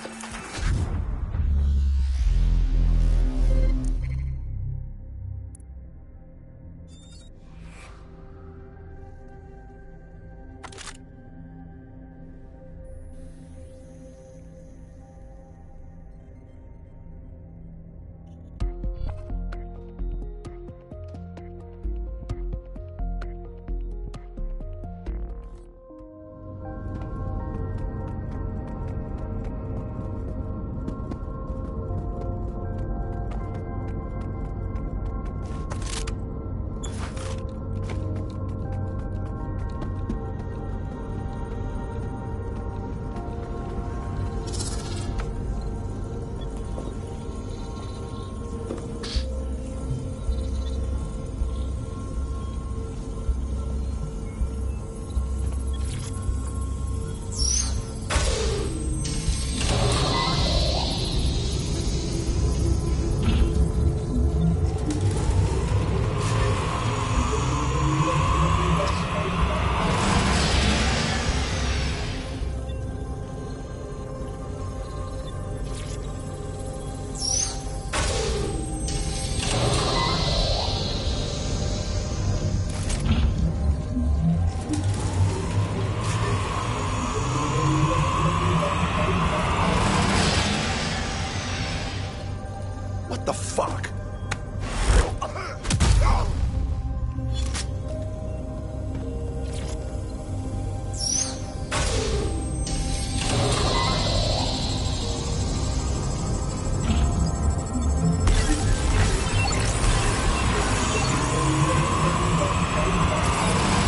What the fuck?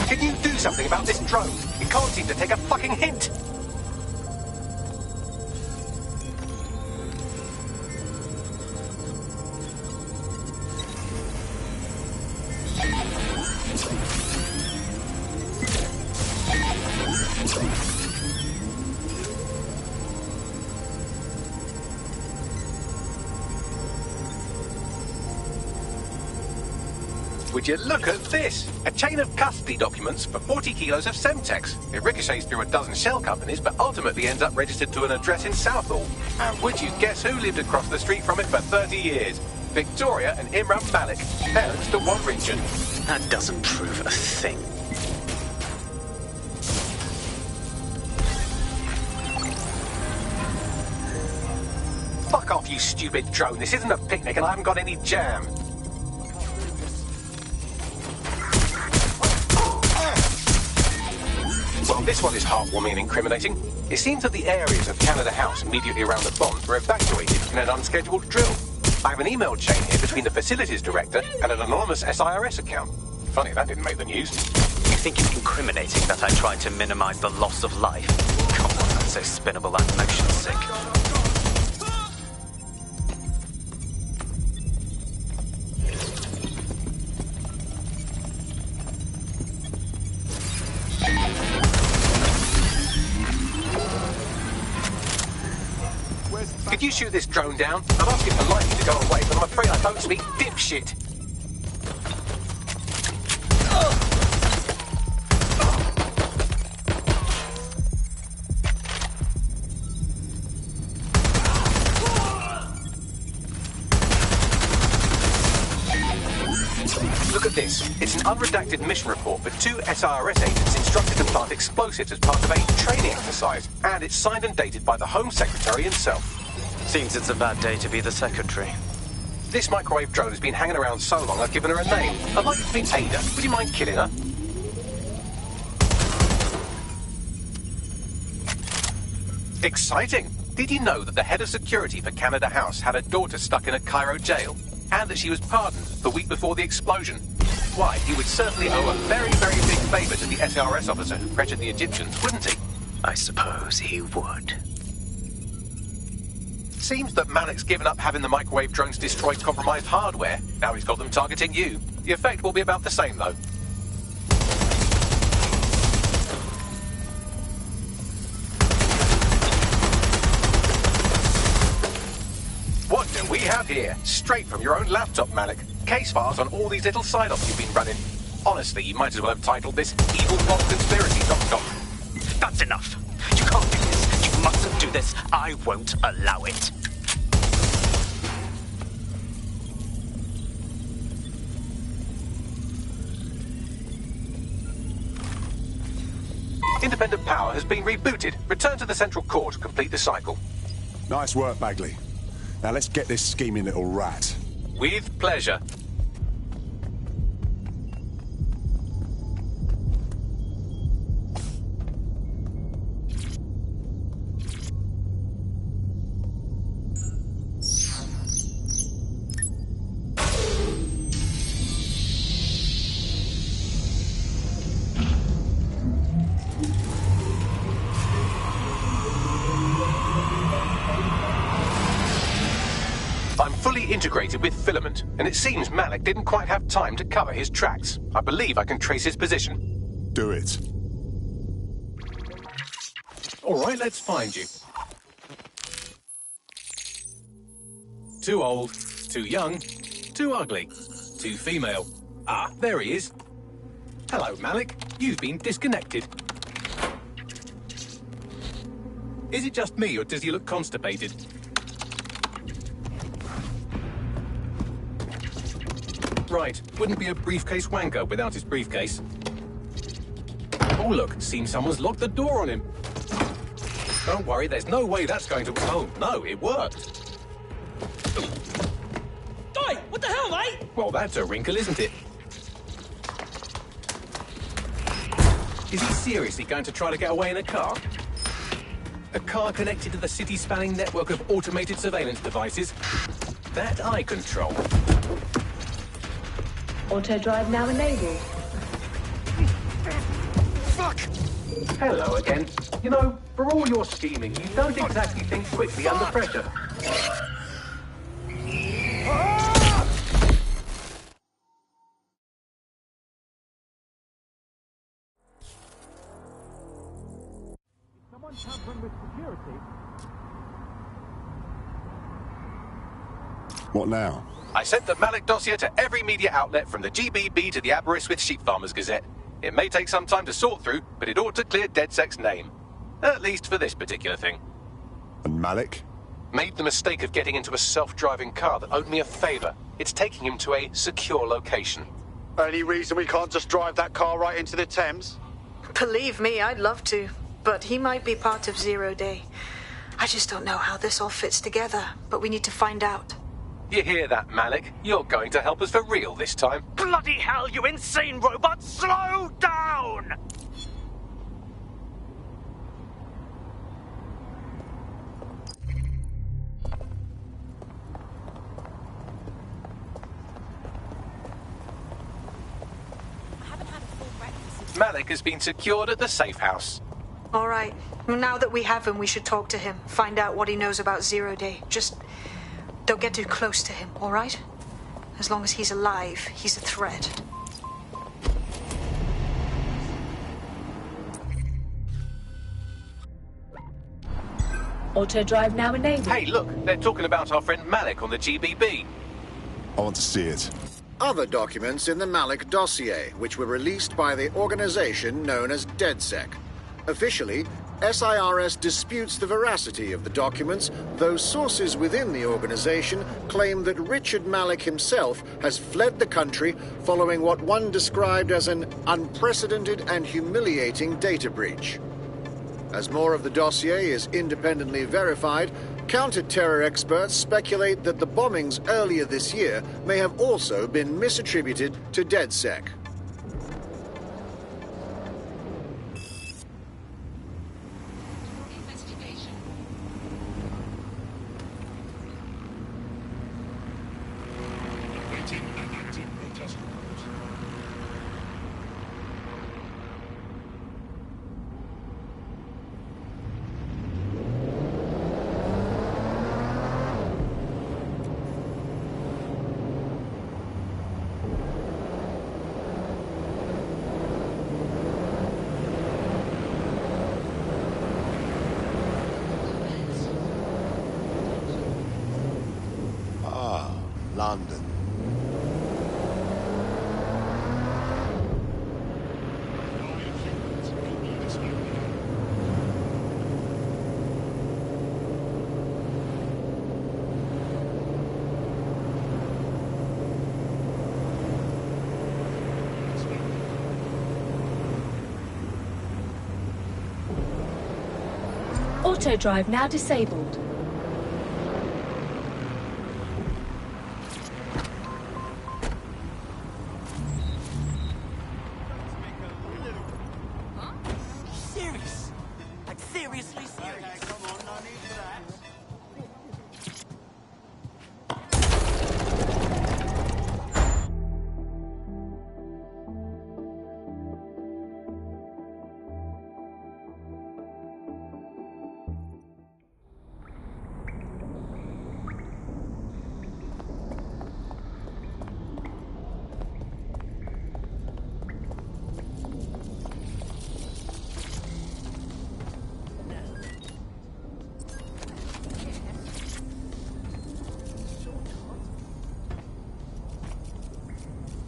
Can you do something about this drone? It can't seem to take a fucking hint. Would you look at this? A chain of custody documents for 40 kilos of Semtex. It ricochets through a dozen shell companies, but ultimately ends up registered to an address in Southall. And would you guess who lived across the street from it for 30 years? Victoria and Imran Malik, parents to one Richard. That doesn't prove a thing. Fuck off, you stupid drone. This isn't a picnic and I haven't got any jam. Well, this one is heartwarming and incriminating. It seems that the areas of Canada House immediately around the bombs were evacuated in an unscheduled drill. I have an email chain here between the facilities director and an anonymous SIRS account. Funny that didn't make the news. You think it's incriminating that I tried to minimize the loss of life? Come on, that's so spinnable and motion sick. Could you shoot this drone down? I'd ask it politely to go away, but I'm afraid I don't speak dipshit. Look at this. It's an unredacted mission report for 2 SIRS agents instructed to plant explosives as part of a training exercise, and it's signed and dated by the Home Secretary himself. Seems it's a bad day to be the secretary. This microwave drone has been hanging around so long I've given her a name. I'd like it to be Ada. Would you mind killing her? Exciting! Did you know that the head of security for Canada House had a daughter stuck in a Cairo jail? And that she was pardoned the week before the explosion? Why, he would certainly owe a very, very big favour to the SRS officer who pressured the Egyptians, wouldn't he? I suppose he would. Seems that Malik's given up having the microwave drones destroy compromised hardware. Now he's got them targeting you. The effect will be about the same, though. What do we have here? Straight from your own laptop, Malik. Case files on all these little side-offs you've been running. Honestly, you might as well have titled this evilplotconspiracy.com. That's enough. You can't do this. You mustn't do this. I won't allow it. Independent power has been rebooted. Return to the central core to complete the cycle. Nice work, Bagley. Now let's get this scheming little rat. With pleasure. Integrated with Filament, and it seems Malik didn't quite have time to cover his tracks. I believe I can trace his position. Do it. All right, let's find you. Too old, too young, too ugly, too female. Ah, there he is. Hello, Malik. You've been disconnected. Is it just me, or does he look constipated? Right, wouldn't be a briefcase wanker without his briefcase. Oh look, seems someone's locked the door on him. Don't worry, there's no way that's going to... Oh, no, it worked. Oi, what the hell, mate? Well, that's a wrinkle, isn't it? Is he seriously going to try to get away in a car? A car connected to the city-spanning network of automated surveillance devices? That I control. Auto drive now enabled. Fuck! Hello again. You know, for all your scheming, you don't exactly think quickly under pressure. Someone tampering with security? What now? I sent the Malik dossier to every media outlet from the GBB to the Aberystwyth Sheep Farmers Gazette. It may take some time to sort through, but it ought to clear DedSec's name. At least for this particular thing. And Malik? Made the mistake of getting into a self-driving car that owed me a favor. It's taking him to a secure location. Any reason we can't just drive that car right into the Thames? Believe me, I'd love to. But he might be part of Zero Day. I just don't know how this all fits together, but we need to find out. You hear that, Malik? You're going to help us for real this time. Bloody hell, you insane robot! Slow down! Malik has been secured at the safe house. All right. Now that we have him, we should talk to him. Find out what he knows about Zero Day. Just don't get too close to him, all right? As long as he's alive, he's a threat. Auto drive now enabled. Hey, look, they're talking about our friend Malik on the GBB. I want to see it. Other documents in the Malik dossier, which were released by the organization known as DedSec. Officially, SIRS disputes the veracity of the documents, though sources within the organization claim that Richard Malik himself has fled the country following what one described as an unprecedented and humiliating data breach. As more of the dossier is independently verified, counter-terror experts speculate that the bombings earlier this year may have also been misattributed to DedSec. London. Auto drive now disabled.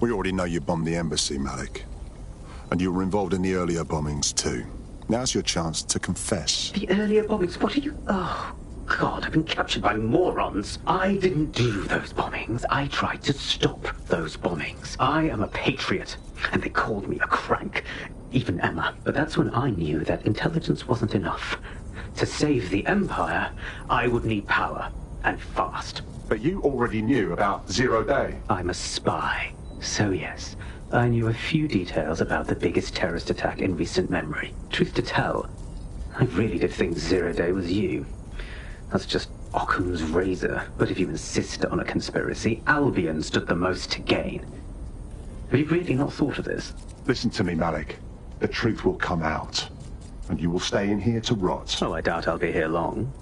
We already know you bombed the embassy, Malik. And you were involved in the earlier bombings, too. Now's your chance to confess. The earlier bombings? What are you... Oh, God, I've been captured by morons. I didn't do those bombings. I tried to stop those bombings. I am a patriot, and they called me a crank. Even Emma. But that's when I knew that intelligence wasn't enough. To save the Empire, I would need power, and fast. But you already knew about Zero Day. I'm a spy. So yes, I knew a few details about the biggest terrorist attack in recent memory. Truth to tell, I really did think Zero Day was you. That's just Occam's razor. But if you insist on a conspiracy, Albion stood the most to gain. Have you really not thought of this? Listen to me, Malik. The truth will come out, and you will stay in here to rot. Oh, I doubt I'll be here long.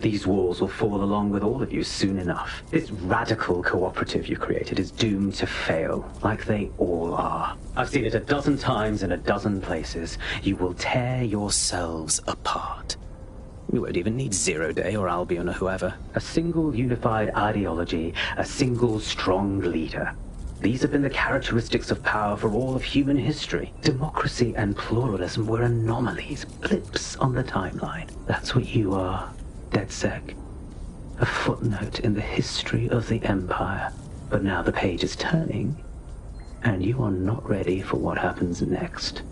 These walls will fall along with all of you soon enough. This radical cooperative you created is doomed to fail, like they all are. I've seen it a dozen times in a dozen places. You will tear yourselves apart. You won't even need Zero Day or Albion or whoever. A single unified ideology, a single strong leader. These have been the characteristics of power for all of human history. Democracy and pluralism were anomalies, blips on the timeline. That's what you are. DedSec. A footnote in the history of the Empire. But now the page is turning, and you are not ready for what happens next.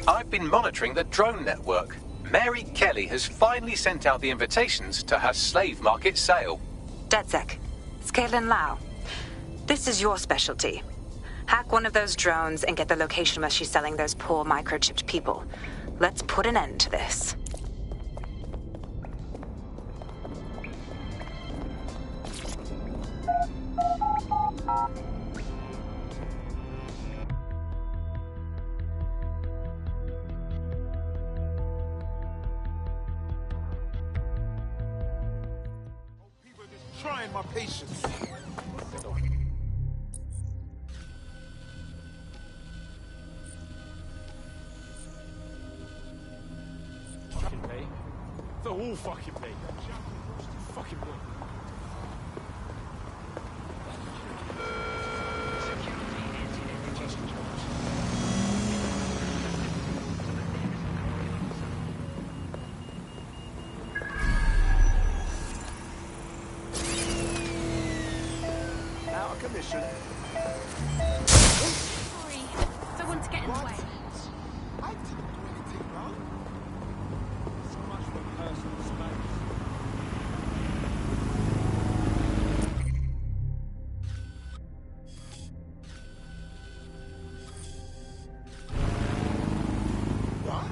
I've been monitoring the drone network. Mary Kelly has finally sent out the invitations to her slave market sale. DedSec, it's Caitlin Lau. This is your specialty. Hack one of those drones and get the location where she's selling those poor microchipped people. Let's put an end to this. Trying my patience. Fucking me. They're all fucking me. Fucking me. Commission. Sorry, don't want to get in the way. I didn't do anything wrong. So much for personal space. What?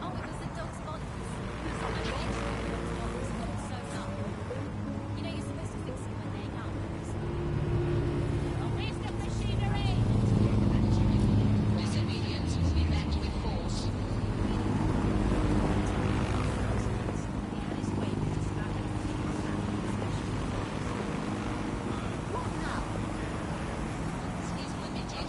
Oh, because the dog's body. You know you're supposed to fix it when they're young. Raise up machinery! Disobedience will be met with force. What now? This is limited.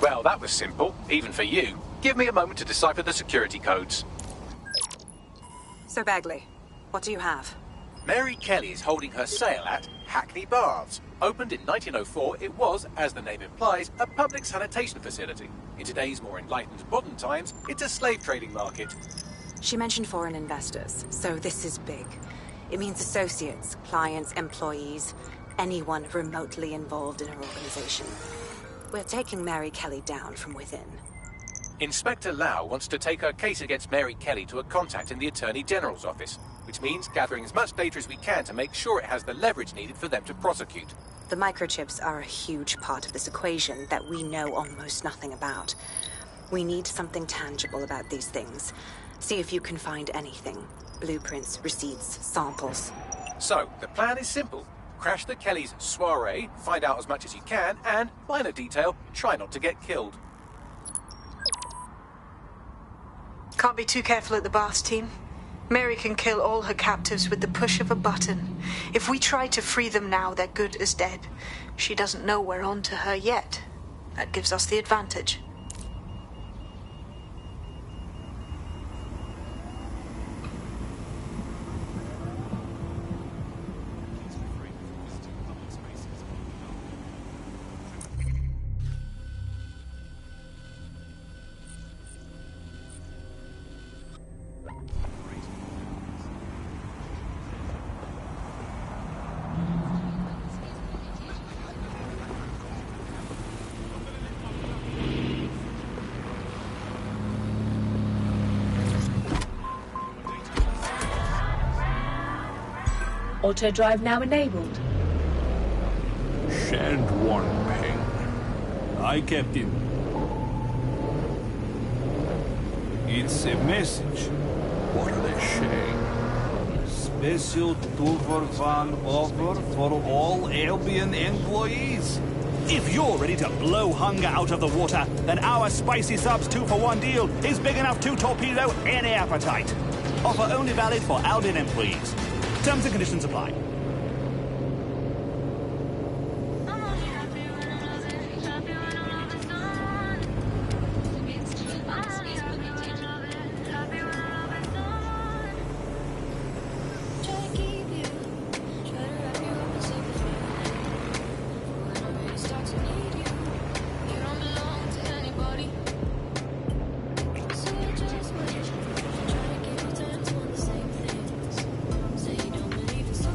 Well, that was simple, even for you. Give me a moment to decipher the security codes. So, Bagley, what do you have? Mary Kelly is holding her sale at Hackney Baths. Opened in 1904, it was, as the name implies, a public sanitation facility. In today's more enlightened modern times, it's a slave trading market. She mentioned foreign investors, so this is big. It means associates, clients, employees, anyone remotely involved in her organization. We're taking Mary Kelly down from within. Inspector Lau wants to take her case against Mary Kelly to a contact in the Attorney General's office, which means gathering as much data as we can to make sure it has the leverage needed for them to prosecute. The microchips are a huge part of this equation that we know almost nothing about. We need something tangible about these things. See if you can find anything. Blueprints, receipts, samples. So, the plan is simple. Crash the Kellys' soiree, find out as much as you can, and, minor detail, try not to get killed. Can't be too careful at the baths, team. Mary can kill all her captives with the push of a button. If we try to free them now, they're good as dead. She doesn't know we're on to her yet. That gives us the advantage. Auto drive now enabled. Shed one ping. Aye, Captain. It's a message. What are they saying? Special tour van offer for all Albion employees. If you're ready to blow hunger out of the water, then our Spicy Subs 2-for-1 deal is big enough to torpedo any appetite. Offer only valid for Albion employees. Terms and conditions apply. Say you don't believe it's so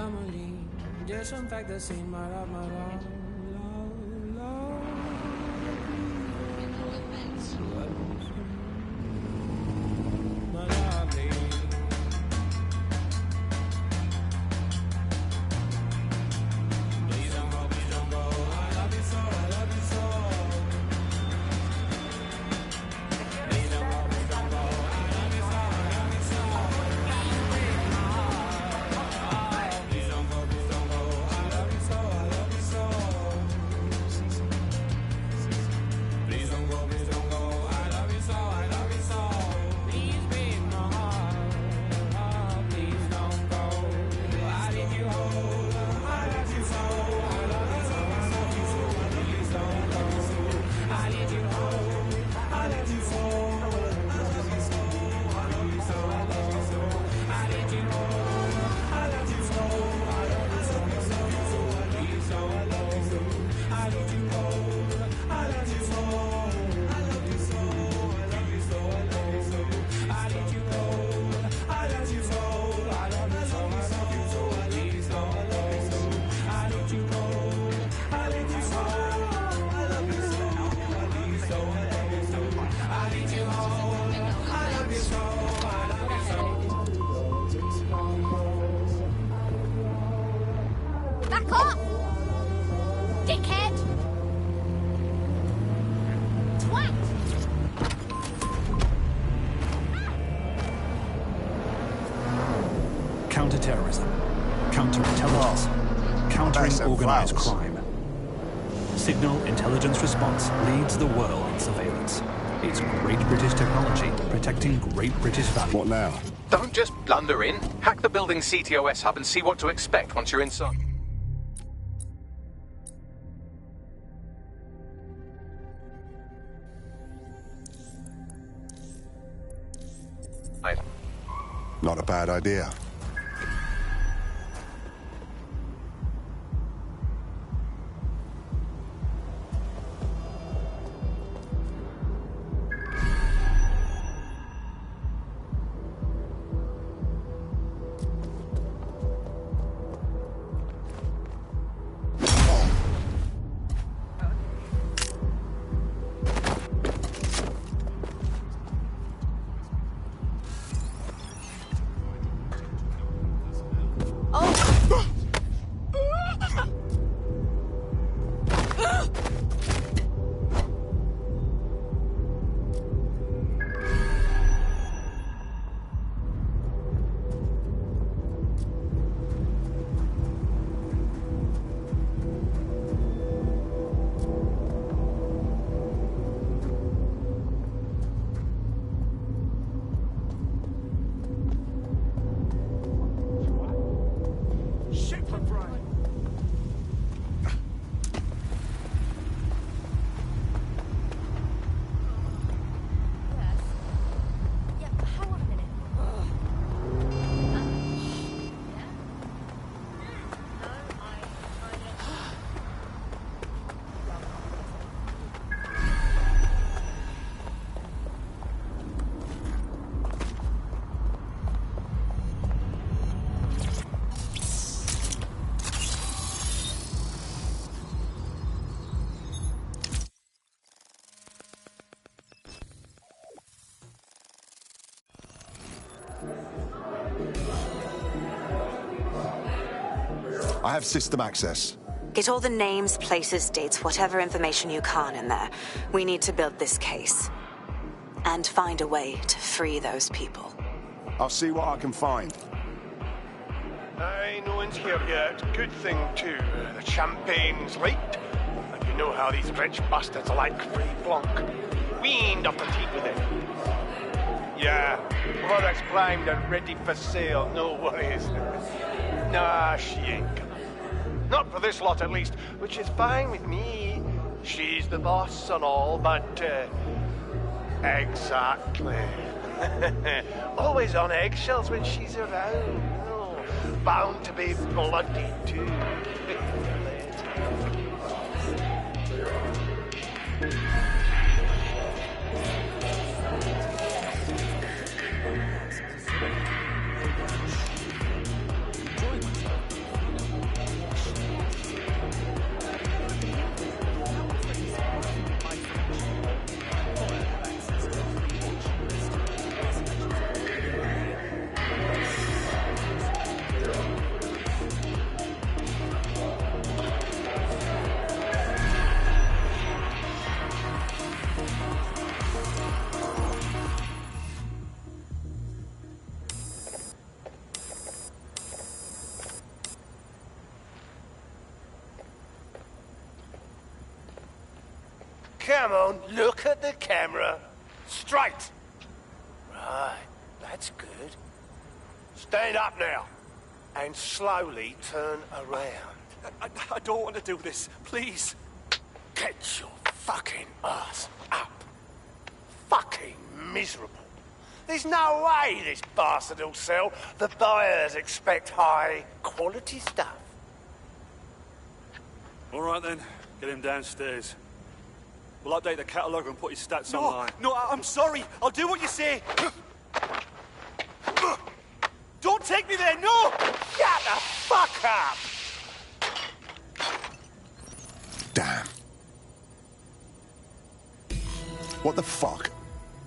family. Disinfect the scene, my love, my love. Back off! Dickhead! Twat! Counter-terrorism, counter-intelligence, countering organized crime. Signal Intelligence Response leads the world in surveillance. It's Great British technology protecting Great British value. What now? Don't just blunder in. Hack the building's CTOS hub and see what to expect once you're inside. Not a bad idea. I have system access. Get all the names, places, dates, whatever information you can in there. We need to build this case. And find a way to free those people. I'll see what I can find. Aye, no one's here yet. Good thing, too. The champagne's light. And you know how these rich bastards like free blanc. We ain't up to tea with it. Yeah, products primed and ready for sale, no worries. Nah, she ain't gonna. Not for this lot, at least, which is fine with me. She's the boss and all, but, exactly. Always on eggshells when she's around, you know. Bound to be bloody, too. Come on, look at the camera. Straight. Right, that's good. Stand up now. And slowly turn around. I don't want to do this. Please. Get your fucking ass up. Fucking miserable. There's no way this bastard will sell. The buyers expect high quality stuff. All right then, get him downstairs. We'll update the catalogue and put his stats online. No, I'm sorry. I'll do what you say. Don't take me there, no! Shut the fuck up! Damn. What the fuck?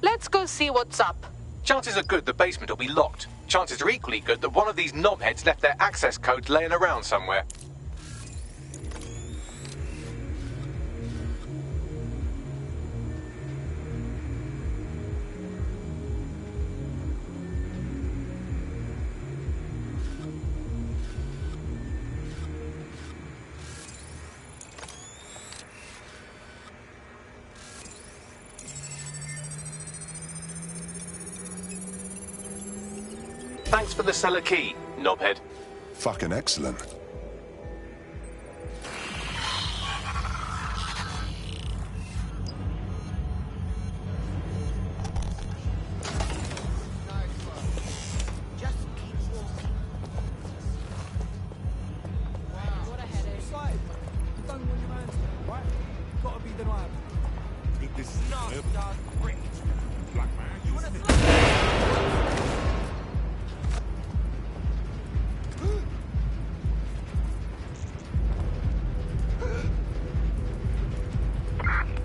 Let's go see what's up. Chances are good the basement will be locked. Chances are equally good that one of these knobheads left their access codes laying around somewhere. Thanks for the cellar key, knobhead. Fucking excellent.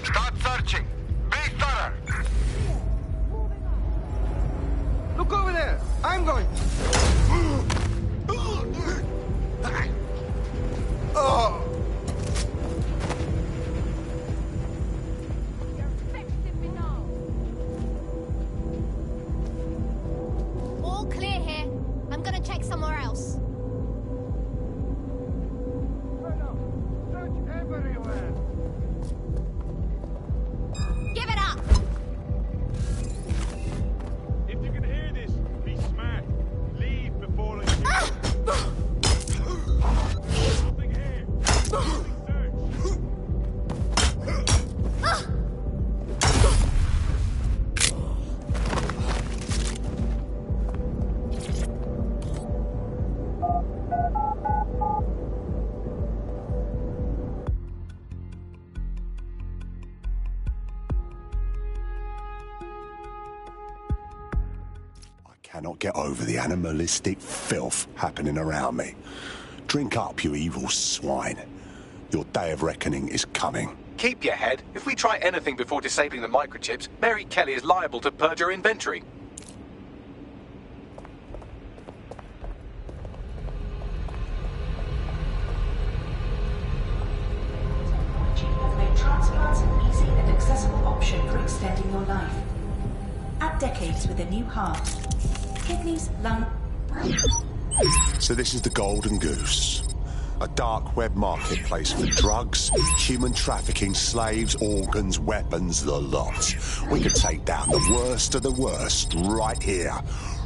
Start searching. Be thorough. Look over there. I'm going. Oh. All clear here. I'm gonna check somewhere else. Search everywhere. Give it up! If you can hear this, be smart. Leave before I shoot. Nothing here. Only search. Cannot get over the animalistic filth happening around me. Drink up, you evil swine. Your day of reckoning is coming. Keep your head. If we try anything before disabling the microchips, Mary Kelly is liable to purge her inventory. Make transplants an easy and accessible option for extending your life. Add decades with a new heart. Kidneys, lung... So this is the Golden Goose. A dark web marketplace for drugs, human trafficking, slaves, organs, weapons, the lot. We could take down the worst of the worst right here,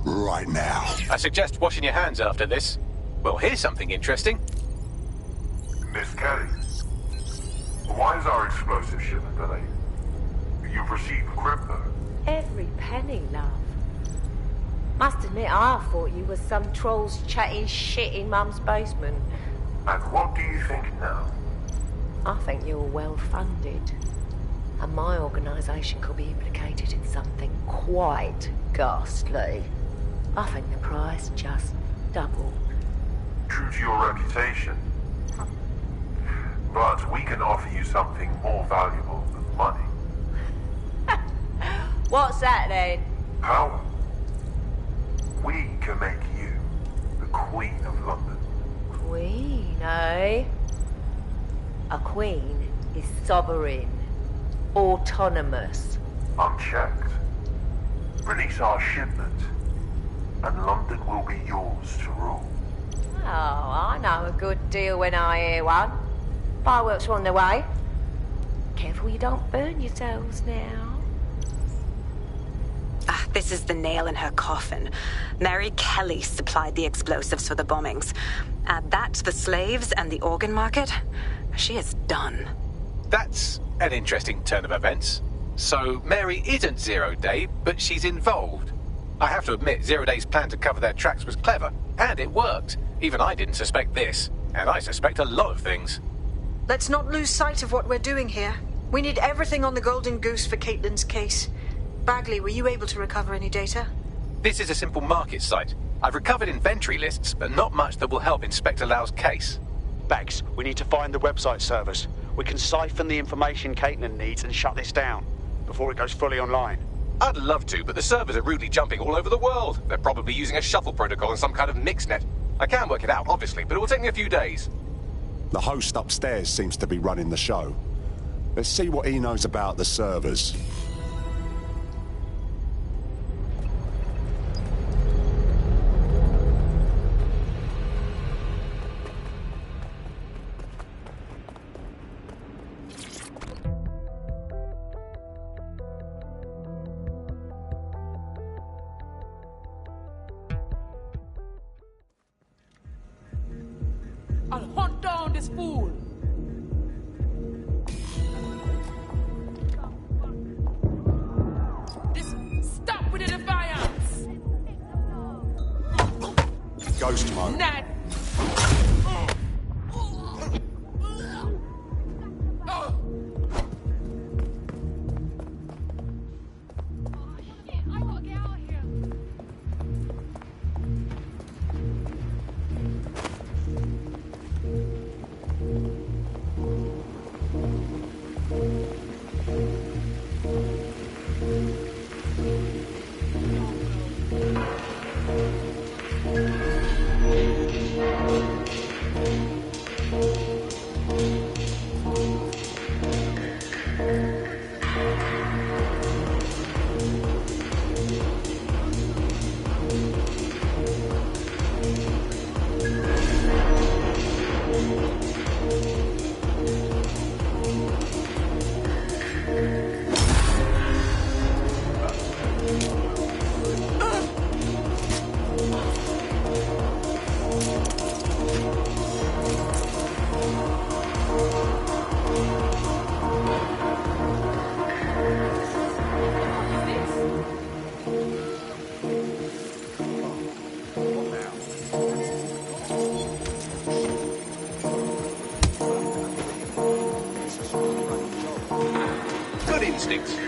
right now. I suggest washing your hands after this. Well, here's something interesting. Miss Kelly, why is our explosive shipment delayed? You've received crypto. Every penny, love. Must admit, I thought you were some trolls chatting shit in Mum's basement. And what do you think now? I think you're well funded. And my organisation could be implicated in something quite ghastly. I think the price just doubled. True to your reputation. But we can offer you something more valuable than money. What's that then? Power. We can make you the Queen of London. Queen, eh? A queen is sovereign, autonomous. Unchecked. Release our shipment, and London will be yours to rule. Oh, I know a good deal when I hear one. Fireworks are on the way. Careful you don't burn yourselves now. This is the nail in her coffin. Mary Kelly supplied the explosives for the bombings. Add that to the slaves and the organ market, she is done. That's an interesting turn of events. So Mary isn't Zero Day, but she's involved. I have to admit, Zero Day's plan to cover their tracks was clever, and it worked. Even I didn't suspect this, and I suspect a lot of things. Let's not lose sight of what we're doing here. We need everything on the Golden Goose for Caitlin's case. Bagley, were you able to recover any data? This is a simple market site. I've recovered inventory lists, but not much that will help Inspector Lau's case. Bags, we need to find the website servers. We can siphon the information Caitlin needs and shut this down before it goes fully online. I'd love to, but the servers are rudely jumping all over the world. They're probably using a shuffle protocol and some kind of mixnet. I can work it out, obviously, but it will take me a few days. The host upstairs seems to be running the show. Let's see what he knows about the servers. I'll hunt down this fool! Stop with the defiance! Ghost mode. Nat!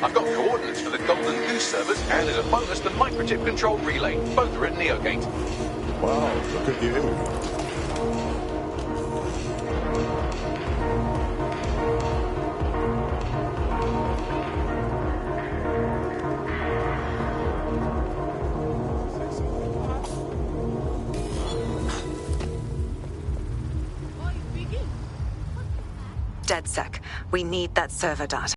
I've got coordinates for the Golden Goose servers, and as a bonus, the microchip control relay. Both are at Neogate. Wow, look at you. DedSec, we need that server data.